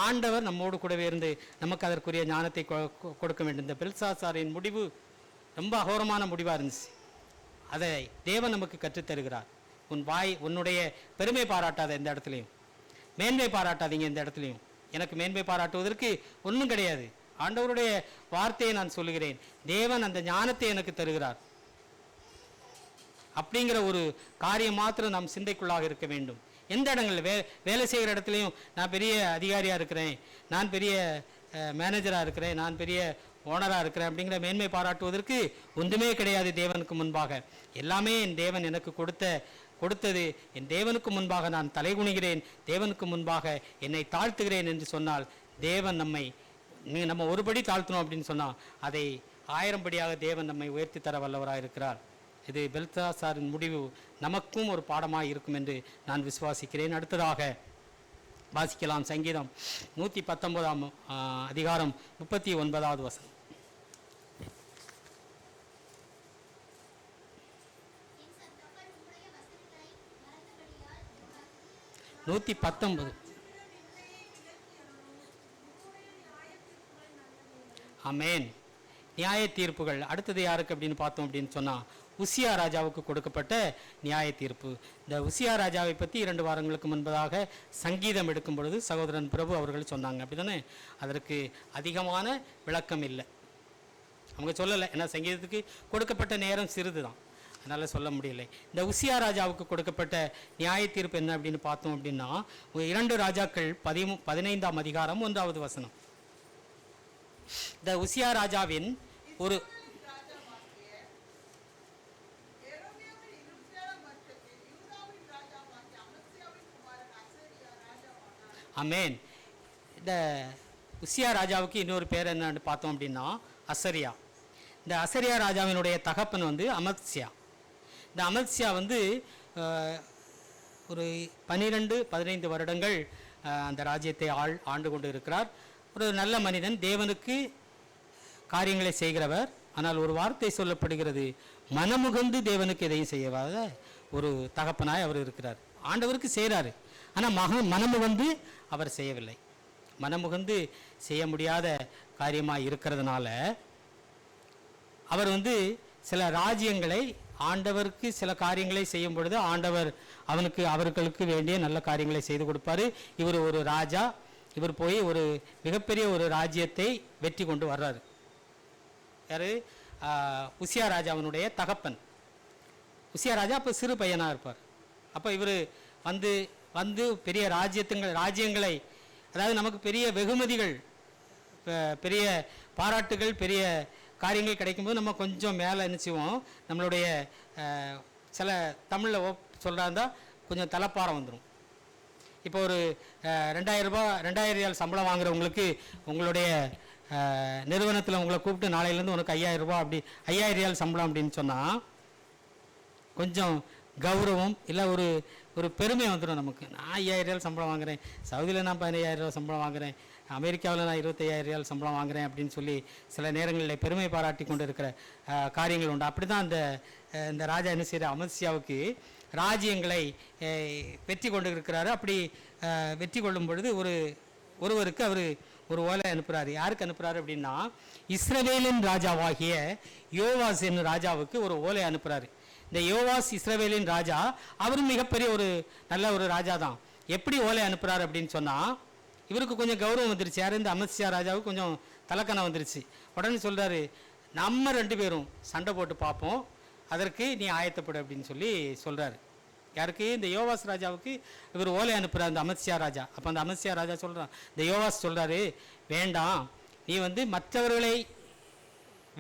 ஆண்டவர் நம்மோடு கூடவே இருந்து நமக்கு அதற்குரிய ஞானத்தை கொடுக்க வேண்டும். இந்த பெல்சாசாரின் முடிவு ரொம்ப அகோரமான முடிவாக இருந்துச்சு. அதை தேவன் நமக்கு கற்றுத்தருகிறார். உன்னுடைய பெருமை பாராட்டாத இந்த இடத்துலையும், மேன்மை பாராட்டாதீங்க இந்த இடத்துலையும். எனக்கு மேன்மை பாராட்டுவதற்கு ஒன்றும் கிடையாது. ஆண்டவருடைய வார்த்தையை நான் சொல்லுகிறேன். தேவன் அந்த ஞானத்தை எனக்கு தருகிறார் அப்படிங்கிற ஒரு காரியம் மாத்திரம் நாம் சிந்தைக்குள்ளாக இருக்க வேண்டும். எந்த இடங்களில் வேலை செய்கிற இடத்துலையும் நான் பெரிய அதிகாரியாக இருக்கிறேன், நான் பெரிய மேனேஜராக இருக்கிறேன், நான் பெரிய ஓனராக இருக்கிறேன் அப்படிங்கிற மேன்மை பாராட்டுவதற்கு ஒன்றுமே கிடையாது. தேவனுக்கு முன்பாக எல்லாமே என் தேவன் எனக்கு கொடுத்தது. என் தேவனுக்கு முன்பாக நான் தலைகுனிகிறேன், தேவனுக்கு முன்பாக என்னை தாழ்த்துகிறேன் என்று சொன்னால், தேவன் நம்ம ஒருபடி தாழ்த்தணும் அப்படின்னு சொன்னால் அதை 1000 படியாக தேவன் நம்மை உயர்த்தி தர வல்லவராக இருக்கிறார். இது பெல்சாசாரின் முடிவு நமக்கும் ஒரு பாடமாக இருக்கும் என்று நான் விசுவாசிக்கிறேன். அடுத்ததாக வாசிக்கலாம் சங்கீதம் 119 அதிகாரம் 39வது வசனம். 119. ஆமேன். நியாய தீர்ப்புகள். அடுத்தது யாருக்கு அப்படின்னு பார்த்தோம் அப்படின்னு சொன்னால், உசியா ராஜாவுக்கு கொடுக்கப்பட்ட நியாய தீர்ப்பு. இந்த உசியா ராஜாவை பற்றி 2 வாரங்களுக்கு முன்பதாக சங்கீதம் எடுக்கும் பொழுது சகோதரன் பிரபு அவர்கள் சொன்னாங்க, அப்படி தானே? அதற்கு அதிகமான விளக்கம் இல்லை, அவங்க சொல்லலை. ஏன்னா சங்கீதத்துக்கு கொடுக்கப்பட்ட நேரம் சிறிது தான், அதனால் சொல்ல முடியலை. இந்த உசியா ராஜாவுக்கு கொடுக்கப்பட்ட நியாய தீர்ப்பு என்ன அப்படின்னு பார்த்தோம் அப்படின்னா, 2 ராஜாக்கள் 15ஆம் அதிகாரம் 1வது வசனம். இந்த உசியா ராஜாவின் ஒரு ஆமேன். இந்த உசியா ராஜாவுக்கு இன்னொரு பேர் என்னன்னு பார்த்தோம் அப்படின்னா அசரியா. இந்த அசரியா ராஜாவினுடைய தகப்பன் அமத்சியா. இந்த அமத்சியா ஒரு 12-15 வருடங்கள் அந்த ராஜ்யத்தை ஆண்டு கொண்டு இருக்கிறார். ஒரு நல்ல மனிதன், தேவனுக்கு காரியங்களை செய்கிறவர். ஆனால் ஒரு வார்த்தை சொல்லப்படுகிறது, மனமுகந்து தேவனுக்கு எதையும் செய்யாத ஒரு தகப்பனாய் அவர் இருக்கிறார். ஆண்டவருக்கு செய்கிறாரு, ஆனால் மனமுகந்து அவர் செய்யவில்லை. மனமுகந்து செய்ய முடியாத காரியமாக இருக்கிறதுனால அவர் சில ராஜ்யங்களை, ஆண்டவருக்கு சில காரியங்களை செய்யும் பொழுது ஆண்டவர் அவர்களுக்கு வேண்டிய நல்ல காரியங்களை செய்து கொடுப்பார். இவர் ஒரு ராஜா, இவர் போய் ஒரு மிகப்பெரிய ஒரு ராஜ்யத்தை வெற்றி கொண்டு வர்றாரு. யார்? உசியா ராஜாவினுடைய தகப்பன். உசியா ராஜா அப்போ சிறு பையனாக இருப்பார். அப்போ இவர் வந்து பெரிய ராஜ்யங்களை, அதாவது நமக்கு பெரிய வெகுமதிகள், பெரிய பாராட்டுகள், பெரிய காரியங்கள் கிடைக்கும்போது நம்ம கொஞ்சம் மேலே நினச்சிவோம். நம்மளுடைய சில தமிழில் சொல்கிறாருந்தா கொஞ்சம் தலைப்பாரம் வந்துடும். இப்போ ஒரு 2000 ரூபா 2000 ரியால் சம்பளம் வாங்குறவங்களுக்கு உங்களுடைய நிறுவனத்தில் உங்களை கூப்பிட்டு நாளையிலேருந்து உனக்கு 5000 ரூபா, அப்படி 5000 ரியால் சம்பளம் அப்படின்னு சொன்னால் கொஞ்சம் கௌரவம் இல்லை ஒரு ஒரு பெருமை வந்துடும் நமக்கு. நான் 5000 சம்பளம் வாங்குகிறேன், சவுதியில் நான் 15000 சம்பளம் வாங்குகிறேன், அமெரிக்காவில் நான் 25000 சம்பளம் வாங்குகிறேன் அப்படின்னு சொல்லி சில நேரங்களில் பெருமை பாராட்டி கொண்டு இருக்கிற காரியங்கள் உண்டு. அப்படி தான் இந்த ராஜா என்ன செய்கிற, அமத்சியாவுக்கு ராஜ்யங்களை வெற்றி கொண்டு இருக்கிறாரு. அப்படி வெற்றி கொள்ளும் பொழுது ஒருவருக்கு அவர் ஒரு ஓலை அனுப்புகிறாரு. யாருக்கு அனுப்புகிறாரு அப்படின்னா, இஸ்ரவேலின் ராஜாவாகிய யோவாஸ் என்னும் ராஜாவுக்கு ஒரு ஓலை அனுப்புகிறாரு. இந்த யோவாஸ் இஸ்ரவேலின் ராஜா, அவரும் மிகப்பெரிய ஒரு நல்ல ஒரு ராஜா தான். எப்படி ஓலை அனுப்புகிறாரு அப்படின்னு சொன்னால், இவருக்கு கொஞ்சம் கௌரவம் வந்துருச்சு. யார்? இந்த அமத்சியா ராஜாவுக்கு கொஞ்சம் தலக்கணம் வந்துருச்சு. உடனே சொல்கிறாரு, நம்ம 2 பேரும் சண்டை போட்டு பார்ப்போம், அதற்கு நீ ஆயத்தப்படு அப்படின்னு சொல்லி சொல்கிறாரு. யாருக்கு? இந்த யோவாஸ் ராஜாவுக்கு இவர் ஓலை அனுப்புகிறார், இந்த அமத்சியா ராஜா. அப்போ அந்த அமத்சியா ராஜா சொல்கிறான், இந்த யோவாஸ் சொல்கிறாரு, வேண்டாம், நீ மற்றவர்களை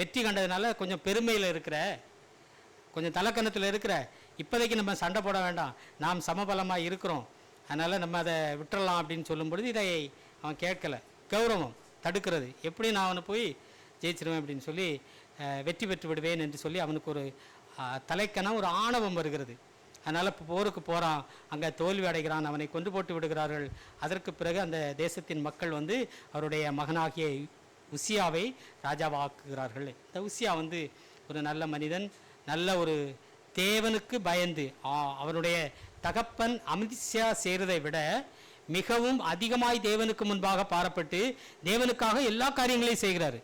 வெற்றி கண்டதுனால கொஞ்சம் பெருமையில் இருக்கிற, கொஞ்சம் தலக்கணத்தில் இருக்கிற, இப்போதைக்கு நம்ம சண்டை போட வேண்டாம், நாம் சமபலமாக இருக்கிறோம், அதனால் நம்ம அதை விட்டுறலாம் அப்படின்னு சொல்லும் பொழுது இதை அவன் கேட்கலை. கௌரவம் தடுக்கிறது, எப்படி நான் அவனை போய் ஜெயிச்சிருவேன் அப்படின்னு சொல்லி வெற்றி பெற்று விடுவேன் என்று சொல்லி அவனுக்கு ஒரு தலைக்கணம், ஒரு ஆணவம் வருகிறது. அதனால் போருக்கு போகிறான், அங்கே தோல்வி அடைகிறான், அவனை கொண்டு போட்டு விடுகிறார்கள். அதற்கு பிறகு அந்த தேசத்தின் மக்கள் அவருடைய மகனாகிய உசியாவை ராஜாவாக்குகிறார்கள். இந்த உசியா ஒரு நல்ல மனிதன், நல்ல ஒரு தேவனுக்கு பயந்து, அவனுடைய தகப்பன் அமத்சியா செய்கிறதை விட மிகவும் அதிகமாய் தேவனுக்கு முன்பாக பாரப்பட்டு தேவனுக்காக எல்லா காரியங்களையும் செய்கிறாரு.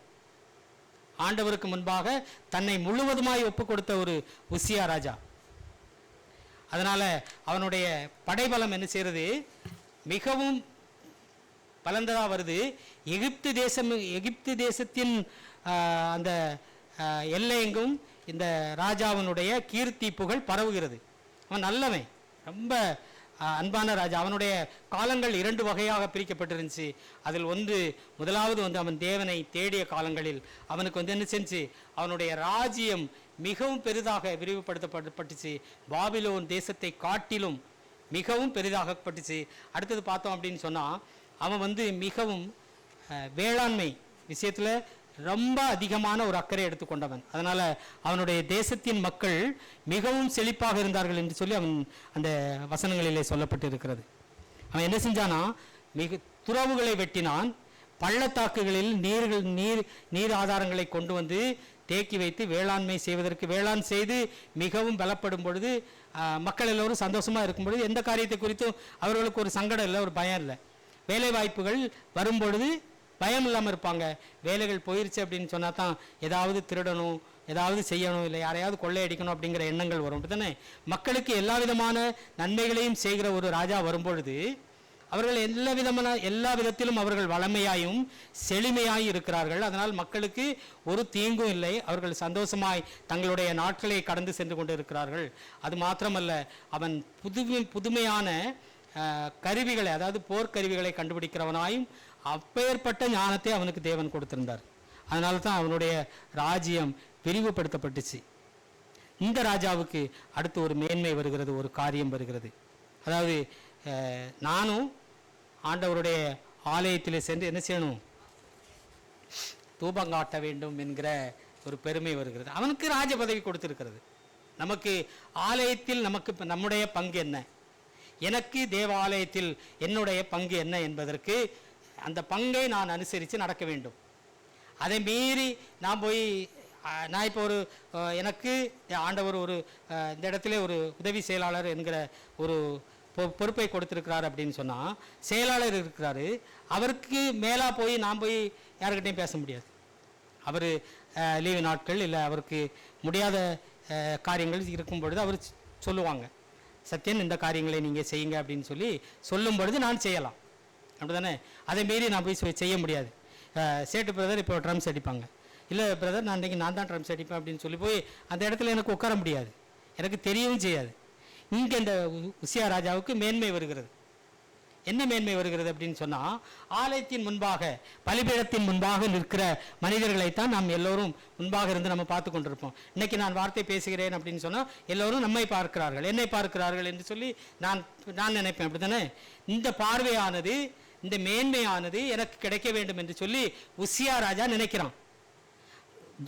ஆண்டவருக்கு முன்பாக தன்னை முழுவதுமாய் ஒப்பு கொடுத்த ஒரு உசியா ராஜா. அதனால அவனுடைய படைபலம் என்ன செய்கிறது, மிகவும் பலந்ததா வருது. எகிப்து தேசத்தின் அந்த எல்லையெங்கும் இந்த ராஜாவினுடைய கீர்த்தி புகழ் பரவுகிறது. அவன் நல்லவன், ரொம்ப அன்பான ராஜா. அவனுடைய காலங்கள் 2 வகையாக பிரிக்கப்பட்டிருந்துச்சு. அதில் முதலாவது அவன் தேவனை தேடிய காலங்களில் அவனுக்கு என்ன செஞ்சு, அவனுடைய ராஜ்யம் மிகவும் பெரிதாக விரிவுபடுத்தப்பட்டுச்சு. பாபிலோன் தேசத்தை காட்டிலும் மிகவும் பெரிதாகப்பட்டுச்சு. அடுத்தது பார்த்தோம் அப்படின்னு சொன்னால், அவன் மிகவும் வேளாண்மை விஷயத்தில் ரொம்ப அதிகமான ஒரு அக்கறை எடுத்துக்கொண்டவன். அதனால் அவனுடைய தேசத்தின் மக்கள் மிகவும் செழிப்பாக இருந்தார்கள் என்று சொல்லி அந்த வசனங்களிலே சொல்லப்பட்டு இருக்கிறது. அவன் என்ன செஞ்சானா, துறவுகளை வெட்டினான், பள்ளத்தாக்குகளில் நீர் ஆதாரங்களை கொண்டு தேக்கி வைத்து வேளாண் செய்து மிகவும் பலப்படும் பொழுது மக்கள் எல்லோரும் சந்தோஷமாக இருக்கும் பொழுது எந்த காரியத்தை குறித்தும் அவர்களுக்கு ஒரு சங்கடம் இல்லை, ஒரு பயம் இல்லை. வேலை வாய்ப்புகள் வரும்பொழுது பயம் இல்லாமல் இருப்பாங்க. வேலைகள் போயிருச்சு அப்படின்னு சொன்னா தான் ஏதாவது திருடணும், ஏதாவது செய்யணும், இல்லை யாரையாவது கொள்ளையடிக்கணும் அப்படிங்கிற எண்ணங்கள் வரும். அப்படித்தானே? மக்களுக்கு எல்லா விதமான நன்மைகளையும் செய்கிற ஒரு ராஜா வரும்பொழுது அவர்கள் எல்லா விதத்திலும் அவர்கள் வளமையாயும் செழுமையாயும் இருக்கிறார்கள். அதனால் மக்களுக்கு ஒரு தீங்கும் இல்லை, அவர்கள் சந்தோஷமாய் தங்களுடைய நாட்களை கடந்து சென்று கொண்டு இருக்கிறார்கள். அது மாத்திரமல்ல, அவன் புதுமையான கருவிகளை, அதாவது போர்க்கருவிகளை கண்டுபிடிக்கிறவனாயும் அப்பேற்பட்ட ஞானத்தை அவனுக்கு தேவன் கொடுத்திருந்தார். அதனால தான் அவனுடைய ராஜ்யம் விரிவுபடுத்தப்பட்டுச்சு. இந்த ராஜாவுக்கு அடுத்து ஒரு மேன்மை வருகிறது, ஒரு காரியம் வருகிறது. அதாவது நானும் ஆண்டவருடைய ஆலயத்தில் சென்று என்ன செய்யணும், தூபம் காட்ட வேண்டும் என்கிற ஒரு பெருமை வருகிறது. அவனுக்கு ராஜ பதவி கொடுத்திருக்கிறது. நமக்கு ஆலயத்தில் நம்முடைய பங்கு என்ன, எனக்கு தேவாலயத்தில் என்னுடைய பங்கு என்ன என்பதற்கு அந்த பங்கை நான் அனுசரித்து நடக்க வேண்டும். அதை மீறி நான் இப்போ எனக்கு ஆண்டவர் இந்த இடத்துல ஒரு உதவி செயலாளர் என்கிற ஒரு பொறுப்பை கொடுத்திருக்கிறார் அப்படின்னு சொன்னால், செயலாளர் இருக்கிறாரு, அவருக்கு மேலாக நான் போய் யாருக்கிட்டையும் பேச முடியாது. அவர் லீவு நாட்கள் இல்லை அவருக்கு முடியாத காரியங்கள் இருக்கும் பொழுது அவர் சொல்லுவாங்க, சத்யன் இந்த காரியங்களை நீங்கள் செய்யுங்க அப்படின்னு சொல்லும் பொழுது நான் செய்யலாம். அப்படி தானே? அதை மீறி நான் போய் செய்ய முடியாது. சேட்டு பிரதர் இப்போ ட்ரம்ஸ் அடிப்பாங்க, இல்லை பிரதர் நான் தான் ட்ரம்ஸ் அடிப்பேன் அப்படின்னு போய் அந்த இடத்துல எனக்கு உட்கார முடியாது, எனக்கு தெரியவும் செய்யாது. இங்கே இந்த உசியா ராஜாவுக்கு மேன்மை வருகிறது. என்ன மேன்மை வருகிறது அப்படின்னு சொன்னால், ஆலயத்தின் முன்பாக, பலிபீடத்தின் முன்பாக நிற்கிற மனிதர்களைத்தான் நாம் எல்லோரும் முன்பாக இருந்து நம்ம பார்த்து கொண்டிருப்போம். இன்னைக்கு நான் வார்த்தை பேசுகிறேன் அப்படின்னு சொன்னால் எல்லோரும் நம்மை பார்க்கிறார்கள், என்னை பார்க்கிறார்கள் என்று சொல்லி நான் நினைப்பேன். அப்படி தானே? இந்த பார்வையானது, இந்த மேன்மையானது எனக்கு கிடைக்க வேண்டும் என்று சொல்லி உசியா ராஜா நினைக்கிறான்.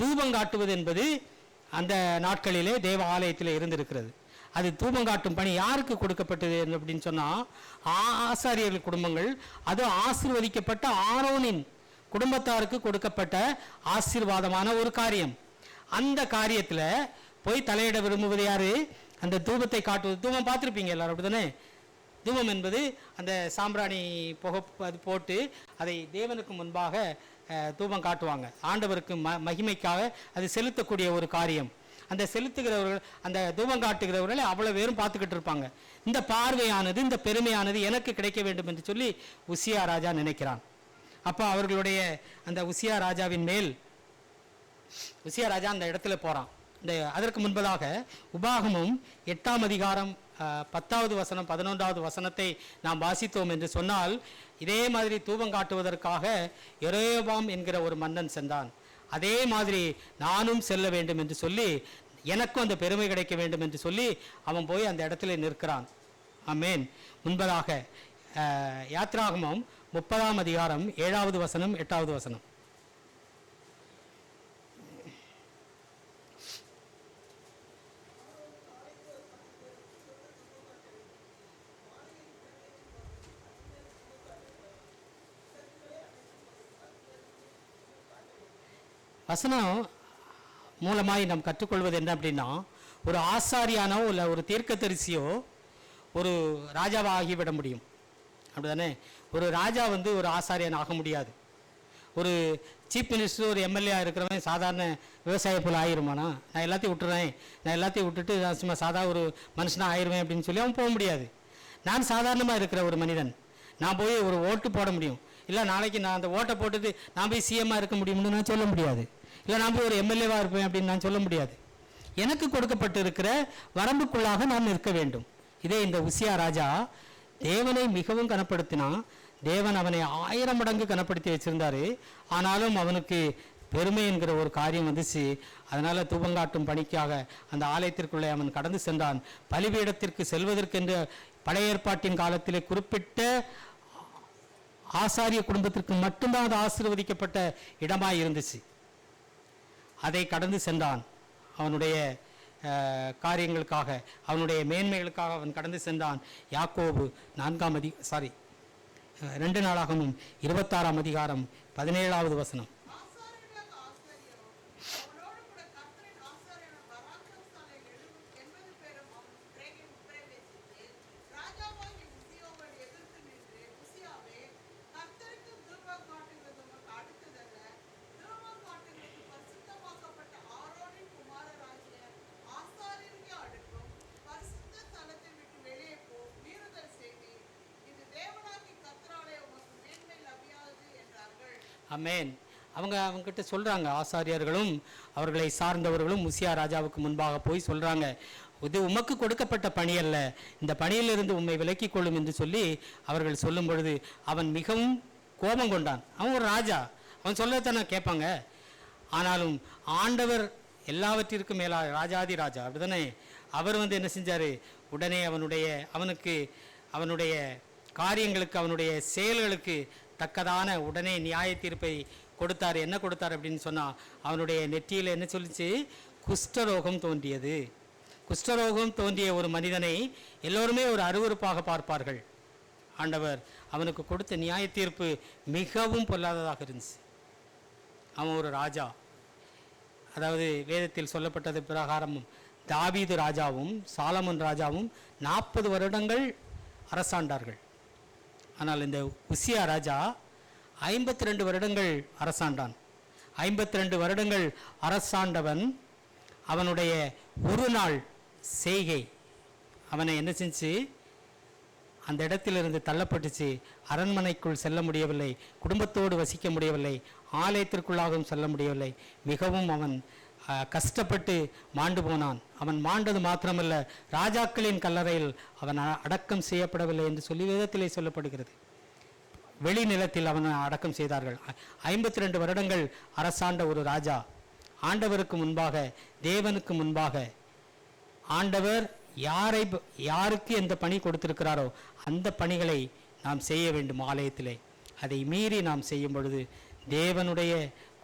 தூபம் காட்டுவது என்பது அந்த நாட்களிலே தேவ ஆலயத்தில் இருந்திருக்கிறது. அது தூபம் காட்டும் பணி யாருக்கு கொடுக்கப்பட்டது அப்படின்னு சொன்னால் ஆசாரியர்கள் குடும்பங்கள், அது ஆசீர்வதிக்கப்பட்ட ஆரோனின் குடும்பத்தாருக்கு கொடுக்கப்பட்ட ஆசீர்வாதமான ஒரு காரியம். அந்த காரியத்தில் போய் தலையிட விரும்புவது யாரு? அந்த தூபத்தை காட்டுவது. தூபம் பார்த்துருப்பீங்க எல்லாரும், அப்படிதானே? தூபம் என்பது அந்த சாம்பிராணி புகை அது போட்டு அதை தேவனுக்கு முன்பாக தூபம் காட்டுவாங்க. ஆண்டவருக்கு மகிமைக்காக அது செலுத்தக்கூடிய ஒரு காரியம். அந்த செலுத்துகிறவர்கள், அந்த தூபம் காட்டுகிறவர்களை அவ்வளோ பேரும் பார்த்துக்கிட்டு இருப்பாங்க. இந்த பார்வையானது, இந்த பெருமையானது எனக்கு கிடைக்க வேண்டும் என்று சொல்லி உசியா ராஜா நினைக்கிறான். அப்போ அவர்களுடைய அந்த உசியா ராஜாவின் மேல் உசியா ராஜா அந்த இடத்துல போகிறான். அதற்கு முன்பதாக உபாகமும் 8ஆம் அதிகாரம் 10வது வசனம் 11வது வசனத்தை நாம் வாசித்தோம் என்று சொன்னால், இதே மாதிரி தூபம் காட்டுவதற்காக யெரொபெயாம் என்கிற ஒரு மன்னன் சென்றான். அதே மாதிரி நானும் செல்ல வேண்டும் என்று சொல்லி, எனக்கும் அந்த பெருமை கிடைக்க வேண்டும் என்று சொல்லி அவன் போய் அந்த இடத்துல நிற்கிறான். ஆமென். முன்பதாக யாத்ராகமம் 30ஆம் அதிகாரம் 7வது வசனம் 8வது வசனம். வசனம் மூலமாய் நாம் கற்றுக்கொள்வது என்ன அப்படின்னா, ஒரு ஆசாரியானோ இல்லை ஒரு தீர்க்கதரிசியோ ஒரு ராஜாவாக ஆகிவிட முடியும், அப்படிதானே? ஒரு ராஜா ஒரு ஆசாரியன் ஆக முடியாது. ஒரு சீஃப் மினிஸ்டர், ஒரு எம்எல்ஏ இருக்கிறவன் சாதாரண விவசாய போல் ஆயிருமானா? நான் எல்லாத்தையும் விட்டுறேன், நான் எல்லாத்தையும் விட்டுட்டு நான் சும்மா சாதா ஒரு மனுஷனாக ஆயிடுவேன் அப்படின்னு சொல்லி அவன் போக முடியாது. நான் சாதாரணமாக இருக்கிற ஒரு மனிதன், நான் போய் ஒரு ஓட்டு போட முடியும். இல்லை நாளைக்கு நான் அந்த ஓட்டை போட்டுட்டு நான் போய் சிஎம்மாக இருக்க முடியும்னு நான் சொல்ல முடியாது. இல்லை நான் போய் ஒரு எம்எல்ஏவாக இருப்பேன் அப்படின்னு நான் சொல்ல முடியாது. எனக்கு கொடுக்கப்பட்டு இருக்கிற வரம்புக்குள்ளாக நான் நிற்க வேண்டும். இதே இந்த உசியா ராஜா தேவனை மிகவும் கனப்படுத்தினான். தேவன் அவனை 1000 மடங்கு கனப்படுத்தி வச்சிருந்தாரு. ஆனாலும் அவனுக்கு பெருமை என்கிற ஒரு காரியம் வந்துச்சு. அதனால தூபங்காட்டும் பணிக்காக அந்த ஆலயத்திற்குள்ளே அவன் கடந்து சென்றான். பலிபீடத்திற்கு செல்வதற்கென்று பழைய ஏற்பாட்டின் காலத்திலே குறிப்பிட்ட ஆசாரிய குடும்பத்திற்கு மட்டும்தான் அது ஆசீர்வதிக்கப்பட்ட இடமாய் இருந்துச்சு. அதை கடந்து சென்றான். அவனுடைய காரியங்களுக்காக, அவனுடைய மேன்மைகளுக்காக அவன் கடந்து சென்றான். யாக்கோபு 2 நாளாகமும் 26ஆம் அதிகாரம் 17வது வசனம். ஆமென். அவங்ககிட்ட சொல்கிறாங்க, ஆசாரியர்களும் அவர்களை சார்ந்தவர்களும் உசியா ராஜாவுக்கு முன்பாக போய் சொல்கிறாங்க, இது உமக்கு கொடுக்கப்பட்ட பணி அல்ல, இந்த பணியிலிருந்து உம்மை விலக்கிக் கொள்ளும் என்று சொல்லி அவர்கள் சொல்லும் பொழுது அவன் மிகவும் கோபம் கொண்டான். அவன் ஒரு ராஜா, அவன் சொல்லத்தானே கேட்பாங்க. ஆனாலும் ஆண்டவர் எல்லாவற்றிற்கும் மேலாக ராஜாதி ராஜா, அப்படிதானே? அவர் என்ன செஞ்சார்? உடனே அவனுடைய காரியங்களுக்கு, அவனுடைய செயல்களுக்கு தக்கதான உடனே நியாய தீர்ப்பை கொடுத்தார். என்ன கொடுத்தார் அப்படின்னு சொன்னால், அவனுடைய நெற்றியில் என்ன சொல்லிச்சு? குஷ்டரோகம் தோன்றியது. குஷ்டரோகம் தோன்றிய ஒரு மனிதனை எல்லோருமே ஒரு அருவருப்பாக பார்ப்பார்கள். ஆண்டவர் அவனுக்கு கொடுத்த நியாய தீர்ப்பு மிகவும் பொல்லாததாக இருந்துச்சு. அவன் ஒரு ராஜா. அதாவது வேதத்தில் சொல்லப்பட்டது பிரகாரமும் தாவீது ராஜாவும் சாலமோன் ராஜாவும் 40 வருடங்கள் அரசாண்டார்கள். ஆனால் இந்த உசியா ராஜா 52 வருடங்கள் அரசாண்டான். 52 வருடங்கள் அரசாண்டவன் அவனுடைய ஒரு நாள் செய்கை அவனை என்ன செஞ்சு அந்த இடத்திலிருந்து தள்ளப்பட்டுச்சு. அரண்மனைக்குள் செல்ல முடியவில்லை, குடும்பத்தோடு வசிக்க முடியவில்லை, ஆலயத்திற்குள்ளாகவும் செல்ல முடியவில்லை. மிகவும் அவன் கஷ்டப்பட்டு மாண்டு போனான். அவன் மாண்டது மாத்திரமல்ல, ராஜாக்களின் கல்லறையில் அவன் அடக்கம் செய்யப்படவில்லை என்று சொல்லி வேதத்திலே சொல்லப்படுகிறது. வெளி நிலத்தில் அவனை அடக்கம் செய்தார்கள். 52 வருடங்கள் அரசாண்ட ஒரு ராஜா ஆண்டவருக்கு முன்பாக, தேவனுக்கு முன்பாக, ஆண்டவர் யாருக்கு எந்த பணி கொடுத்திருக்கிறாரோ அந்த பணிகளை நாம் செய்ய வேண்டும் ஆலயத்திலே. அதை மீறி நாம் செய்யும் பொழுது தேவனுடைய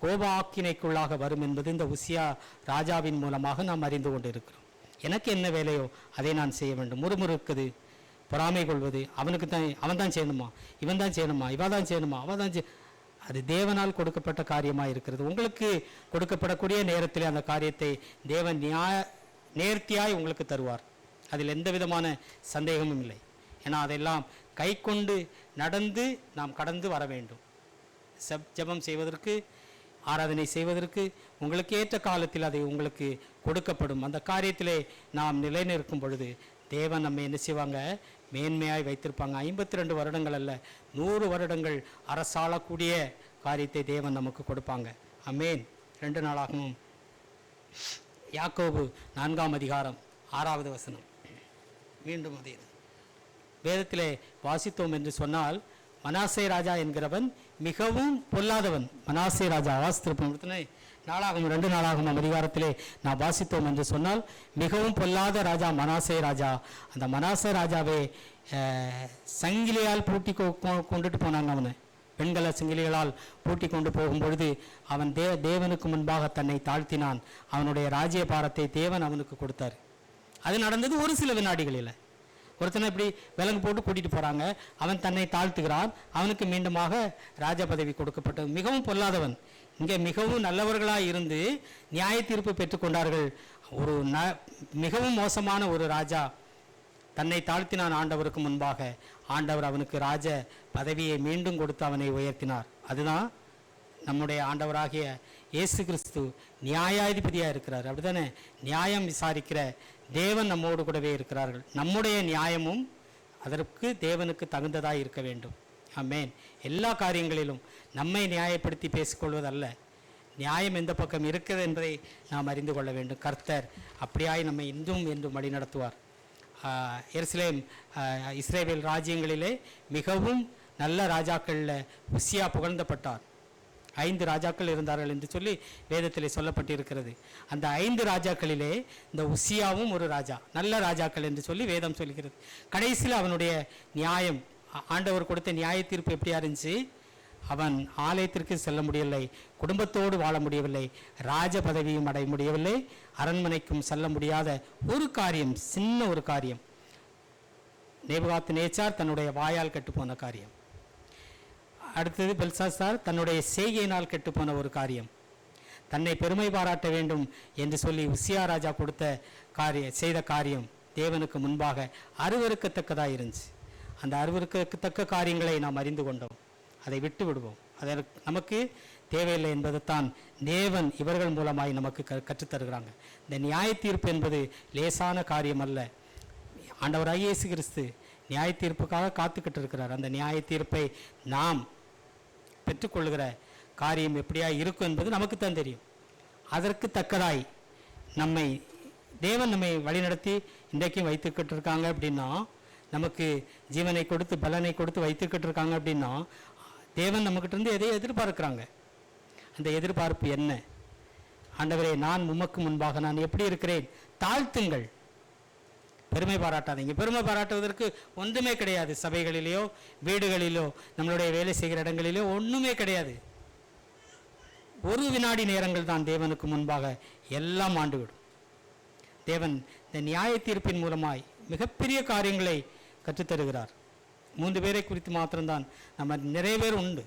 கோபாக்கினைக்குள்ளாக வரும் என்பது இந்த உசியா ராஜாவின் மூலமாக நாம் அறிந்து கொண்டிருக்கிறோம். எனக்கு என்ன வேலையோ அதை நான் செய்ய வேண்டும். முறுமுறுக்குது, பொறாமை கொள்வது, அவனுக்கு தான், அவன் தான் செய்யணுமா, இவன் தான் செய்யணுமா, இவ தான் செய்யணுமா, அவ தான் அது தேவனால் கொடுக்கப்பட்ட காரியமாக இருக்கிறது. உங்களுக்கு கொடுக்கப்படக்கூடிய நேரத்தில் அந்த காரியத்தை தேவன் நேர்த்தியாய் உங்களுக்கு தருவார். அதில் எந்த விதமான சந்தேகமும் இல்லை. ஏன்னா அதெல்லாம் கை கொண்டு நடந்து நாம் கடந்து வர வேண்டும். ஜெபம் செய்வதற்கு, ஆராதனை செய்வதற்கு உங்களுக்கு ஏற்ற காலத்தில் அதை உங்களுக்கு கொடுக்கப்படும். அந்த காரியத்திலே நாம் நிலைநிற்கும் பொழுது தேவன் நம்ம என்ன செய்வாங்க, மேன்மையாய் வைத்திருப்பாங்க. 52 வருடங்கள் அல்ல, 100 வருடங்கள் அரசாளக்கூடிய காரியத்தை தேவன் நமக்கு கொடுப்பாங்க. ஆமென். 2 நாளாகவும் யாக்கோபு 4ஆம் அதிகாரம் 6வது வசனம். மீண்டும் அதே வேதத்திலே வாசித்தோம் என்று சொன்னால், மனாசே ராஜா என்கிறவன் மிகவும் பொல்லாதவன். மனாசே ராஜா வாசித்திருப்போம். 2 நாளாகும் அதிகாரத்திலே நான் வாசித்தோம் என்று சொன்னால், மிகவும் பொல்லாத ராஜா மனாசே ராஜா. அந்த மனாசே ராஜாவை சங்கிலியால் பூட்டி கொண்டுட்டு போனாங்க. அவனை பெண்களை சங்கிலிகளால் பூட்டி கொண்டு போகும் பொழுது அவன் தேவனுக்கு முன்பாக தன்னை தாழ்த்தினான். அவனுடைய ராஜ்ய பாரத்தை தேவன் அவனுக்கு கொடுத்தார். அது நடந்தது ஒரு சில வினாடிகளில். ஒருத்தனை இப்படி விலங்கு போட்டு கூட்டிட்டு போறாங்க, அவன் தன்னை தாழ்த்துகிறான், அவனுக்கு மீண்டுமாக ராஜ பதவி கொடுக்கப்பட்டது. மிகவும் பொல்லாதவன். இங்கே மிகவும் நல்லவர்களாக இருந்து நியாய தீர்ப்பு பெற்றுக்கொண்டார்கள். ஒரு மிகவும் மோசமான ஒரு ராஜா தன்னை தாழ்த்தினான் ஆண்டவருக்கு முன்பாக. ஆண்டவர் அவனுக்கு ராஜ பதவியை மீண்டும் கொடுத்து அவனை உயர்த்தினார். அதுதான் நம்முடைய ஆண்டவராகிய இயேசு கிறிஸ்து நியாயாதிபதியாக இருக்கிறார். அப்படித்தானே? நியாயம் விசாரிக்கிற தேவன் நம்மோடு கூடவே இருக்கிறார்கள். நம்முடைய நியாயமும் அதற்கு தேவனுக்கு தகுந்ததாக இருக்க வேண்டும். ஆமென். எல்லா காரியங்களிலும் நம்மை நியாயப்படுத்தி பேசிக்கொள்வதல்ல, நியாயம் எந்த பக்கம் இருக்கிறது என்பதை நாம் அறிந்து கொள்ள வேண்டும். கர்த்தர் அப்படியாய் நம்மை இன்றும் என்றும் வழி நடத்துவார். எருசலேம் இஸ்ரேல் ராஜ்யங்களிலே மிகவும் நல்ல ராஜாக்களில் உசியா புகழ்ந்தப்பட்டார். 5 ராஜாக்கள் இருந்தார்கள் என்று சொல்லி வேதத்திலே சொல்லப்பட்டிருக்கிறது. அந்த 5 ராஜாக்களிலே இந்த உசியாவும் ஒரு ராஜா, நல்ல ராஜாக்கள் என்று சொல்லி வேதம் சொல்கிறது. கடைசியில் அவனுடைய நியாயம், ஆண்டவர் கொடுத்த நியாய தீர்ப்பு எப்படியா இருந்துச்சு? அவன் ஆலயத்திற்கு செல்ல முடியவில்லை, குடும்பத்தோடு வாழ முடியவில்லை, ராஜ பதவியும் அடைய முடியவில்லை, அரண்மனைக்கும் செல்ல முடியாத ஒரு காரியம், சின்ன ஒரு காரியம், நேபுகாத்நேச்சார் தன்னுடைய வாயால் கெட்டுப்போன காரியம். அடுத்தது பெல்சாசார் தன்னுடைய செய்கையினால் கெட்டுப்போன ஒரு காரியம். தன்னை பெருமை பாராட்ட வேண்டும் என்று சொல்லி உசியா ராஜா செய்த காரியம் தேவனுக்கு முன்பாக அருவருக்கத்தக்கதாக இருந்துச்சு. அந்த அருவருக்கத்தக்க காரியங்களை நாம் அறிந்து கொண்டோம். அதை விட்டு விடுவோம். அதற்கு நமக்கு தேவையில்லை என்பதைத்தான் தேவன் இவர்கள் மூலமாய் நமக்கு கற்றுத்தருகிறாங்க. இந்த நியாய தீர்ப்பு என்பது லேசான காரியம் அல்ல. ஆண்டவராகிய இயேசு கிறிஸ்து நியாய தீர்ப்புக்காக காத்துக்கிட்டு இருக்கிறார். அந்த நியாய தீர்ப்பை நாம் பெற்றுக்கொள்கிற காரியம் எப்படியா இருக்கும் என்பது நமக்குத்தான் தெரியும். அதற்கு தக்கதாய் தேவன் நம்மை வழிநடத்தி இன்றைக்கும் வைத்துக்கிட்டு இருக்காங்க. அப்படின்னா, நமக்கு ஜீவனை கொடுத்து பலனை கொடுத்து வைத்துக்கிட்டு இருக்காங்க. அப்படின்னா தேவன் நம்மக்கிட்ட இருந்து எதையும் எதிர்பார்க்கிறாங்க. அந்த எதிர்பார்ப்பு என்ன? ஆண்டவரே, நான் உமக்கு முன்பாக நான் எப்படி இருக்கிறேன்? தாழ்த்துங்கள், பெருமை பாராட்டாதீங்க. பெருமை பாராட்டுவதற்கு ஒன்றுமே கிடையாது. சபைகளிலேயோ வீடுகளிலோ நம்மளுடைய வேலை செய்கிற இடங்களிலோ ஒன்றுமே கிடையாது. ஒரு வினாடி நேரங்கள் தான் தேவனுக்கு முன்பாக எல்லாம் ஆண்டுவிடும். தேவன் இந்த நியாய தீர்ப்பின் மூலமாய் மிகப்பெரிய காரியங்களை கற்றுத்தருகிறார். 3 பேரை குறித்து மாத்திரம்தான் நம்ம, நிறைய பேர் உண்டு,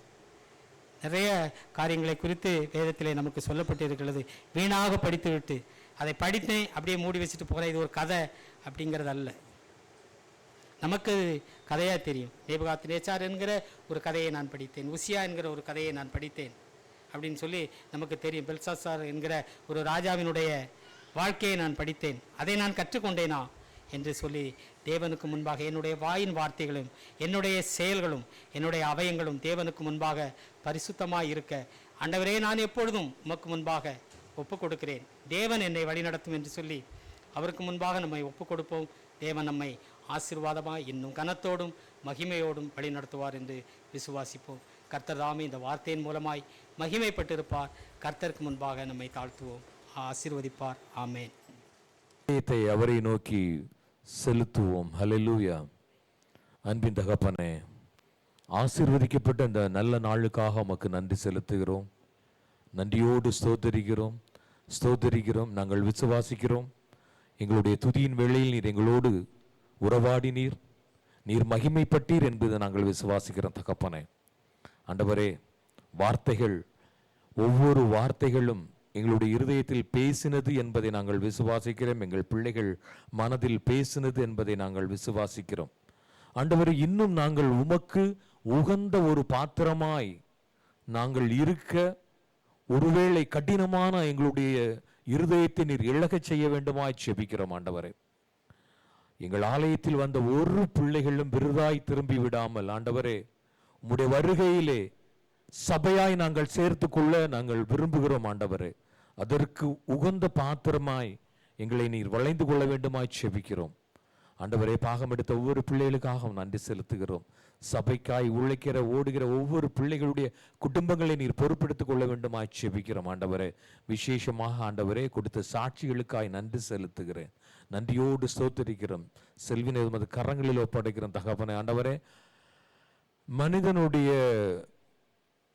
நிறைய காரியங்களை குறித்து வேதத்திலே நமக்கு சொல்லப்பட்டிருக்கிறது. வீணாக படித்துவிட்டு அதை படித்தேன் அப்படியே மூடி வச்சுட்டு போகிறேன், இது ஒரு கதை அப்படிங்கிறது அல்ல. நமக்கு கதையாக தெரியும். நேபுகாத்நேச்சார் என்கிற ஒரு கதையை நான் படித்தேன், உசியா என்கிற ஒரு கதையை நான் படித்தேன் அப்படின்னு சொல்லி நமக்கு தெரியும். பெல்சாசார் என்கிற ஒரு ராஜாவினுடைய வாழ்க்கையை நான் படித்தேன், அதை நான் கற்றுக்கொண்டேனா என்று சொல்லி தேவனுக்கு முன்பாக என்னுடைய வாயின் வார்த்தைகளும் என்னுடைய செயல்களும் என்னுடைய அவயங்களும் தேவனுக்கு முன்பாக பரிசுத்தமாக இருக்க, ஆண்டவரே, நான் எப்பொழுதும் உமக்கு முன்பாக ஒப்பு கொடுக்கிறேன், தேவன் என்னை வழிநடத்தும் என்று சொல்லி அவருக்கு முன்பாக நம்மை ஒப்பு கொடுப்போம். தேவன் நம்மை ஆசீர்வாதமாக இன்னும் கனத்தோடும் மகிமையோடும் வழி நடத்துவார் என்று விசுவாசிப்போம். கர்த்தர் தாமே இந்த வார்த்தையின் மூலமாய் மகிமைப்பட்டிருப்பார். கர்த்தருக்கு முன்பாக நம்மை தாழ்த்துவோம், ஆசீர்வதிப்பார். ஆமேன். அவரை நோக்கி செலுத்துவோம். ஹல்லேலூயா. அன்பின் தகப்பனே, ஆசீர்வதிக்கப்பட்ட இந்த நல்ல நாளுக்காக உமக்கு நன்றி செலுத்துகிறோம். நன்றியோடு ஸ்தோத்தரிக்கிறோம், ஸ்தோத்தரிக்கிறோம். நாங்கள் விசுவாசிக்கிறோம், எங்களுடைய துதியின் வேளையில் நீர் எங்களோடு உறவாடினீர், நீர் மகிமைப்பட்டீர் என்பதை நாங்கள் விசுவாசிக்கிறோம் தகப்பனே. ஆண்டவரே, வார்த்தைகள், ஒவ்வொரு வார்த்தைகளும் எங்களுடைய இருதயத்தில் பேசினது என்பதை நாங்கள் விசுவாசிக்கிறோம். எங்கள் பிள்ளைகள் மனதில் பேசினது என்பதை நாங்கள் விசுவாசிக்கிறோம். ஆண்டவரே, இன்னும் நாங்கள் உமக்கு உகந்த ஒரு பாத்திரமாய் நாங்கள் இருக்க, ஒருவேளை கடினமான எங்களுடைய இருதயத்தை நீர் இழகச் செய்ய வேண்டுமாய் செபிக்கிறோம். ஆண்டவரே, எங்கள் ஆலயத்தில் வந்த ஒரு பிள்ளைகளும் விருதாய் திரும்பி விடாமல், ஆண்டவரே, உம்முடைய வருகையிலே சபையாய் நாங்கள் சேர்த்து கொள்ள நாங்கள் விரும்புகிறோம். ஆண்டவரே, அதற்கு உகந்த பாத்திரமாய் எங்களை நீர் வளைந்து கொள்ள வேண்டுமாய் செபிக்கிறோம். ஆண்டவரே, பாகம் எடுத்த ஒவ்வொரு பிள்ளைகளுக்காக நன்றி செலுத்துகிறோம். சபைக்காய் உழைக்கிற ஓடுகிற ஒவ்வொரு பிள்ளைகளுடைய குடும்பங்களை நீர் பொறுப்பெடுத்துக் கொள்ள வேண்டுமாய் செபிக்கிறோம். ஆண்டவரே, விசேஷமாக ஆண்டவரே கொடுத்த சாட்சிகளுக்காய் நன்றி செலுத்துகிறேன். நன்றியோடு ஸ்தோத்திரிக்கிறோம். செல்வினை உமது கரங்களில் ஒப்படைக்கிறோம் தகப்பனே. ஆண்டவரே, மனிதனுடைய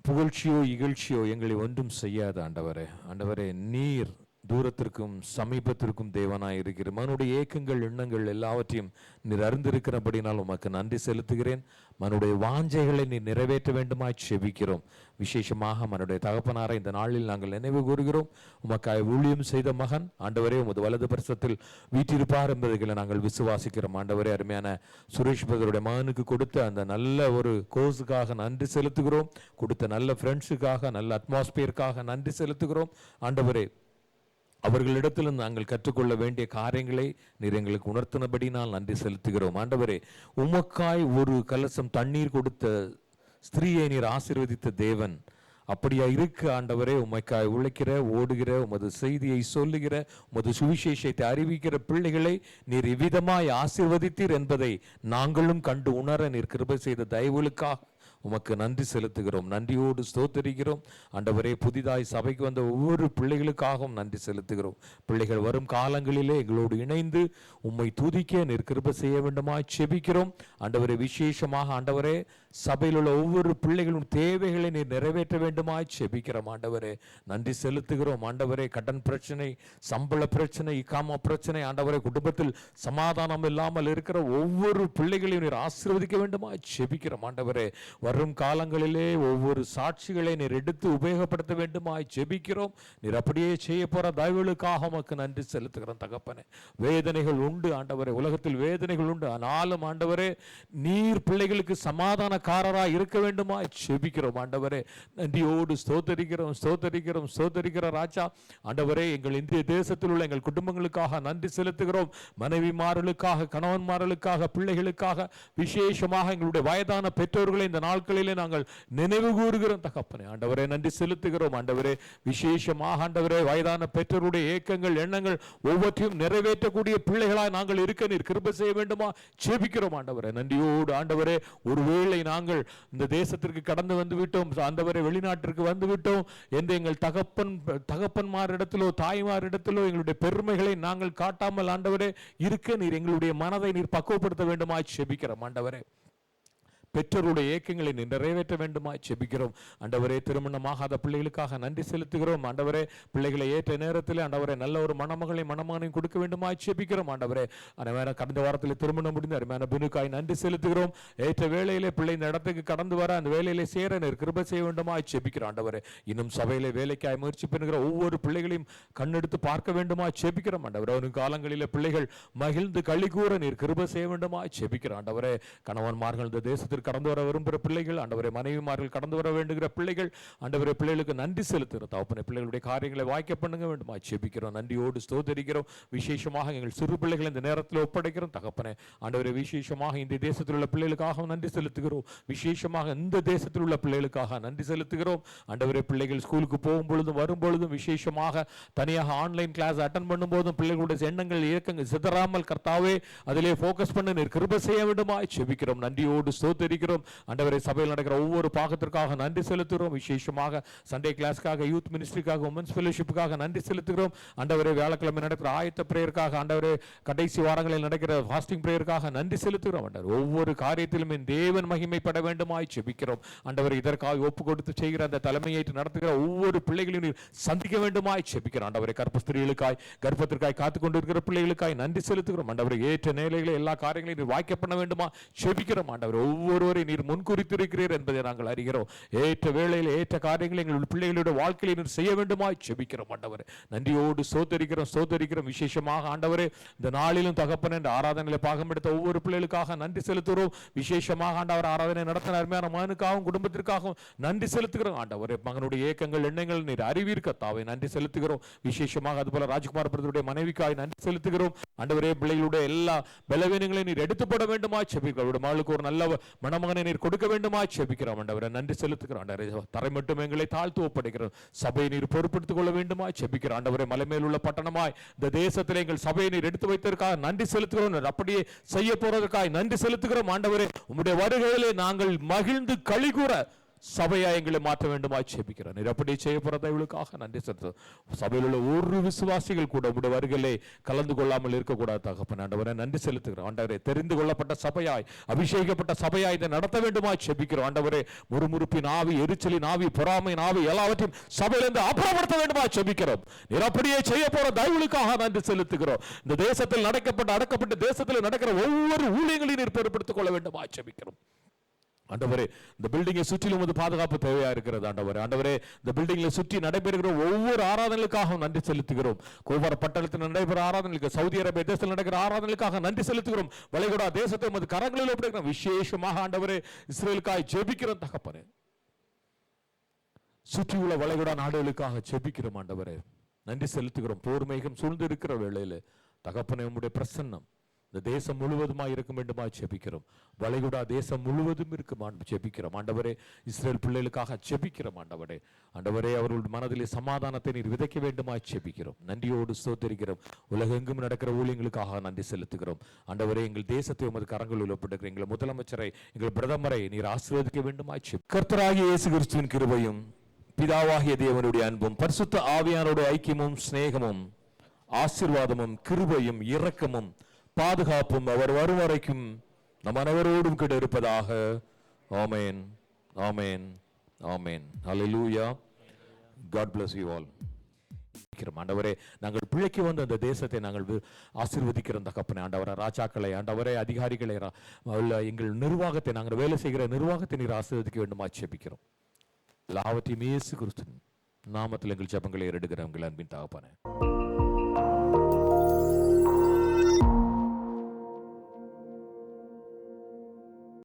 புகழ்ச்சியோ இகழ்ச்சியோ எங்களை ஒன்றும் செய்யாது. ஆண்டவரே, ஆண்டவரே, நீர் தூரத்திற்கும் சமீபத்திற்கும் தேவனாய் இருக்கிற மனுடைய ஏக்கங்கள் எண்ணங்கள் எல்லாவற்றையும் நீர் அறிந்திருக்கிறபடினால் உமக்கு நன்றி செலுத்துகிறேன். மனுடைய வாஞ்சைகளை நீர் நிறைவேற்ற வேண்டுமாய் செபிக்கிறோம். விசேஷமாக மனுடைய தகப்பனாரை இந்த நாளில் நாங்கள் நினைவு கூறுகிறோம். உமக்காய் ஊழியம் செய்த மகன் ஆண்டவரே உமது வலது பரிசத்தில் வீற்றிருப்பார் என்பதை நாங்கள் விசுவாசிக்கிறோம். ஆண்டவரே, அருமையான சுரேஷ் பிரதருடைய மகனுக்கு கொடுத்த அந்த நல்ல ஒரு கோர்ஸுக்காக நன்றி செலுத்துகிறோம். கொடுத்த நல்ல ஃப்ரெண்ட்ஸுக்காக, நல்ல அட்மாஸ்பியருக்காக நன்றி செலுத்துகிறோம். ஆண்டவரே, அவர்களிடத்தில் நாங்கள் கற்றுக்கொள்ள வேண்டிய காரியங்களை நீர் எங்களுக்கு உணர்த்தினபடினால் நன்றி செலுத்துகிறோம். ஆண்டவரே, உமக்காய் ஒரு கலசம் தண்ணீர் கொடுத்த ஸ்திரீயை நீர் ஆசீர்வதித்த தேவன். அப்படியா இருக்க ஆண்டவரே, உமக்காய் உழைக்கிற ஓடுகிற உமது செய்தியை சொல்லுகிற உமது சுவிசேஷத்தை அறிவிக்கிற பிள்ளைகளை நீர் இவ்விதமாய் ஆசீர்வதித்தீர் என்பதை நாங்களும் கண்டு உணர நீர் கிருபை செய்த தயவுகளுக்காக உமக்கு நன்றி செலுத்துகிறோம். நன்றியோடு ஸ்தோத்தரிக்கிறோம். ஆண்டவரே, புதிதாய் சபைக்கு வந்த ஒவ்வொரு பிள்ளைகளுக்காகவும் நன்றி செலுத்துகிறோம். பிள்ளைகள் வரும் காலங்களிலே எங்களோடு இணைந்து உம்மை துதிக்க நீர் கிருபை செய்ய வேண்டுமாய் செபிக்கிறோம். ஆண்டவரே, விசேஷமாக ஆண்டவரே, சபையில் உள்ள ஒவ்வொரு பிள்ளைகளும் தேவைகளை நீர் நிறைவேற்ற வேண்டுமாய் செபிக்கிறோம். ஆண்டவரே, நன்றி செலுத்துகிறோம். ஆண்டவரே, கடன் பிரச்சனை, சம்பள பிரச்சனை, இக்காம பிரச்சனை, ஆண்டவரே, குடும்பத்தில் சமாதானம் இல்லாமல் இருக்கிற ஒவ்வொரு பிள்ளைகளையும் நீர் ஆசீர்வதிக்க வேண்டுமாய் செபிக்கிறோம். ஆண்டவரே, வரும் காலங்களிலே ஒவ்வொரு சாட்சிகளை நீர் எடுத்து உபயோகப்படுத்த வேண்டுமாய் ஜெபிக்கிறோம். நீர் அப்படியே செய்ய போற தயவுகளுக்காக உமக்கு நன்றி செலுத்துகிறோம் தகப்பனே. வேதனைகள் உண்டு ஆண்டவரே, உலகத்தில் வேதனைகள் உண்டு. ஆனாலும் ஆண்டவரே, நீர் பிள்ளைகளுக்கு சமாதானக்காரராய் இருக்க வேண்டுமாய் ஜெபிக்கிறோம். ஆண்டவரே, நன்றியோடு ஸ்தோத்தரிக்கிறோம், ஸ்தோத்தரிக்கிறோம், ஸ்தோத்தரிக்கிற ராஜா. ஆண்டவரே, எங்கள் இந்திய தேசத்தில் உள்ள எங்கள் குடும்பங்களுக்காக நன்றி செலுத்துகிறோம். மனைவிமார்களுக்காக, கணவன்மார்களுக்காக, பிள்ளைகளுக்காக, விசேஷமாக எங்களுடைய வயதான பெற்றோர்களை இந்த நாட்களிலே நாங்கள் நினைவு கூறுகிறோம் தகப்பனே. ஆண்டவரே, நன்றி செலுத்துகிறோம். ஆண்டவரே, விசேஷமாக ஆண்டவரே, வயதான பெற்றோருடைய ஏக்கங்கள் எண்ணங்கள் ஒவ்வொன்றையும் நிறைவேற்றக்கூடிய பிள்ளைகளாய் நாங்கள் இருக்க நீர் கிருபை செய்ய வேண்டுமா ஜெபிக்கிறோம். ஆண்டவரே, நன்றியோடு ஆண்டவரே, ஒருவேளை நாங்கள் இந்த தேசத்திற்கு கடந்து வந்து விட்டோம் ஆண்டவரே, வெளிநாட்டிற்கு வந்து விட்டோம் என்று எங்கள் தகப்பன்மாரிடத்திலோ தாய்மாரிடத்திலோ எங்களுடைய பெருமைகளை நாங்கள் காட்டாமல் ஆண்டவரே இருக்க நீர் எங்களுடைய மனதை நீர் பக்குவப்படுத்த வேண்டுமா ஜெபிக்கிறோம். ஆண்டவரே, பெற்றோருடைய ஏக்கங்களை நிறைவேற்ற வேண்டுமாய் செபிக்கிறோம். ஆண்டவரே, திருமணமாகாத பிள்ளைகளுக்காக நன்றி செலுத்துகிறோம். ஆண்டவரே, பிள்ளைகளை ஏற்ற நேரத்தில் ஆண்டவரே நல்ல ஒரு மணமகளை மணமானையும் கொடுக்க வேண்டுமாய் செபிக்கிறோம். ஆண்டவரே, அருமையான கடந்த வாரத்தில் திருமணம் முடிந்து அருமையான பினுக்காய் நன்றி செலுத்துகிறோம். ஏற்ற வேளையிலே பிள்ளை இந்த இடத்துக்கு கடந்து வர அந்த வேலையிலே சேர நீர் கிருபை செய்ய வேண்டுமாய் செபிக்கிறோம். ஆண்டவரே, இன்னும் சபையிலே வேலைக்காய் முயற்சி பண்ணுகிற ஒவ்வொரு பிள்ளைகளையும் கண்ணெடுத்து பார்க்க வேண்டுமாய் செபிக்கிறோம். ஆண்டவரே, ஒரு காலங்களிலே பிள்ளைகள் மகிழ்ந்து களி கூற நீர் கிருபை செய்ய வேண்டுமாய் செபிக்கிறோம். ஆண்டவரே, கணவன்மார்கள் இந்த தேசத்திற்கு கடந்து வர விரும்புகிற பிள்ளைகள், ஆண்டவரே, மனைவிமார்கள் கடந்து வர வேண்டுகிற பிள்ளைகள், ஆண்டவரே, பிள்ளைகளுக்கு நன்றி செலுத்துகிறோம் தகப்பனே. பிள்ளைகளுடைய காரியங்களை வாய்க்க பண்ணுங்க வேண்டுமா ஜெபிக்கிறோம். நன்றியோடு ஸ்தோத்திரிக்கிறோம். விசேஷமாக எங்கள் சிறு பிள்ளைகள் இந்த நேரத்தில் ஒப்படைக்கிறோம் தகப்பனே. ஆண்டவரே, விசேஷமாக இந்த தேசத்தில் உள்ள பிள்ளைகளுக்காக நன்றி செலுத்துகிறோம். விசேஷமாக இந்த தேசத்தில் உள்ள பிள்ளைகளுக்காக நன்றி செலுத்துகிறோம். ஆண்டவரே, பிள்ளைகள் ஸ்கூலுக்கு போகும் பொழுதும் வரும் பொழுதும், விசேஷமாக தனியாக ஆன்லைன் கிளாஸ் அட்டன் பண்ணும் போதும் பிள்ளைகளுடைய எண்ணங்கள் இயக்கங்கள் சிதறாமல் கர்த்தாவே அதிலே போக்கஸ் பண்ண நீர் கிருபை செய்ய வேண்டுமா ஜெபிக்கிறோம். நன்றியோடு ஸ்தோத்திரி ஸ்தோத்திரிக்கிறோம். ஆண்டவரே, சபையில் நடக்கிற ஒவ்வொரு பாகத்திற்காக நன்றி செலுத்துகிறோம். விசேஷமாக சண்டே கிளாஸ்க்காக, யூத் மினிஸ்ட்ரிக்காக, உமன்ஸ் ஃபெலோஷிப்புக்காக நன்றி செலுத்துகிறோம். ஆண்டவரே, வியாழக்கிழமை நடக்கிற ஆயத்த பிரேயருக்காக, ஆண்டவரே கடைசி வாரங்களில் நடக்கிற ஃபாஸ்டிங் பிரேயருக்காக நன்றி செலுத்துகிறோம். ஆண்டவர், ஒவ்வொரு காரியத்திலும் என் தேவன் மகிமைப்பட வேண்டுமாய் ஜெபிக்கிறோம். ஆண்டவர், இதற்காக ஒப்பு கொடுத்து செய்கிற அந்த தலைமையேற்று நடத்துகிற ஒவ்வொரு பிள்ளைகளையும் சந்திக்க வேண்டுமாய் ஜெபிக்கிறோம். ஆண்டவரே, கர்ப்பஸ்திரீகளுக்காய், கர்ப்பத்திற்காய் காத்து கொண்டிருக்கிற பிள்ளைகளுக்காய் நன்றி செலுத்துகிறோம். ஆண்டவரே, ஏற்ற நிலைகளை எல்லா காரியங்களையும் நீர் வாய்க்க பண்ண வேண்டுமா ஜெபிக்கிறோம். ஆண்டவர், ஒவ்வொருவரை நீர் முன்குறித்திருக்கிறீர் என்பதை நாங்கள் அறிகிறோம். ஏற்ற வேளையில் ஏற்ற காரியங்களை எங்கள் பிள்ளைகளுடைய வாழ்க்கையில் நீர் செய்ய வேண்டுமா ஜெபிக்கிறோம். ஆண்டவர், நன்றியோடு சோதரிக்கிறோம். விசேஷமாக ஆண்டவரே, இந்த நாளிலும் தகப்பன் என்ற ஆராதனையில பாகம் எடுத்த ஒவ்வொரு பிள்ளைகளுக்காக நன்றி செலுத்துகிறோம். விசேஷமாக ஆண்டவர், ஆராதனை நடத்தின அருமையான மகனுக்காகவும் குடும்பத்திற்காகவும் நன்றி செலுத்துகிறோம். ஆண்டவரே, மகனுடைய ஏக்கங்கள் எண்ணங்கள் நீர் அறிவிற்க தாவை நன்றி செலுத்துகிறோம். விசேஷமாக அதுபோல ராஜ்குமார் பிரதருடைய மனைவிக்காய் நன்றி செலுத்துகிறோம். ஆண்டவரே, பிள்ளைகளுடைய எல்லா பலவீனங்களை நீர் எடுத்து போட வேண்டுமா ஜெபிக்கிறோம். மகளுக்கு ஒரு நல்ல மணமகனை நீர் கொடுக்க வேண்டுமா ஜெபிக்கிறோம். ஆண்டவரே, நன்றி செலுத்துகிறோம். ஆண்டவரே, தரை மட்டும் எங்களை தாழ்த்து ஒப்படைக்கிறோம். சபையை நீர் பொறுப்படுத்திக் கொள்ள வேண்டுமா ஜெபிக்கிறோம். ஆண்டவரே, மலைமேல் உள்ள பட்டணமாய் இந்த தேசத்தில் எங்கள் சபையை நீர் எடுத்து வைத்ததற்காக நன்றி செலுத்துகிறோம். அப்படியே செய்ய போறதற்காக நன்றி செலுத்துகிறோம். ஆண்டவரே, உம்முடைய வருகையிலே நாங்கள் மகிழ்ந்து களிகூற சபையா எங்களை மாற்ற வேண்டுமா ஜெபிக்கிறோம். நீர் அப்படி செய்ய போறதை இவளுக்காக நன்றி செலுத்துகிறோம். சபையில் உள்ள ஒரு விசுவாசிகள் கூட உங்களுடைய வருகையிலே கலந்து கொள்ளாமல் இருக்கக்கூடாது தகப்பன். ஆண்டவரே, நன்றி செலுத்துகிறோம். ஆண்டவரே, தெரிந்து கொள்ளப்பட்ட சபையாய், அபிஷேகப்பட்ட சபையாய் இதை நடத்த வேண்டுமா ஜெபிக்கிறோம். ஆண்டவரே, முறுமுறுப்பின் ஆவி, எரிச்சலின் ஆவி, பொறாமையின் ஆவி எல்லாவற்றையும் சபையிலிருந்து அப்புறப்படுத்த வேண்டுமா ஜெபிக்கிறோம். நீர் அப்படியே செய்ய போற தயவுகளுக்காக நன்றி செலுத்துகிறோம். இந்த தேசத்தில் அடக்கப்பட்ட தேசத்தில் நடக்கிற ஒவ்வொரு ஊழியங்களையும் நீர் பொறுப்படுத்திக் கொள்ள வேண்டுமா ஜெபிக்கிறோம். ஆண்டவரே, இந்த பில்டிங்கை சுற்றிலும் ஒரு பாதுகாப்பு தேவையா இருக்கிறது. ஆண்டவரே, இந்த பில்டிங்ல சுற்றி நடைபெறுகிற ஒவ்வொரு ஆராதனைகளுக்காக நன்றி செலுத்துகிறோம். கோபுர பட்டணத்தில் நடைபெற ஆராதனைகளுக்கு, சவுதி அரேபியா தேசத்தில் நடக்கிற ஆராதனைகளுக்காக நன்றி செலுத்துகிறோம். வளைகுடா தேசத்தை உமது கரங்களில் ஒப்படைக்கிறோம். விசேஷமாக ஆண்டவரே, இஸ்ரேலுக்காய் ஜெபிக்கிறோம் தகப்பனே. சுற்றியுள்ள வளைகுடா நாடுகளுக்காக ஜெபிக்கிறோம். ஆண்டவரே, நன்றி செலுத்துகிறோம். போர் மேகம் சூழ்ந்து இருக்கிற வேளையில தகப்பனே, உம்முடைய பிரசன்னம் இந்த தேசம் முழுவதுமாய் இருக்கும் வேண்டுமா ஜெபிக்கிறோம். வளைகுடா தேசம் முழுவதும் இருக்குமா ஜெபிக்கிறோம். ஆண்டவரே, இஸ்ரேல் பிள்ளைகளுக்காக ஜெபிக்கிறோம். ஆண்டவரே, அவர்களுடைய மனதிலே சமாதானத்தை நீர் விதைக்க வேண்டுமா ஜெபிக்கிறோம். நன்றியோடு ஸ்தோத்திரிக்கிறோம். உலகெங்கும் நடக்கிற ஊழியங்களுக்காக நன்றி செலுத்துகிறோம். ஆண்டவரே, எங்கள் தேசத்தை உமது கரங்களில் ஒப்படைக்கிறோம். எங்கள் முதலமைச்சரை, எங்கள் பிரதமரை நீர் ஆசீர்வதிக்க வேண்டுமா. கர்த்தராகிய இயேசு கிறிஸ்துவின் கிருபையும், பிதாவாகிய தேவனுடைய அன்பும், பரிசுத்த ஆவியானோட ஐக்கியமும் சிநேகமும் ஆசீர்வாதமும் கிருபையும் இரக்கமும் பாதுகாப்பும் அவர் வரும் வரைக்கும் நம் அனைவரோடும் கூட இருப்பதாக. ஆமென், ஆமென், ஆமென். ஹல்லேலூயா. God bless you all. ஆண்டவரே, நாங்கள் பிழைக்கு வந்து அந்த தேசத்தை நாங்கள் ஆசீர்வதிக்கிறோம் தகப்பனே. ஆண்டவரே, ராஜாக்களை, ஆண்டவரே, அதிகாரிகளை, எங்கள் நிர்வாகத்தை, நாங்கள் வேலை செய்கிற நிர்வாகத்தை நீர் ஆசீர்வதிக்க வேண்டுமா ஜெபிக்கிறோம். எல்லாவற்றையும் இயேசு கிறிஸ்துவின் நாமத்தில் எங்கள் ஜெபங்களை எடுக்கிறோம். எங்கள் அன்பின் தகப்பனே.